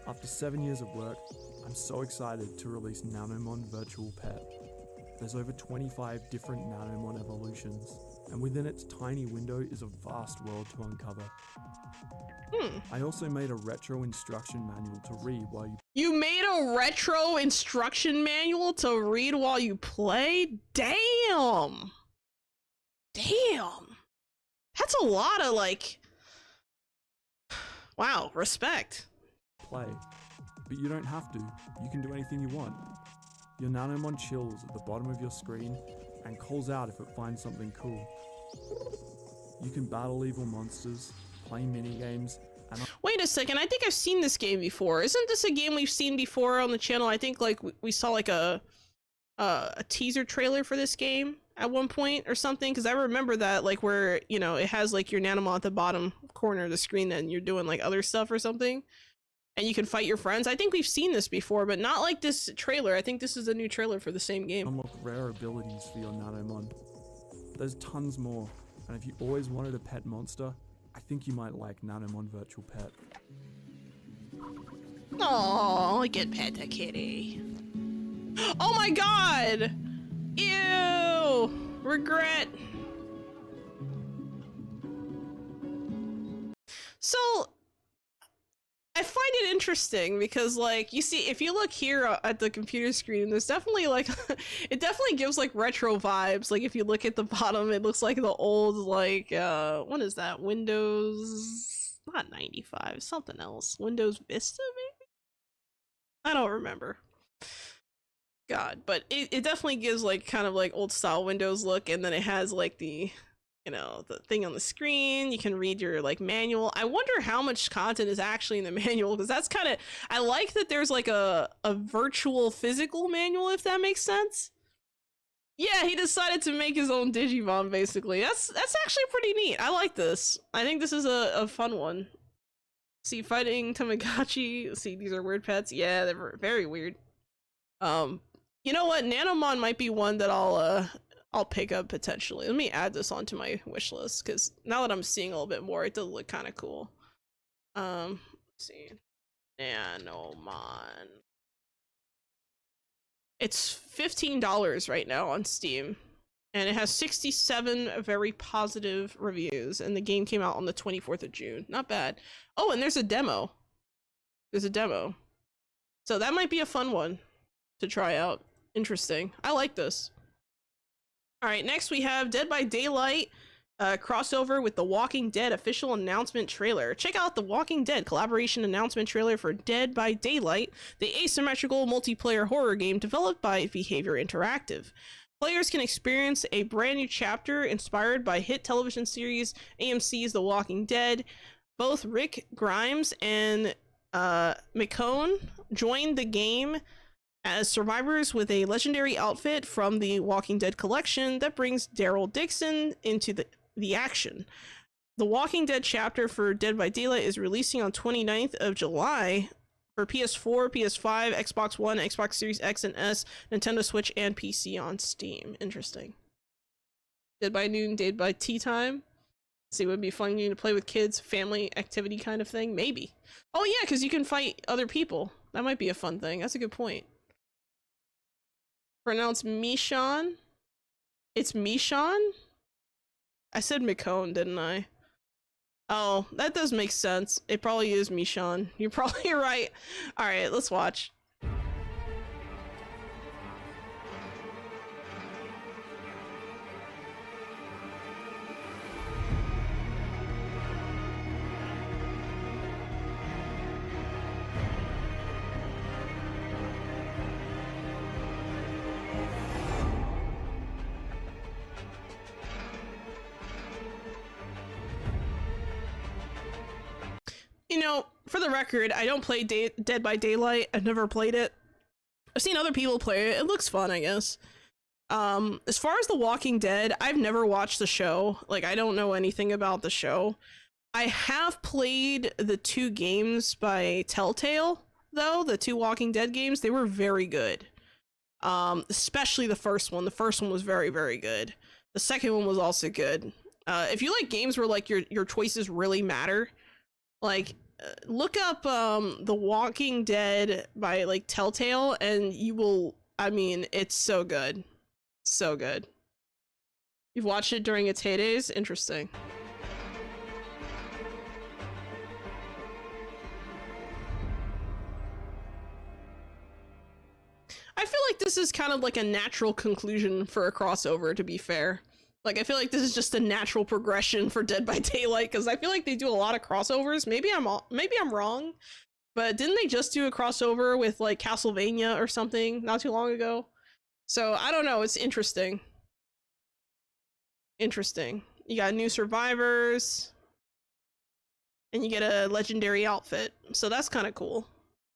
After 7 years of work, I'm so excited to release Nanomon Virtual Pet. There's over 25 different Nanomon evolutions, and within its tiny window is a vast world to uncover. I also made a retro instruction manual to read while you... You made a retro instruction manual to read while you play? Damn! Damn! That's a lot of, like... Wow, respect. Play. But you don't have to. You can do anything you want. Your Nanomon chills at the bottom of your screen and calls out if it finds something cool. You can battle evil monsters, play minigames, and Wait a second, I think I've seen this game before. Isn't this a game we've seen before on the channel? I think like we saw like a teaser trailer for this game at one point or something, because I remember that, like, where, you know, it has like your Nanoma at the bottom corner of the screen and you're doing like other stuff or something, and you can fight your friends. I think we've seen this before, but not like this trailer. I think this is a new trailer for the same game. unlock rare abilities for your Nanomon. There's tons more, and if you always wanted a pet monster, I think you might like Nanomon Virtual Pet. Oh, I get pet a kitty. Oh my god! Ew! Regret. So, I find it interesting because, like, you see, if you look here at the computer screen, there's definitely, like, it definitely gives, like, retro vibes. Like, if you look at the bottom, it looks like the old, like, what is that? Windows, not 95, something else. Windows Vista, maybe? I don't remember. God, but it definitely gives, like, kind of, like, old-style Windows look, and then it has, like, the, you know, the thing on the screen. You can read your, like, manual. I wonder how much content is actually in the manual, because that's kind of, I like that there's like a virtual physical manual, if that makes sense. Yeah, he decided to make his own Digimon, basically. That's actually pretty neat. I like this. I think this is a fun one. See, fighting Tamagotchi. See, these are weird pets. Yeah, they're very weird. You know what? Nanomon might be one that I'll pick up potentially. Let me add this onto my wish list, because now that I'm seeing a little bit more, it does look kind of cool. Let's see. Nanomon. It's $15 right now on Steam, and it has 67 very positive reviews, and the game came out on the 24th of June. Not bad. Oh, and there's a demo. There's a demo. So that might be a fun one to try out. Interesting. I like this. Alright, next we have Dead by Daylight crossover with The Walking Dead official announcement trailer. Check out The Walking Dead collaboration announcement trailer for Dead by Daylight, the asymmetrical multiplayer horror game developed by Behavior Interactive. Players can experience a brand new chapter inspired by hit television series AMC's The Walking Dead. Both Rick Grimes and McCone joined the game as survivors with a legendary outfit from the Walking Dead collection that brings Daryl Dixon into the action. The Walking Dead chapter for Dead by Daylight is releasing on 29th of July for PS4, PS5, Xbox One, Xbox Series X and S, Nintendo Switch, and PC on Steam. Interesting. Dead by noon, Dead by tea time. See, it would be fun to play with kids, family activity kind of thing. Maybe. Oh yeah, because you can fight other people. That might be a fun thing. That's a good point. Pronounced Michonne. It's Michonne? I said McCone, didn't I? Oh, that does make sense. It probably is Michonne. You're probably right. Alright, let's watch. You know, for the record, I don't play Dead by Daylight. I've never played it. I've seen other people play it. It looks fun, I guess. As far as The Walking Dead, I've never watched the show. Like, I don't know anything about the show. I have played the 2 games by Telltale, though. The 2 Walking Dead games, they were very good. Especially the first one. The first one was very, very good. The second one was also good. If you like games where, like, your choices really matter, like, look up The Walking Dead by, like, Telltale, and you will, I mean, it's so good. So good. You've watched it during its heydays? Interesting. I feel like this is kind of like a natural conclusion for a crossover, to be fair. Like, I feel like this is just a natural progression for Dead by Daylight, because I feel like they do a lot of crossovers. Maybe I'm wrong, but didn't they just do a crossover with, like, Castlevania or something not too long ago? So, I don't know, it's interesting. Interesting. You got new survivors. And you get a legendary outfit. So that's kind of cool.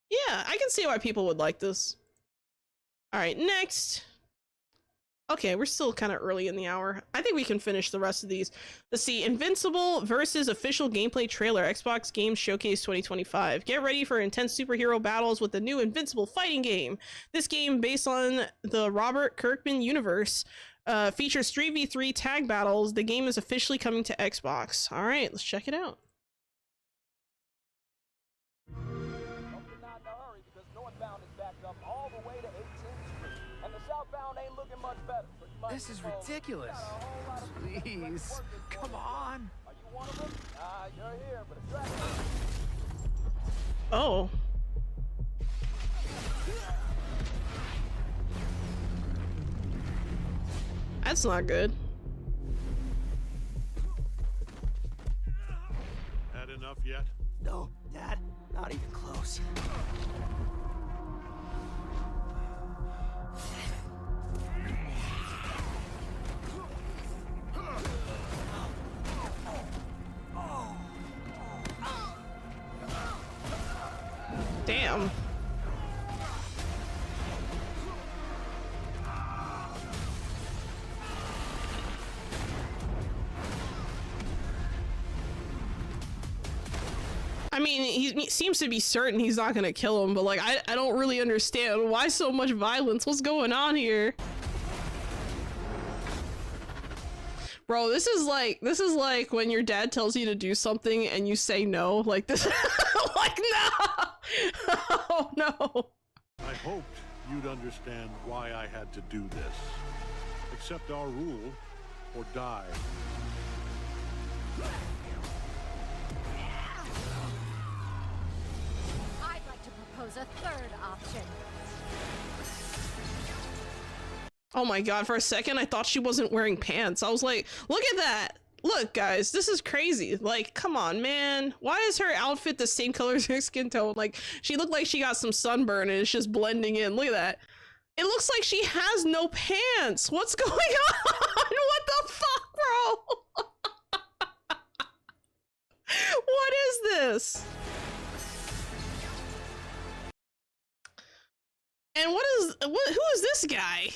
Yeah, I can see why people would like this. Alright, next. Okay, we're still kind of early in the hour. I think we can finish the rest of these. Let's see. Invincible versus official gameplay trailer. Xbox Games Showcase 2025. Get ready for intense superhero battles with the new Invincible fighting game. This game, based on the Robert Kirkman universe, features 3v3 tag battles. The game is officially coming to Xbox. Alright, let's check it out. This is ridiculous. Please, come on. Oh. That's not good. Had enough yet? No, Dad, not even close. Damn. I mean, he seems to be certain he's not gonna kill him, but like, I don't really understand why so much violence. What's going on here? Bro, this is like when your dad tells you to do something and you say no, like this. Like, no. Oh no. I hoped you'd understand why I had to do this. Accept our rule or die. I'd like to propose a third option. Oh my god, for a second I thought she wasn't wearing pants. I was like, look at that. Look, guys, this is crazy. Like, come on, man. Why is her outfit the same color as her skin tone? Like, she looked like she got some sunburn and it's just blending in. Look at that. It looks like she has no pants. What's going on? What the fuck, bro? What is this? And who is this guy?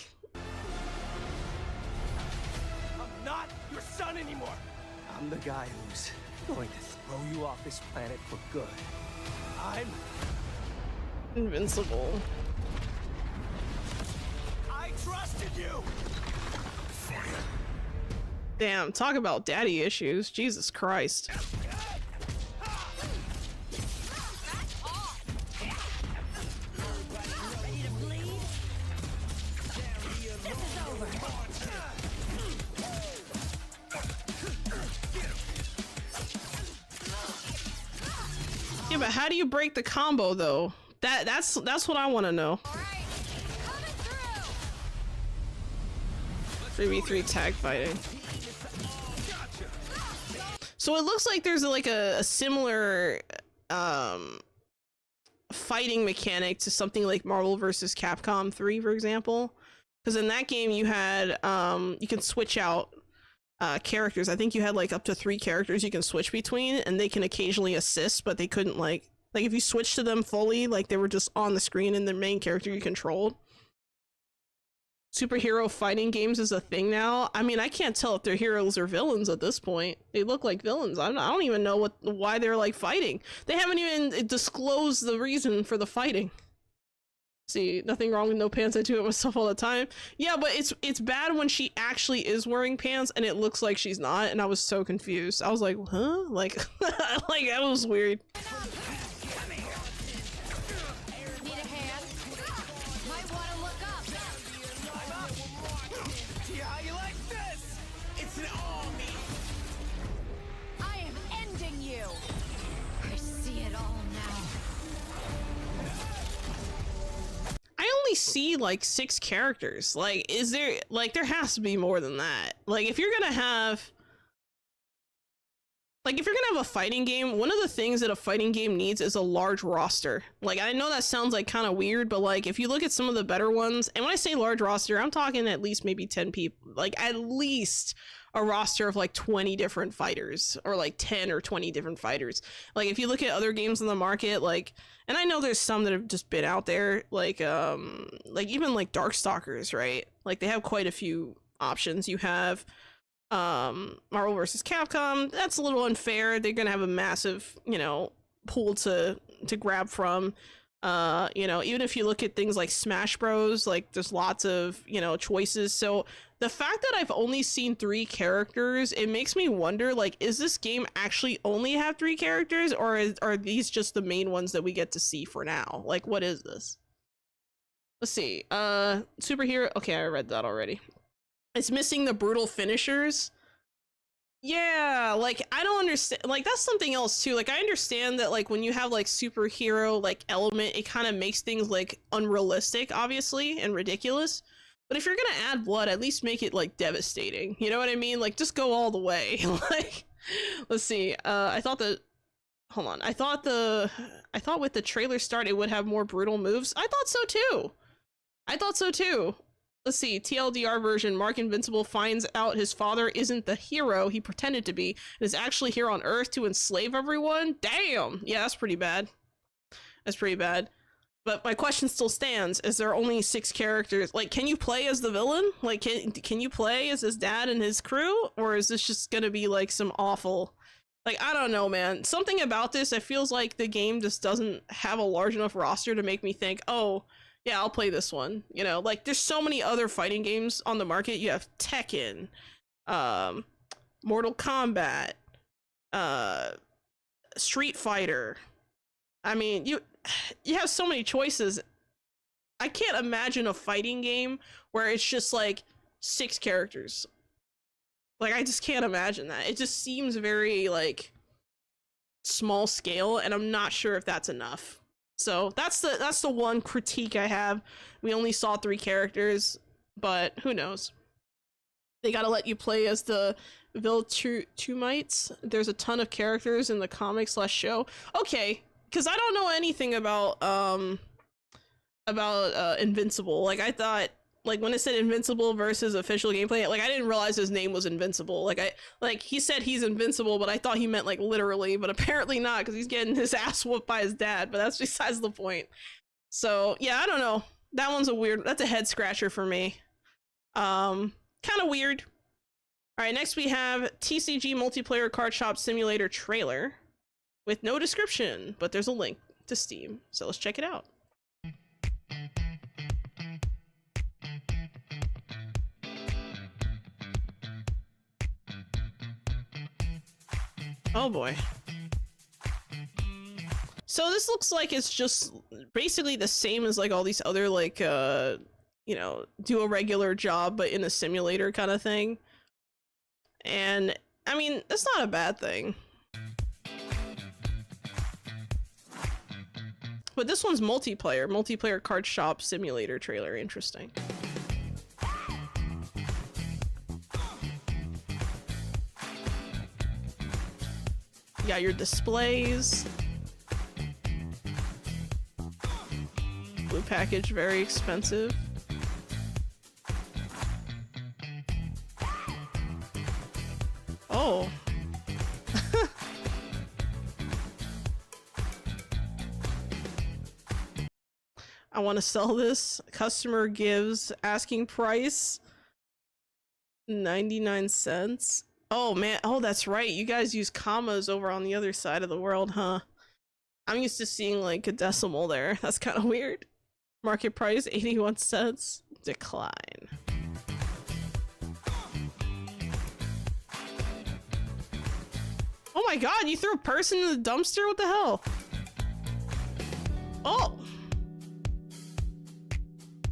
I'm not your son anymore. I'm the guy who's going to throw you off this planet for good. I'm Invincible. I trusted you. Damn, talk about daddy issues. Jesus Christ. Yeah, but how do you break the combo though? That's what I want to know. 3v3 tag fighting. So it looks like there's like a similar fighting mechanic to something like Marvel vs. Capcom 3, for example. Because in that game you had you can switch out characters. I think you had like up to 3 characters you can switch between, and they can occasionally assist, but they couldn't like if you switched to them fully, like they were just on the screen and the main character you controlled. Superhero fighting games is a thing now. I mean, I can't tell if they're heroes or villains at this point. They look like villains. I don't even know why they're like fighting. They haven't even disclosed the reason for the fighting. See, nothing wrong with no pants. I do it myself all the time. Yeah, but it's bad when she actually is wearing pants and it looks like she's not, and I was so confused. I was like, huh? Like, like that was weird. Need a hand? Might want to look up. See how you like this? It's an army. I am ending you. I see it all now. I only see like 6 characters. Like, is there like there has to be more than that. Like, if you're gonna have a fighting game, one of the things that a fighting game needs is a large roster. Like, I know that sounds like kind of weird, but like if you look at some of the better ones, and when I say large roster, I'm talking at least maybe 10 people, like at least a roster of like 20 different fighters, or like 10 or 20 different fighters. Like if you look at other games on the market, like, and I know there's some that have just been out there, like even like Darkstalkers, right? Like they have quite a few options. You have Marvel vs. Capcom. That's a little unfair. They're gonna have a massive, you know, pool to grab from. You know, even if you look at things like Smash Bros, like there's lots of, you know, choices. So the fact that I've only seen 3 characters, it makes me wonder, like, is this game actually only have 3 characters, or are these just the main ones that we get to see for now? Like, what is this? Let's see. Superhero. Okay, I read that already. It's missing the brutal finishers. Yeah, like I don't understand, like that's something else too. Like I understand that like when you have like superhero like element, it kind of makes things like unrealistic, obviously, and ridiculous. But if you're gonna add blood, at least make it like devastating. You know what I mean? Like just go all the way. Like, let's see. I thought with the trailer start it would have more brutal moves. I thought so too. Let's see, TLDR version, Mark Invincible finds out his father isn't the hero he pretended to be, and is actually here on Earth to enslave everyone? Damn! Yeah, that's pretty bad. But my question still stands, is there only 6 characters? Like, can you play as the villain? Like, can you play as his dad and his crew? Or is this just gonna be like some awful... Like, I don't know, man. Something about this, it feels like the game just doesn't have a large enough roster to make me think, oh, yeah, I'll play this one. You know, like there's so many other fighting games on the market. You have Tekken, Mortal Kombat, Street Fighter. I mean, you have so many choices. I can't imagine a fighting game where it's just like 6 characters. Like I just can't imagine that. It just seems very like small scale, and I'm not sure if that's enough. So that's the one critique I have. We only saw 3 characters, but who knows? They gotta let you play as the Viltrumites. There's a ton of characters in the comic/show. Okay, because I don't know anything about Invincible. Like I thought, like when it said Invincible versus official gameplay, like I didn't realize his name was Invincible. Like he said he's invincible, but I thought he meant like literally, but apparently not, because he's getting his ass whooped by his dad, but that's besides the point. So yeah, I don't know. That's a head scratcher for me. Kind of weird. All right, next we have TCG Multiplayer Card Shop Simulator trailer with no description, but there's a link to Steam. So let's check it out. Oh boy. So this looks like it's just basically the same as like all these other like you know, do a regular job but in a simulator kind of thing. And I mean, that's not a bad thing. But this one's multiplayer card shop simulator trailer. Interesting. You got your displays. Blue package, very expensive. Oh. I want to sell this. Customer gives asking price 99 cents. Oh man, oh that's right, you guys use commas over on the other side of the world, huh? I'm used to seeing like a decimal there. That's kind of weird. Market price 81 cents. Decline. Oh my god, you threw a person in the dumpster? What the hell? Oh!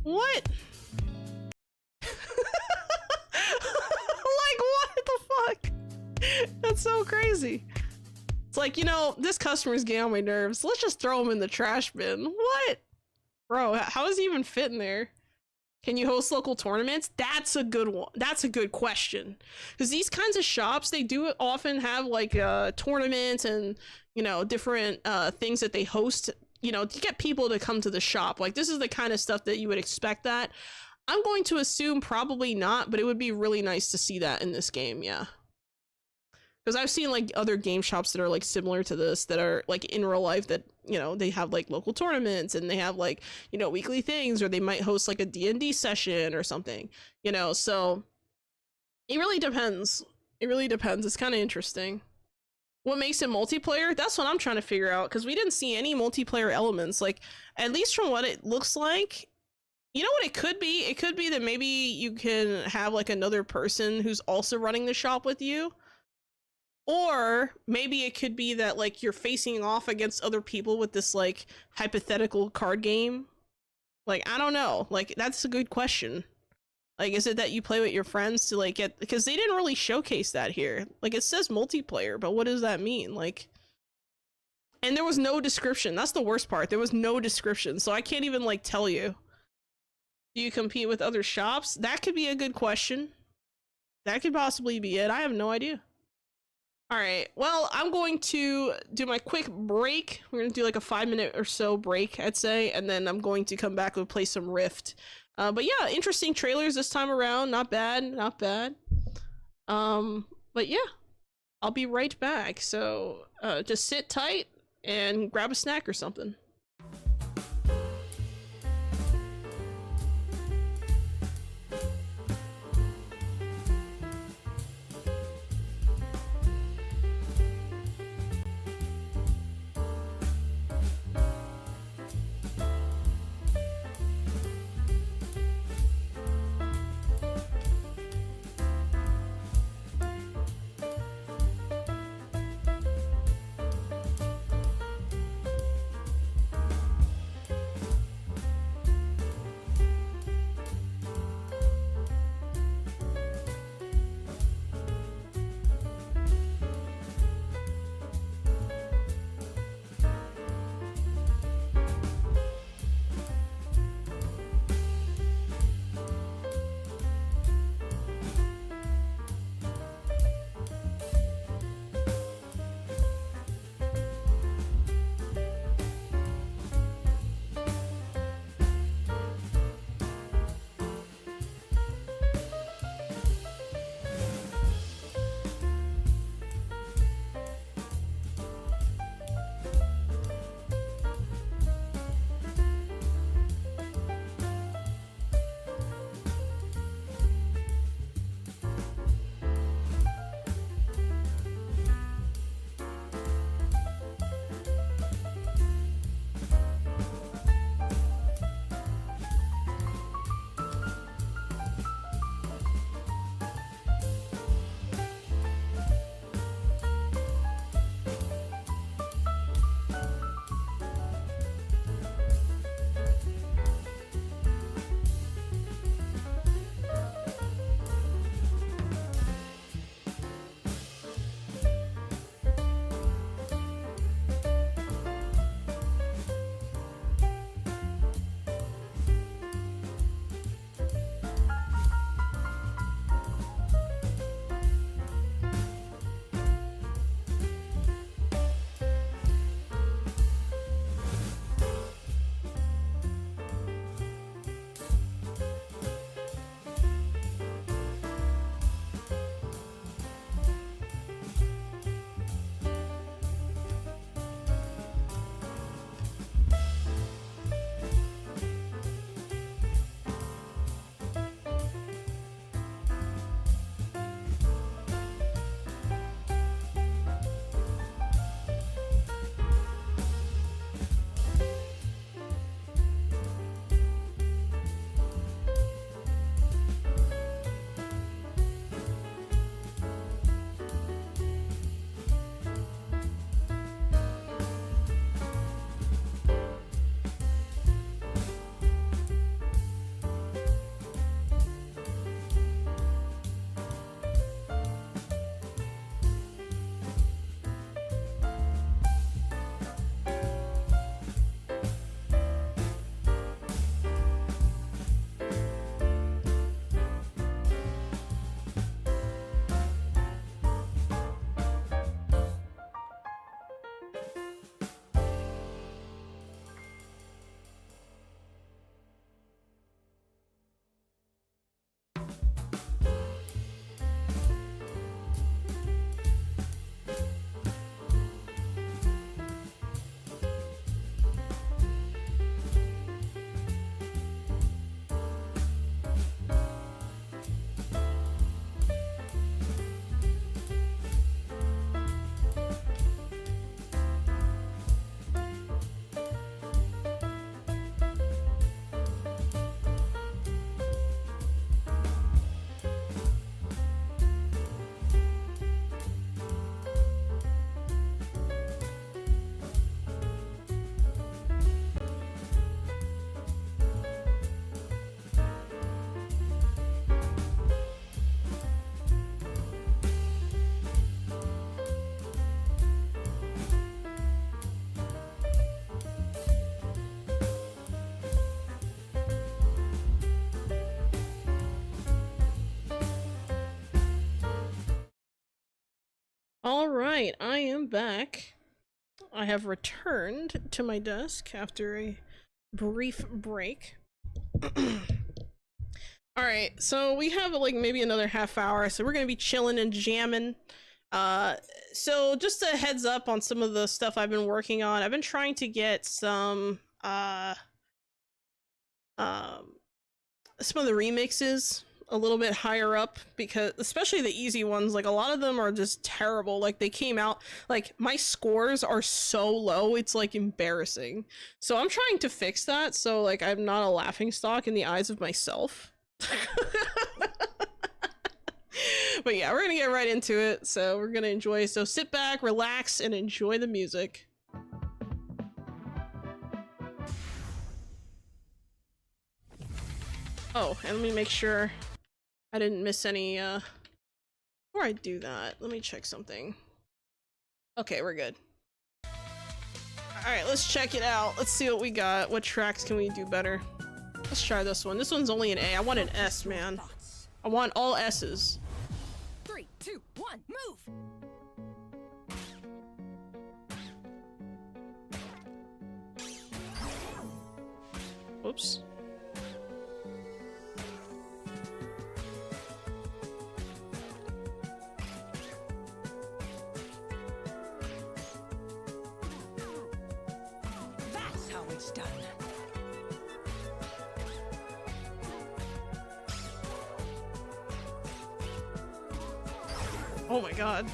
What? Like, what the fuck? That's so crazy. It's like, you know, this customer's getting on my nerves. Let's just throw him in the trash bin. What? Bro, how does he even fit in there? Can you host local tournaments? That's a good one. That's a good question. Because these kinds of shops, they do often have like tournaments and, you know, different things that they host, you know, to get people to come to the shop. Like this is the kind of stuff that you would expect that. I'm going to assume probably not, but it would be really nice to see that in this game, yeah. Because I've seen like other game shops that are like similar to this that are like in real life that, you know, they have like local tournaments and they have like, you know, weekly things, or they might host like a D&D session or something, you know, so it really depends. It really depends. It's kind of interesting. What makes it multiplayer? That's what I'm trying to figure out, because we didn't see any multiplayer elements, like, at least from what it looks like. You know what it could be? It could be that maybe you can have like another person who's also running the shop with you. Or maybe it could be that like you're facing off against other people with this like hypothetical card game. Like, I don't know. Like, that's a good question. Like, is it that you play with your friends to like get, because they didn't really showcase that here. Like, it says multiplayer, but what does that mean? Like, and there was no description. That's the worst part. There was no description. So I can't even like tell you. Do you compete with other shops? That could be a good question. That could possibly be it. I have no idea. All right, well, I'm going to do my quick break. We're going to do like a 5-minute or so break, I'd say, and then I'm going to come back and play some Rift. But yeah, interesting trailers this time around. Not bad, not bad. But yeah, I'll be right back. So just sit tight and grab a snack or something. All right, I am back. I have returned to my desk after a brief break. All right, so we have like maybe another half hour, so we're gonna be chilling and jamming. So just a heads up on some of the stuff I've been working on. I've been trying to get some of the remixes a little bit higher up, because especially the easy ones, like a lot of them are just terrible. Like they came out, like my scores are so low, it's like embarrassing. So I'm trying to fix that, so like I'm not a laughingstock in the eyes of myself. But yeah, we're gonna get right into it, so we're gonna enjoy. So sit back, relax, and enjoy the music. Oh, and let me make sure I didn't miss any, before I do that, let me check something. Okay, we're good. Alright, let's check it out. Let's see what we got. What tracks can we do better? Let's try this one. This one's only an A. I want an S, man. I want all S's. 3, 2, 1, move! Oops. That's how it's done. Oh my god.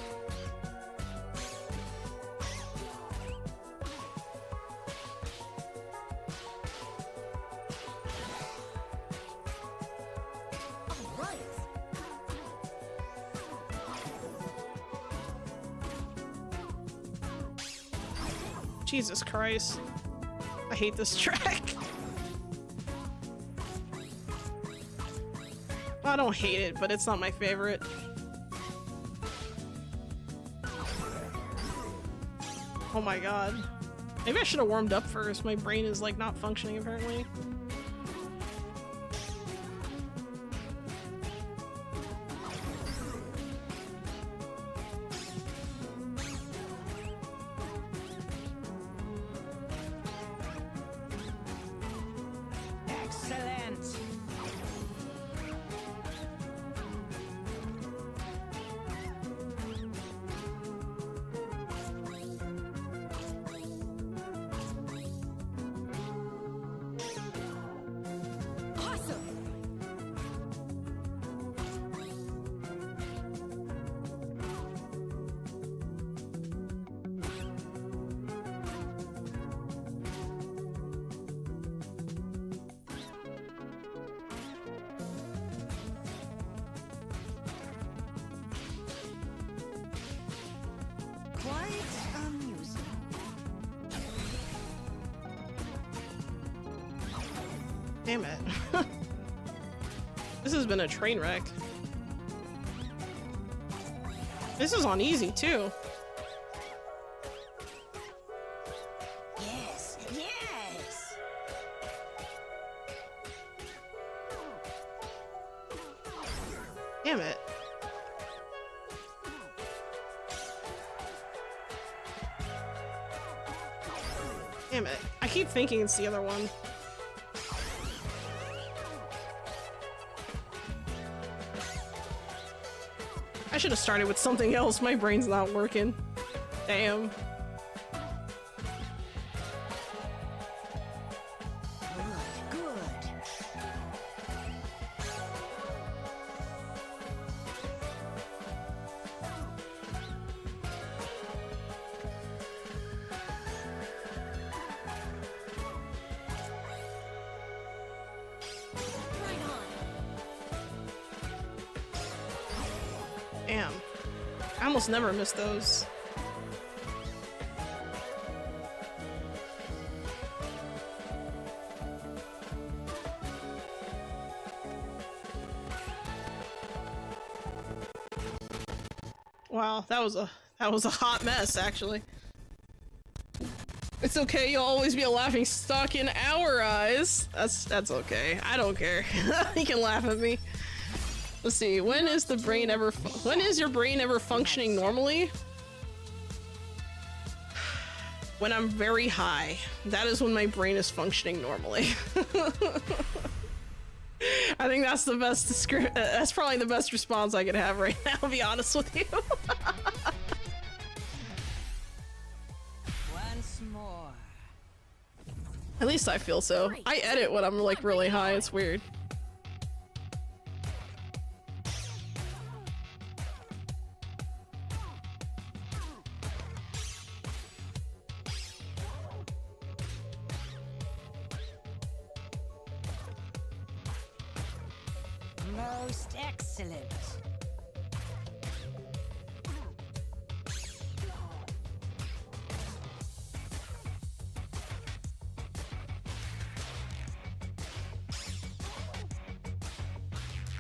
All right. Jesus Christ. I hate this track. I don't hate it, but it's not my favorite. Oh my god. Maybe I should have warmed up first. My brain is like not functioning apparently. Excellent. Awesome. Quite amusing. Damn it. This has been a train wreck. This is on easy too. Yes, yes. Damn it. Damn it. I keep thinking it's the other one. I should have started with something else. My brain's not working. Damn. Good, good. Right on. Damn. I almost never miss those. Wow, that was a hot mess, actually. It's okay, you'll always be a laughing stock in our eyes. That's okay. I don't care. You can laugh at me. Let's see. When is your brain ever functioning normally? when I'm very high. That is when my brain is functioning normally. I think that's the best that's probably the best response I could have right now, to be honest with you. Once more. At least I feel so. I edit when I'm like really high, it's weird. Most excellent.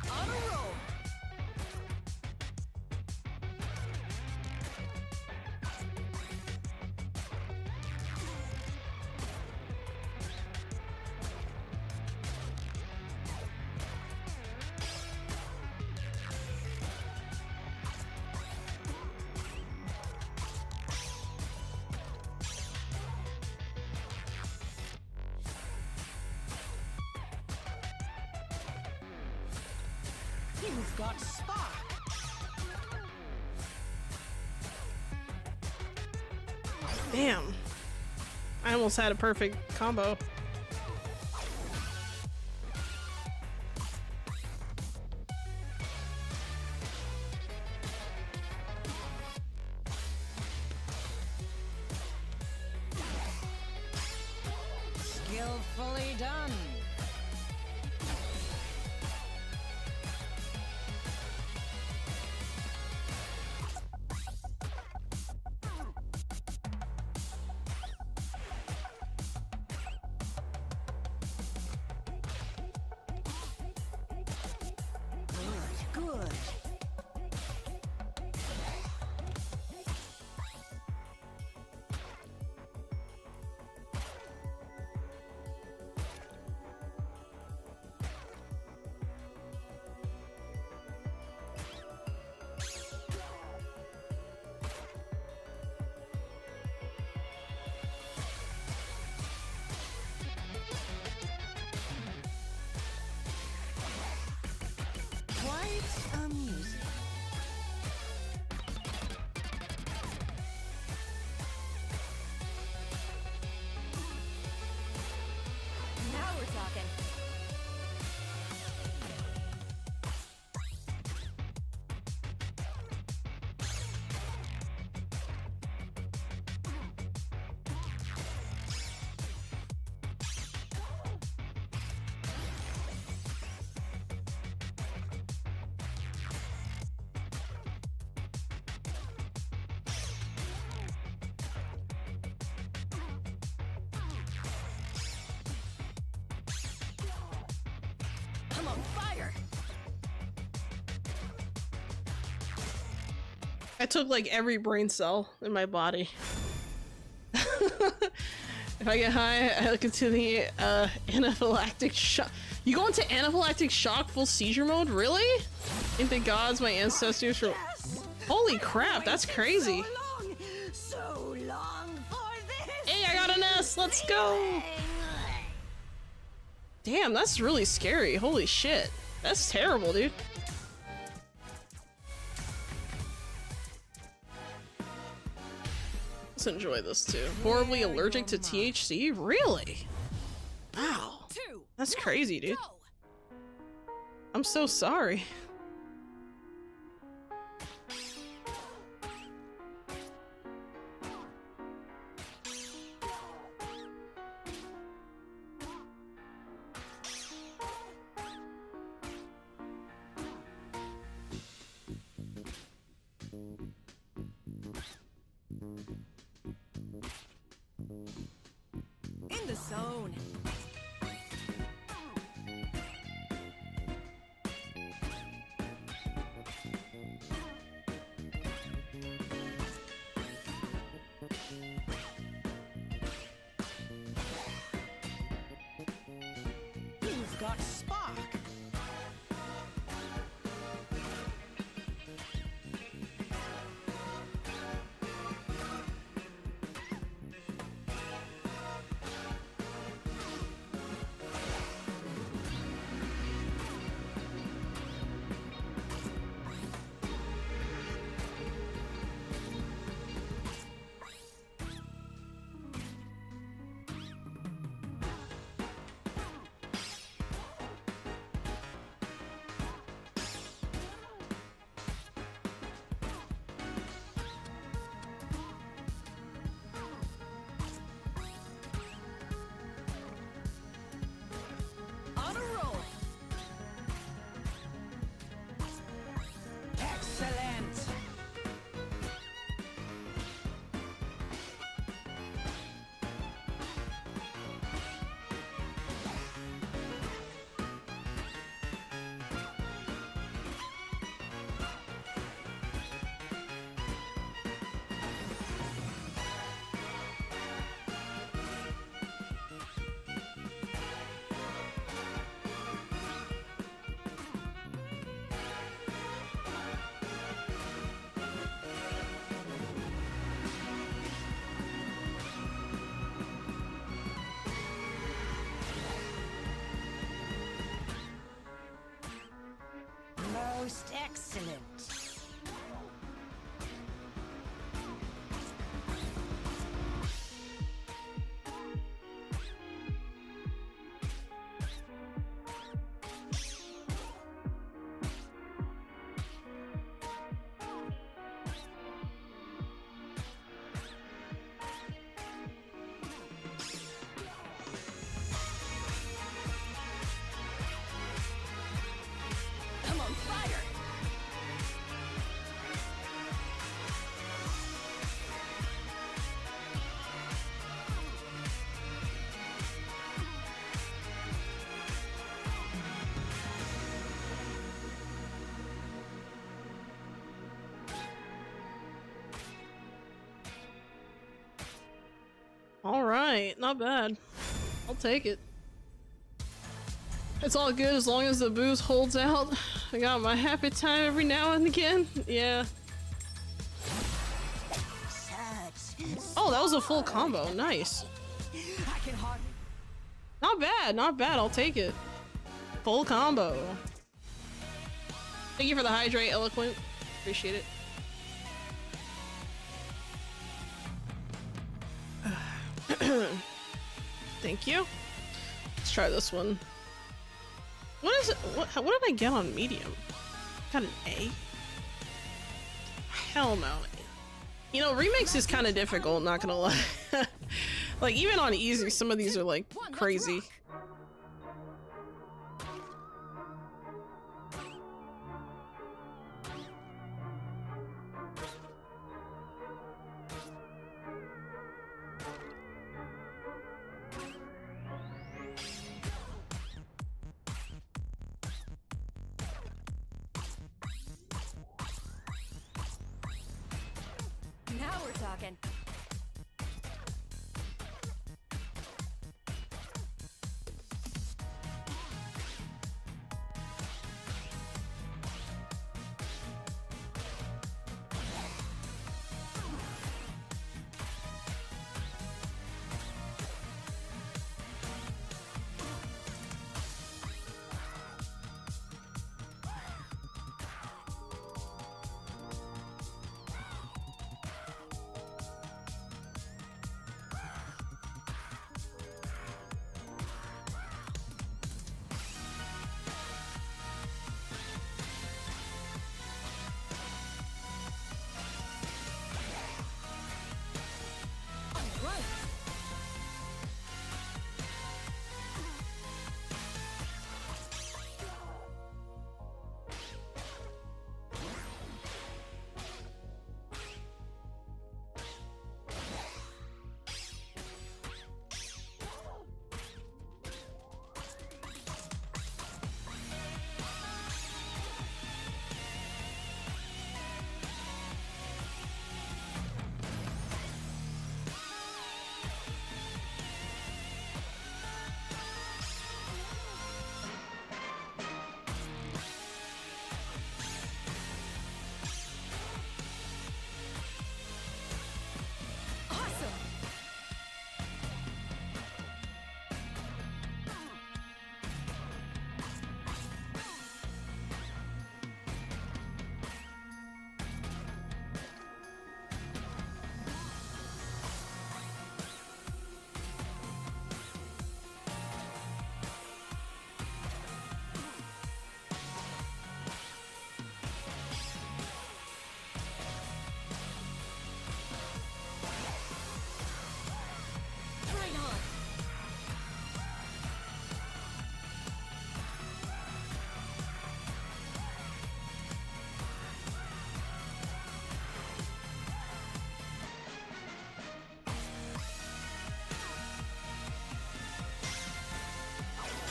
On a roll. You've got spark. Damn. I almost had a perfect combo. Skillfully done. Good. Quite amusing. Now we're talking. I'm on fire. I took like every brain cell in my body. If I get high, I look into the anaphylactic shock. You go into anaphylactic shock full seizure mode? Really? Ain't the gods my ancestors from... Holy crap, that's crazy. So long for this. Hey, I got an S, let's go. Damn, that's really scary. Holy shit. That's terrible, dude. Let's enjoy this too. Horribly allergic to THC? Really? Wow. That's crazy, dude. I'm so sorry. In the zone. You've got spark. Excellent. I'm on fire. All right, not bad. I'll take it. It's all good as long as the booze holds out. I got my happy time every now and again. Yeah. Oh, that was a full combo. Nice. I can hardly. Not bad, not bad. I'll take it. Full combo. Thank you for the hydrate, Eloquent. Appreciate it. Thank you. Let's try this one. What is it? What did I get on medium? Got an A? Hell no. You know, remix is kind of difficult, not gonna lie. Like, even on easy, some of these are like crazy. Now we're talking.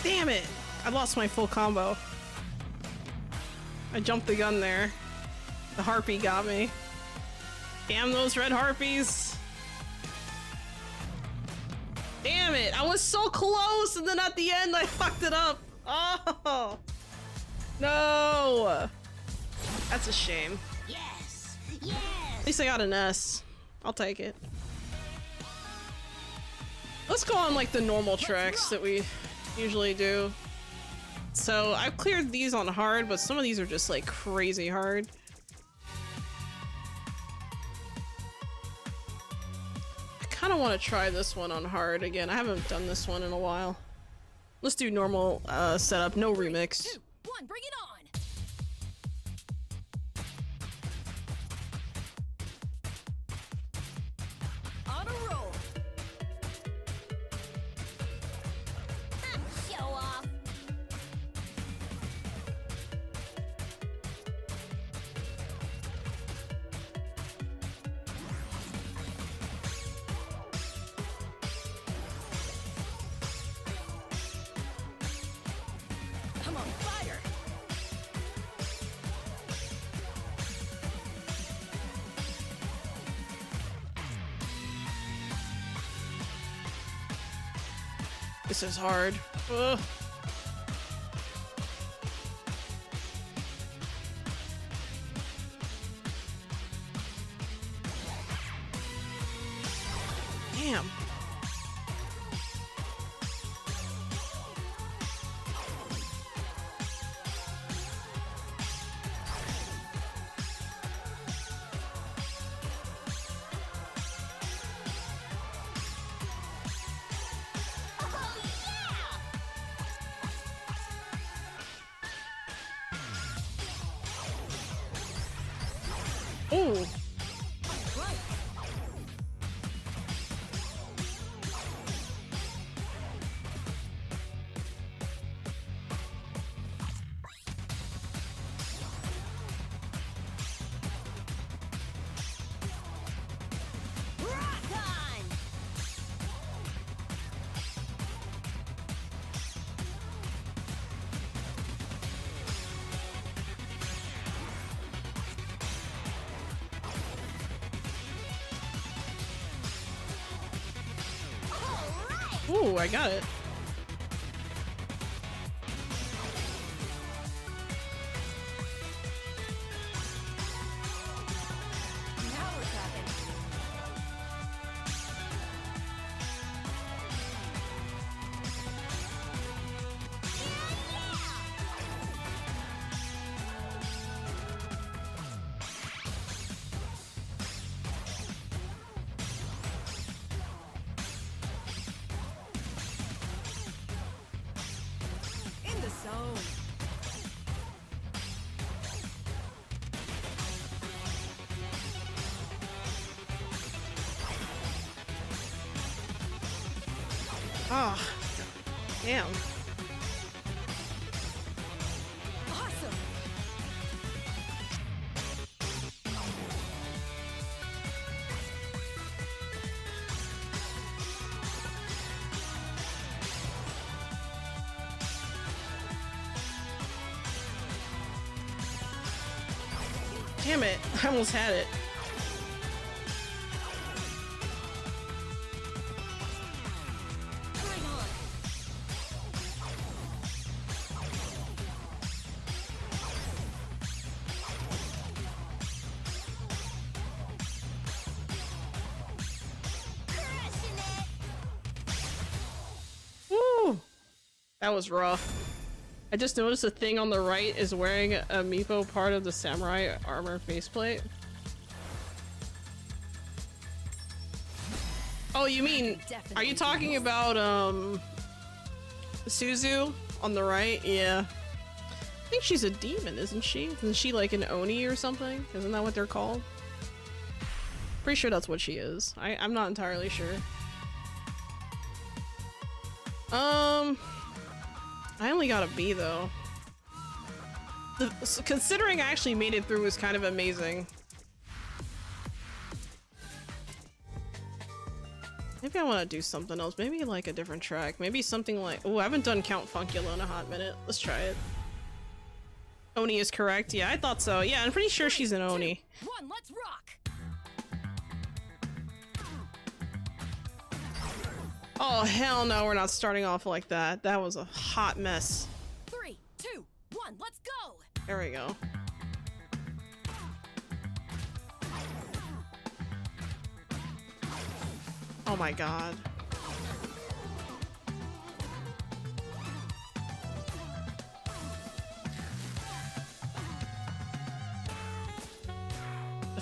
Damn it! I lost my full combo. I jumped the gun there. The harpy got me. Damn those red harpies! Damn it! I was so close, and then at the end I fucked it up. Oh no! That's a shame. Yes. Yes. At least I got an S. I'll take it. Let's go on like the normal tracks that we usually do. So I've cleared these on hard, but some of these are just like crazy hard. I kind of want to try this one on hard again. I haven't done this one in a while. Let's do normal setup, no remix. 3, 2, 1, bring it on! On a roll! Show off! I'm on fire! This is hard. Ugh. Damn. Ooh. Rock on! Ooh, I got it. Now we're talking. In the zone. Ah. Damn. Awesome. Damn it. I almost had it. Bring on. Crushing it. Woo! That was rough. I just noticed the thing on the right is wearing a Meepo part of the samurai armor faceplate. Oh, you mean, are you talking about, Suzu on the right? Yeah. I think she's a demon, isn't she? Isn't she like an Oni or something? Isn't that what they're called? Pretty sure that's what she is. I'm not entirely sure. I only got a B though. Considering I actually made it through was kind of amazing. Maybe I want to do something else. Maybe like a different track. Maybe something like... Oh, I haven't done Count Funkula in a hot minute. Let's try it. Oni is correct. Yeah, I thought so. Yeah, I'm pretty sure she's an Oni. 2, 1, let's rock! Oh, hell no, we're not starting off like that. That was a hot mess. 3, 2, 1, let's go! There we go. Oh my god.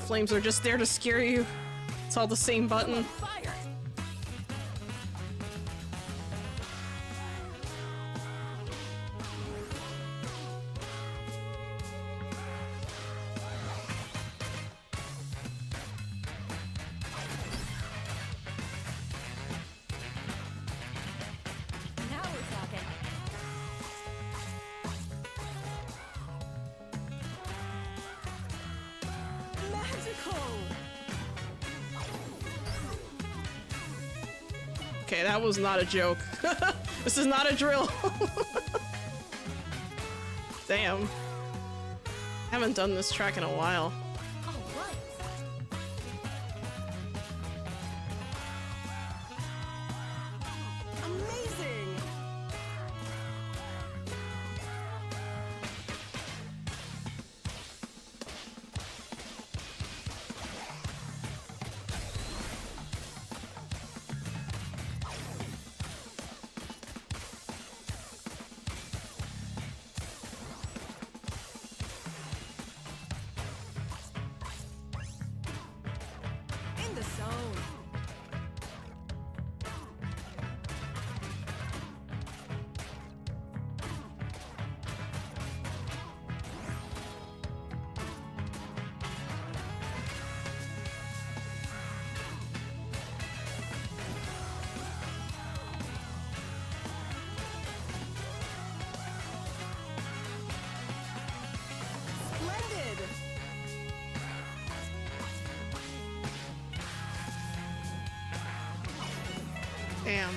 flames are just there to scare you. It's all the same button. Fire! Now we're talking. Magical! Okay, that was not a joke. This is not a drill. Damn. Haven't done this track in a while. All right. Amazing! In the zone. Splendid! Damn.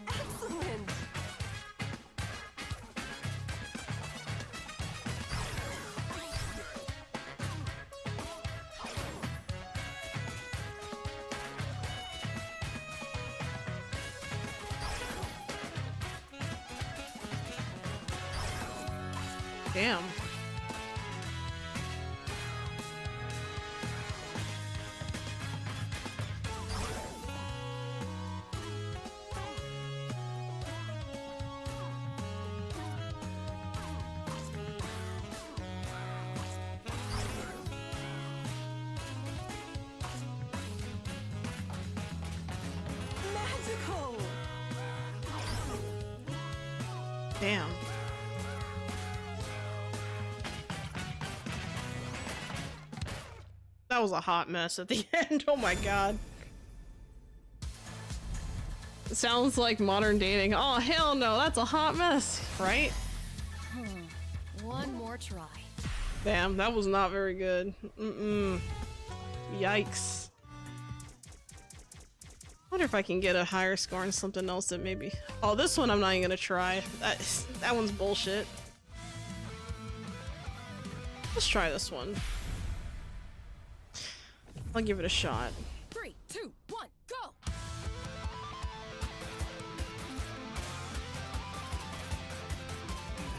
Excellent! Damn. Magical! Damn. That was a hot mess at the end. Oh my god. It sounds like modern dating. Oh hell no, that's a hot mess, right? One more try. Damn, that was not very good. Yikes. Wonder if I can get a higher score on something else that maybe. Oh, this one I'm not even gonna try. That one's bullshit. Let's try this one. I'll give it a shot. 3, 2, 1, go!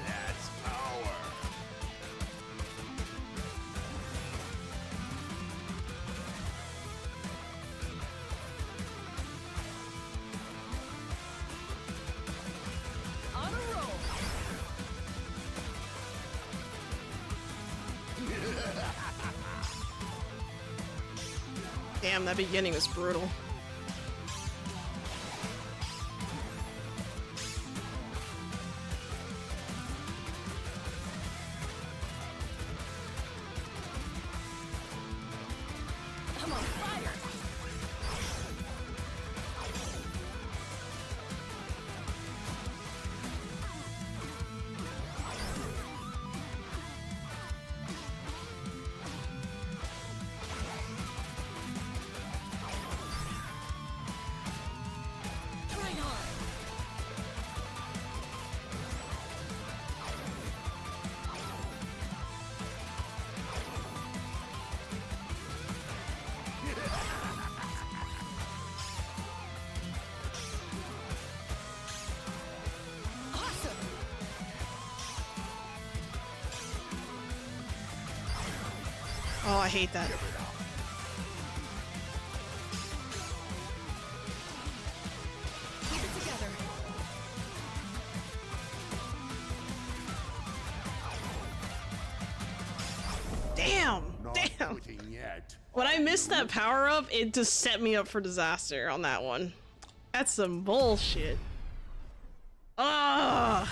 That's power. On a roll! Damn, that beginning was brutal. I'm on fire! Right on! Awesome! Oh, I hate that. Keep it together. Damn! Not Damn! quitting yet. When I missed that power up, it just set me up for disaster on that one. That's some bullshit. Ah!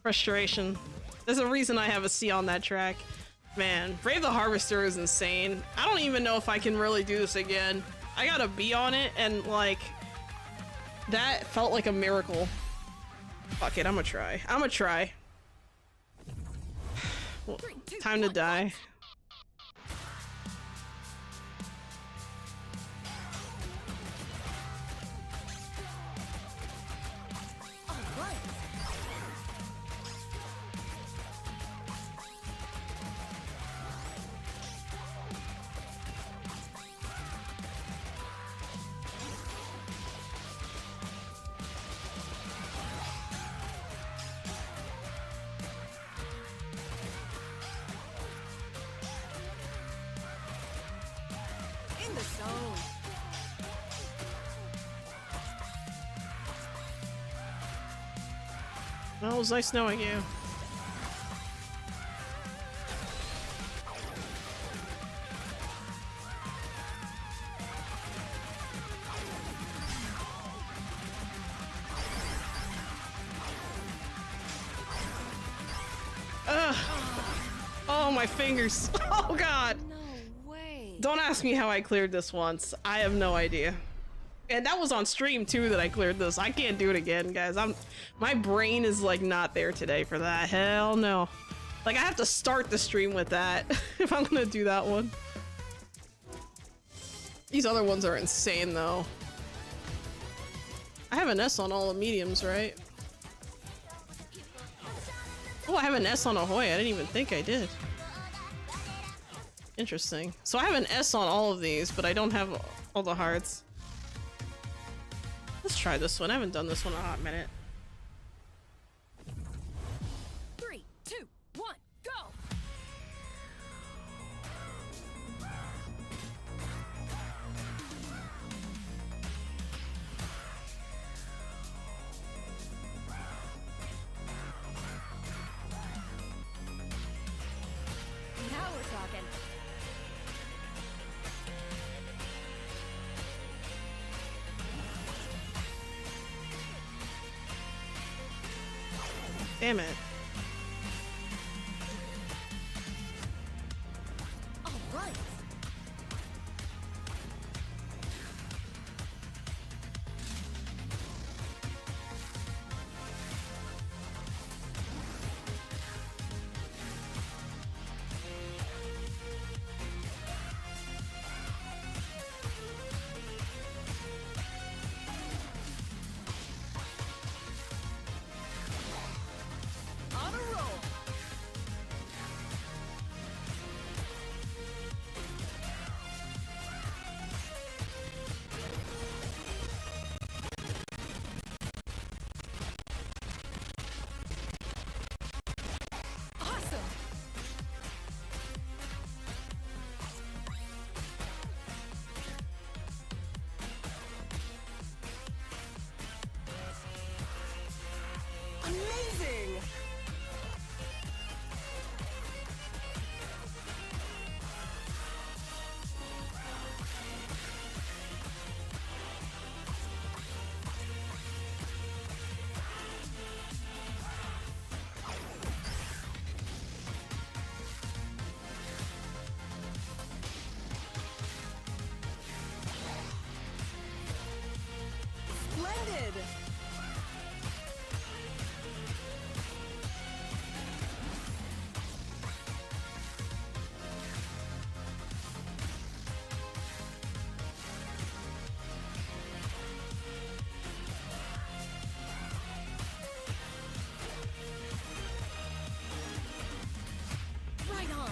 Frustration. There's a reason I have a C on that track. Man, Brave the Harvester is insane. I don't even know if I can really do this again. I got a B on it, and like, that felt like a miracle. Fuck it, I'm gonna try. I'm gonna try. Well, time to die. In the zone. Well, it was nice knowing you. Ugh. Oh, my fingers. Oh, God. No way. Don't ask me how I cleared this once. I have no idea. And that was on stream too that I cleared this. I can't do it again, guys. My brain is like not there today for that. Hell no. Like I have to start the stream with that if I'm gonna do that one. These other ones are insane though. I have an S on all the mediums, right? Oh, I have an S on Ahoy. I didn't even think I did. Interesting. So I have an S on all of these, but I don't have all the hearts. Let's try this one. I haven't done this one in a hot minute. 3, 2, 1, go! Now we're talking. Damn it. All right. On a roll. Awesome. Amazing. Splendid. Right on.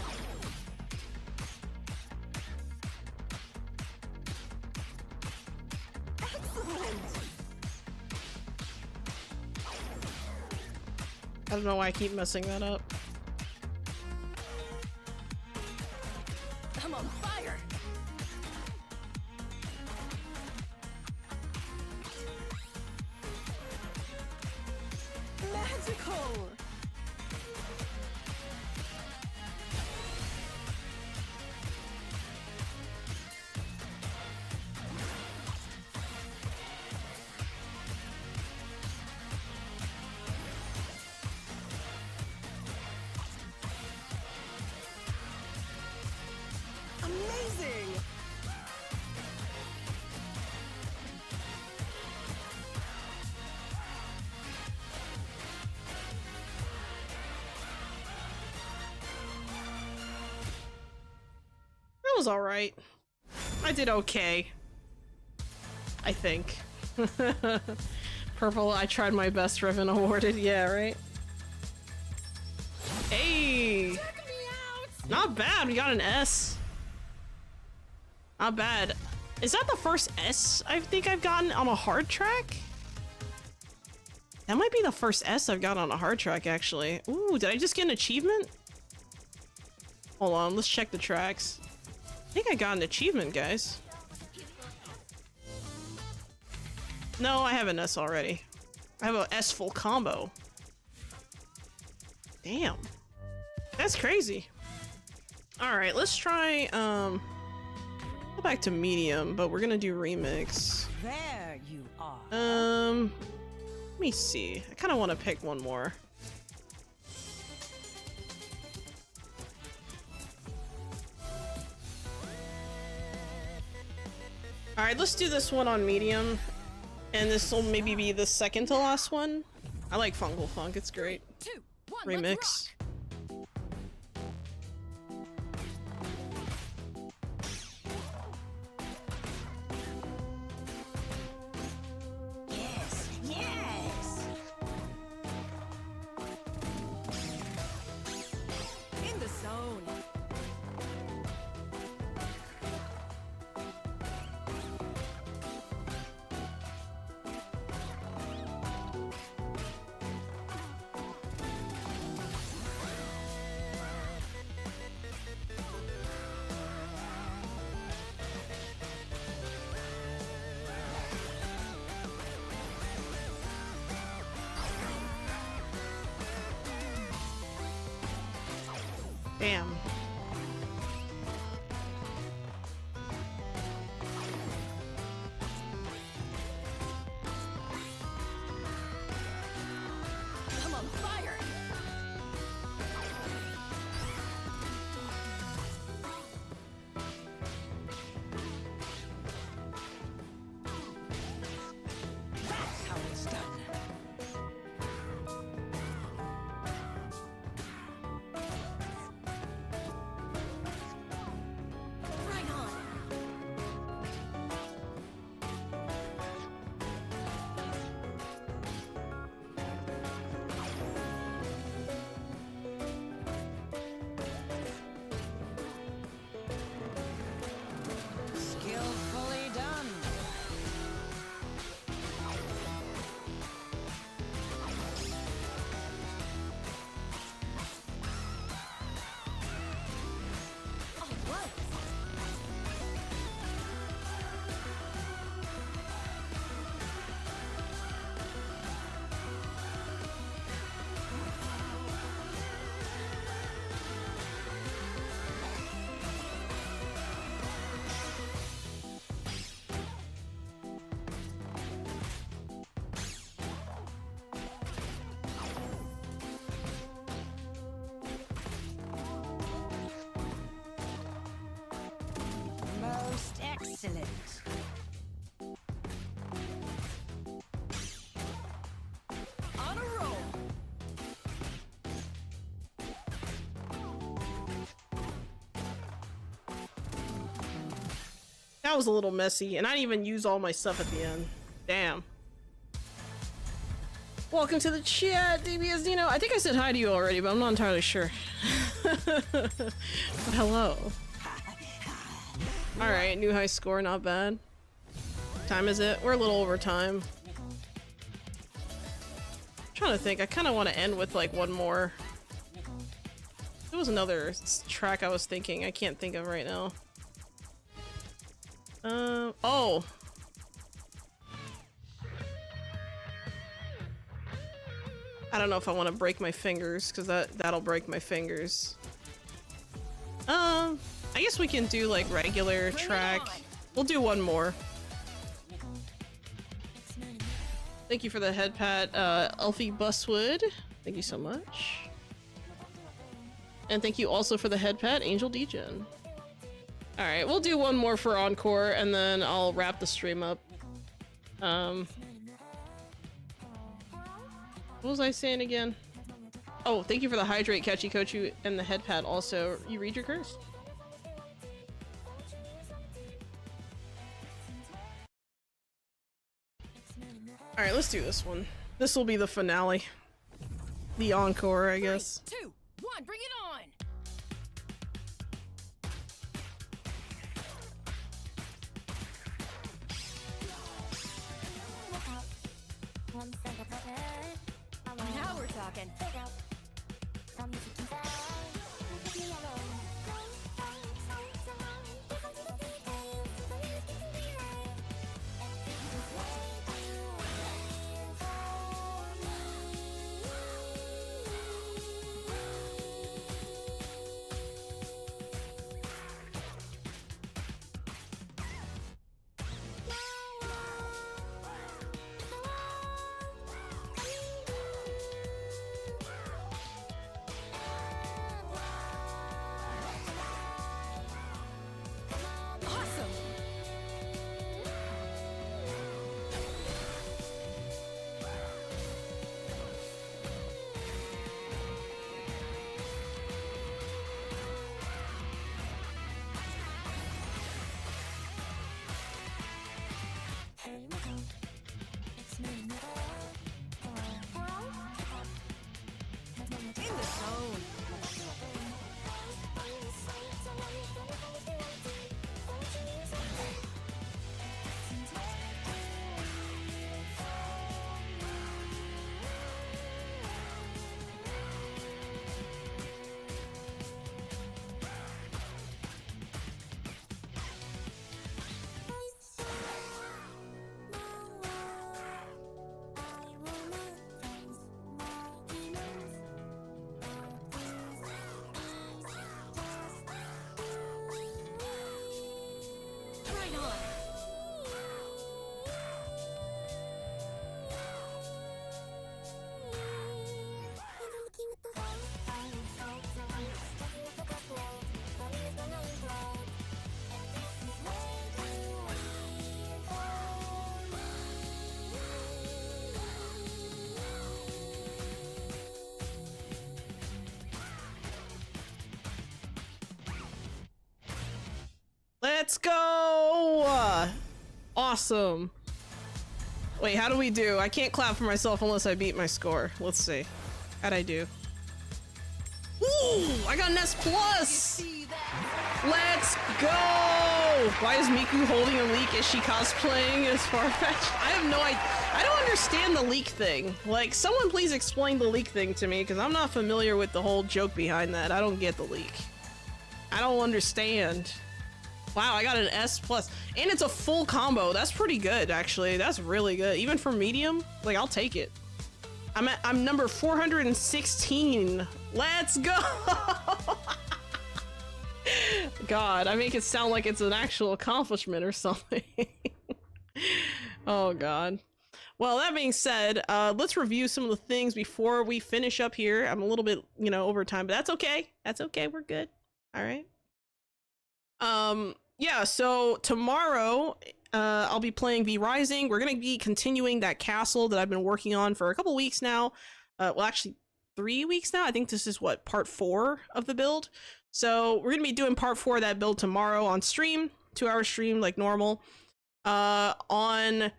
Excellent. I don't know why I keep messing that up. I'm on fire. Magical. was alright. I did okay. I think. Purple, I tried my best, Riven awarded. Yeah, right? Hey! Not bad, we got an S. Not bad. Is that the first S I think I've gotten on a hard track? That might be the first S I've got on a hard track, actually. Ooh, did I just get an achievement? Hold on, let's check the tracks. I think I got an achievement, guys. No, I have an S already. I have an S full combo. Damn. That's crazy. Alright, let's try, go back to medium, but we're gonna do remix. There you are. Let me see. I kind of want to pick one more. Alright, let's do this one on medium. And this will maybe be the second to last one. I like Fungal Funk, it's great. 2, 1, Remix. Yes, yes. In the zone. Damn. I'm on fire. That's how it's done. Right on. Skillfully done. All right. Most excellent. On a roll. That was a little messy, and I didn't even use all my stuff at the end. Damn. Welcome to the chat, DBS Dino. I think I said hi to you already, but I'm not entirely sure. But hello. Alright, new high score, not bad. Time is it? We're a little over time. I'm trying to think, I kind of want to end with like one more. There was another track I was thinking, I can't think of right now. Oh! I don't know if I want to break my fingers, because that'll break my fingers. I guess we can do like regular track. We'll do one more. Thank you for the head pat, Elfie Buswood. Thank you so much. And thank you also for the head pat, Angel Degen. Alright, we'll do one more for Encore, and then I'll wrap the stream up. What was I saying again? Oh, thank you for the hydrate, Catchy Kochu, and the head pat also. You read your curse. Alright, let's do this one. This will be the finale. The encore, I guess. 3, 2, 1, bring it on! Now we're talking. In the zone. Let's go! Awesome. Wait, how do we do? I can't clap for myself unless I beat my score. Let's see. How'd I do? Ooh! I got an S+! Let's go! Why is Miku holding a leak? Is she cosplaying as Farfetch? I have no idea. I don't understand the leak thing. Like, someone please explain the leak thing to me, because I'm not familiar with the whole joke behind that. I don't get the leak. I don't understand. Wow, I got an S+. And it's a full combo. That's pretty good, actually. That's really good. Even for medium, like, I'll take it. I'm number 416. Let's go! God, I make it sound like it's an actual accomplishment or something. Oh, God. Well, that being said, let's review some of the things before we finish up here. I'm a little bit, you know, over time, but that's okay. That's okay. We're good. All right. Yeah, so tomorrow, I'll be playing V Rising. We're going to be continuing that castle that I've been working on for a couple weeks now. Well, actually 3 weeks now. I think this is what, part 4 of the build. So we're going to be doing part 4 of that build tomorrow on stream, 2-hour stream like normal. On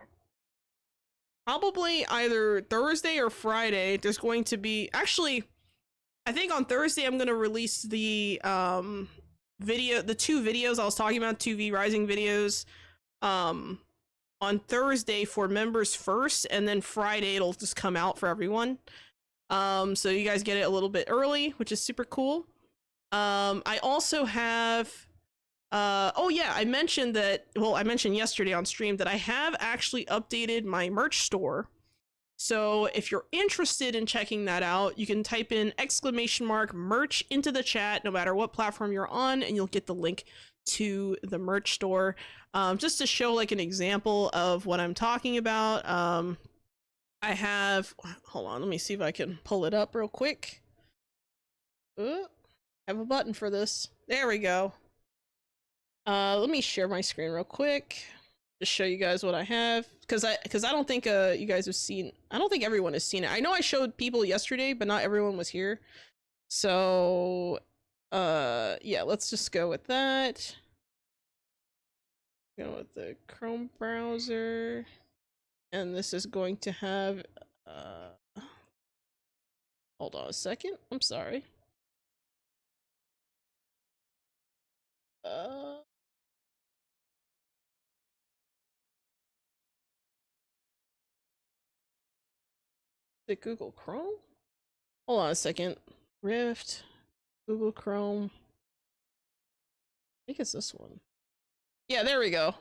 probably either Thursday or Friday, there's going to be, actually, I think on Thursday I'm going to release the, the 2 videos I was talking about, 2 V Rising videos, on Thursday for members first, and then Friday it'll just come out for everyone. So you guys get it a little bit early, which is super cool. I also have, oh yeah, I mentioned that, well, I mentioned yesterday on stream that I have actually updated my merch store. So if you're interested in checking that out, you can type in !merch into the chat, no matter what platform you're on, and you'll get the link to the merch store. Just to show like an example of what I'm talking about. I have, hold on, let me see if I can pull it up real quick. I have a button for this. There we go. Let me share my screen real quick. Just show you guys what I have, because I don't think you guys have seen, I don't think everyone has seen it. I know I showed people yesterday, but not everyone was here. So yeah, let's just go with that. Go with the Chrome browser. And this is going to have, hold on a second. I'm sorry. Is it Google Chrome? Hold on a second. Rift, Google Chrome. I think it's this one. Yeah, there we go.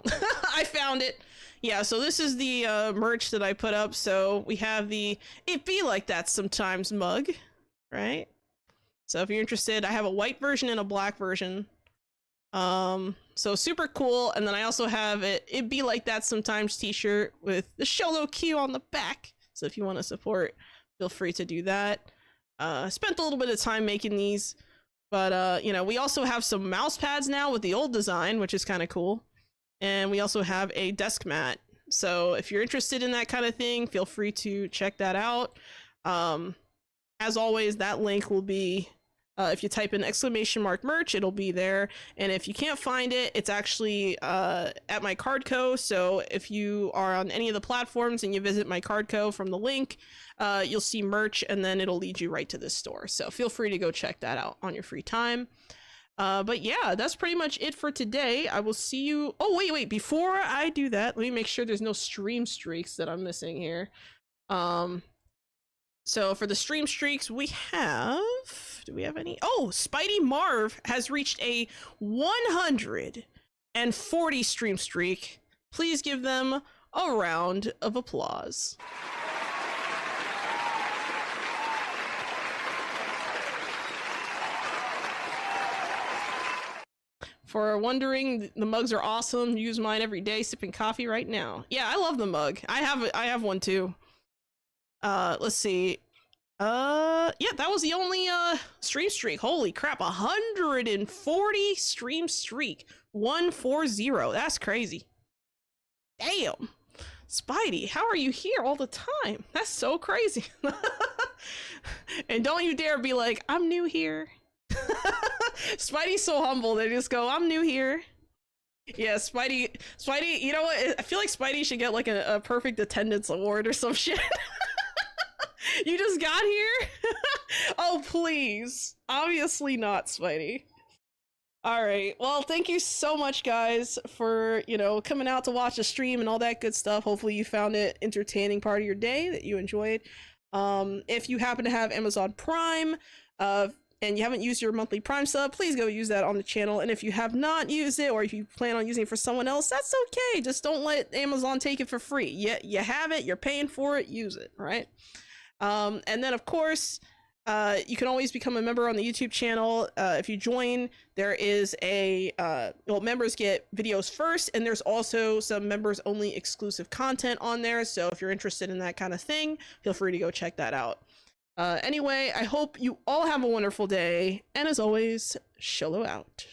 I found it. Yeah, so this is the merch that I put up. So we have the "It Be Like That Sometimes" mug, right? So if you're interested, I have a white version and a black version. So super cool. And then I also have "It Be Like That Sometimes" t-shirt with the Sholo Q on the back. So if you want to support, feel free to do that. Spent a little bit of time making these, but you know, we also have some mouse pads now with the old design, which is kind of cool. And we also have a desk mat. So if you're interested in that kind of thing, feel free to check that out. As always, that link will be, if you type in !merch, it'll be there. And if you can't find it, it's actually at my Cardco. So if you are on any of the platforms and you visit my Cardco from the link, you'll see merch, and then it'll lead you right to this store. So feel free to go check that out on your free time. But yeah, that's pretty much it for today. I will see you. Oh, wait, before I do that, let me make sure there's no stream streaks that I'm missing here. So for the stream streaks, we have, do we have any? Oh, Spidey Marv has reached a 140 stream streak. Please give them a round of applause. For wondering, the mugs are awesome. Use mine every day, sipping coffee right now. Yeah, I love the mug. I have one too. Let's see. Yeah, that was the only stream streak. Holy crap, 140 stream streak. 140. That's crazy. Damn. Spidey, how are you here all the time? That's so crazy. And don't you dare be like, I'm new here. Spidey's so humble. They just go, I'm new here. Yeah, Spidey, you know what? I feel like Spidey should get like a perfect attendance award or some shit. You just got here? Oh, please. Obviously not, Spidey. All right. Well, thank you so much, guys, for, you know, coming out to watch the stream and all that good stuff. Hopefully you found it entertaining part of your day, that you enjoyed. If you happen to have Amazon Prime, and you haven't used your monthly Prime sub, please go use that on the channel. And if you have not used it, or if you plan on using it for someone else, that's okay. Just don't let Amazon take it for free. You have it, you're paying for it, use it, right? And then of course, you can always become a member on the YouTube channel. If you join, there is a, well, members get videos first, and there's also some members only exclusive content on there. So if you're interested in that kind of thing, feel free to go check that out. Anyway, I hope you all have a wonderful day, and as always, Sholo out.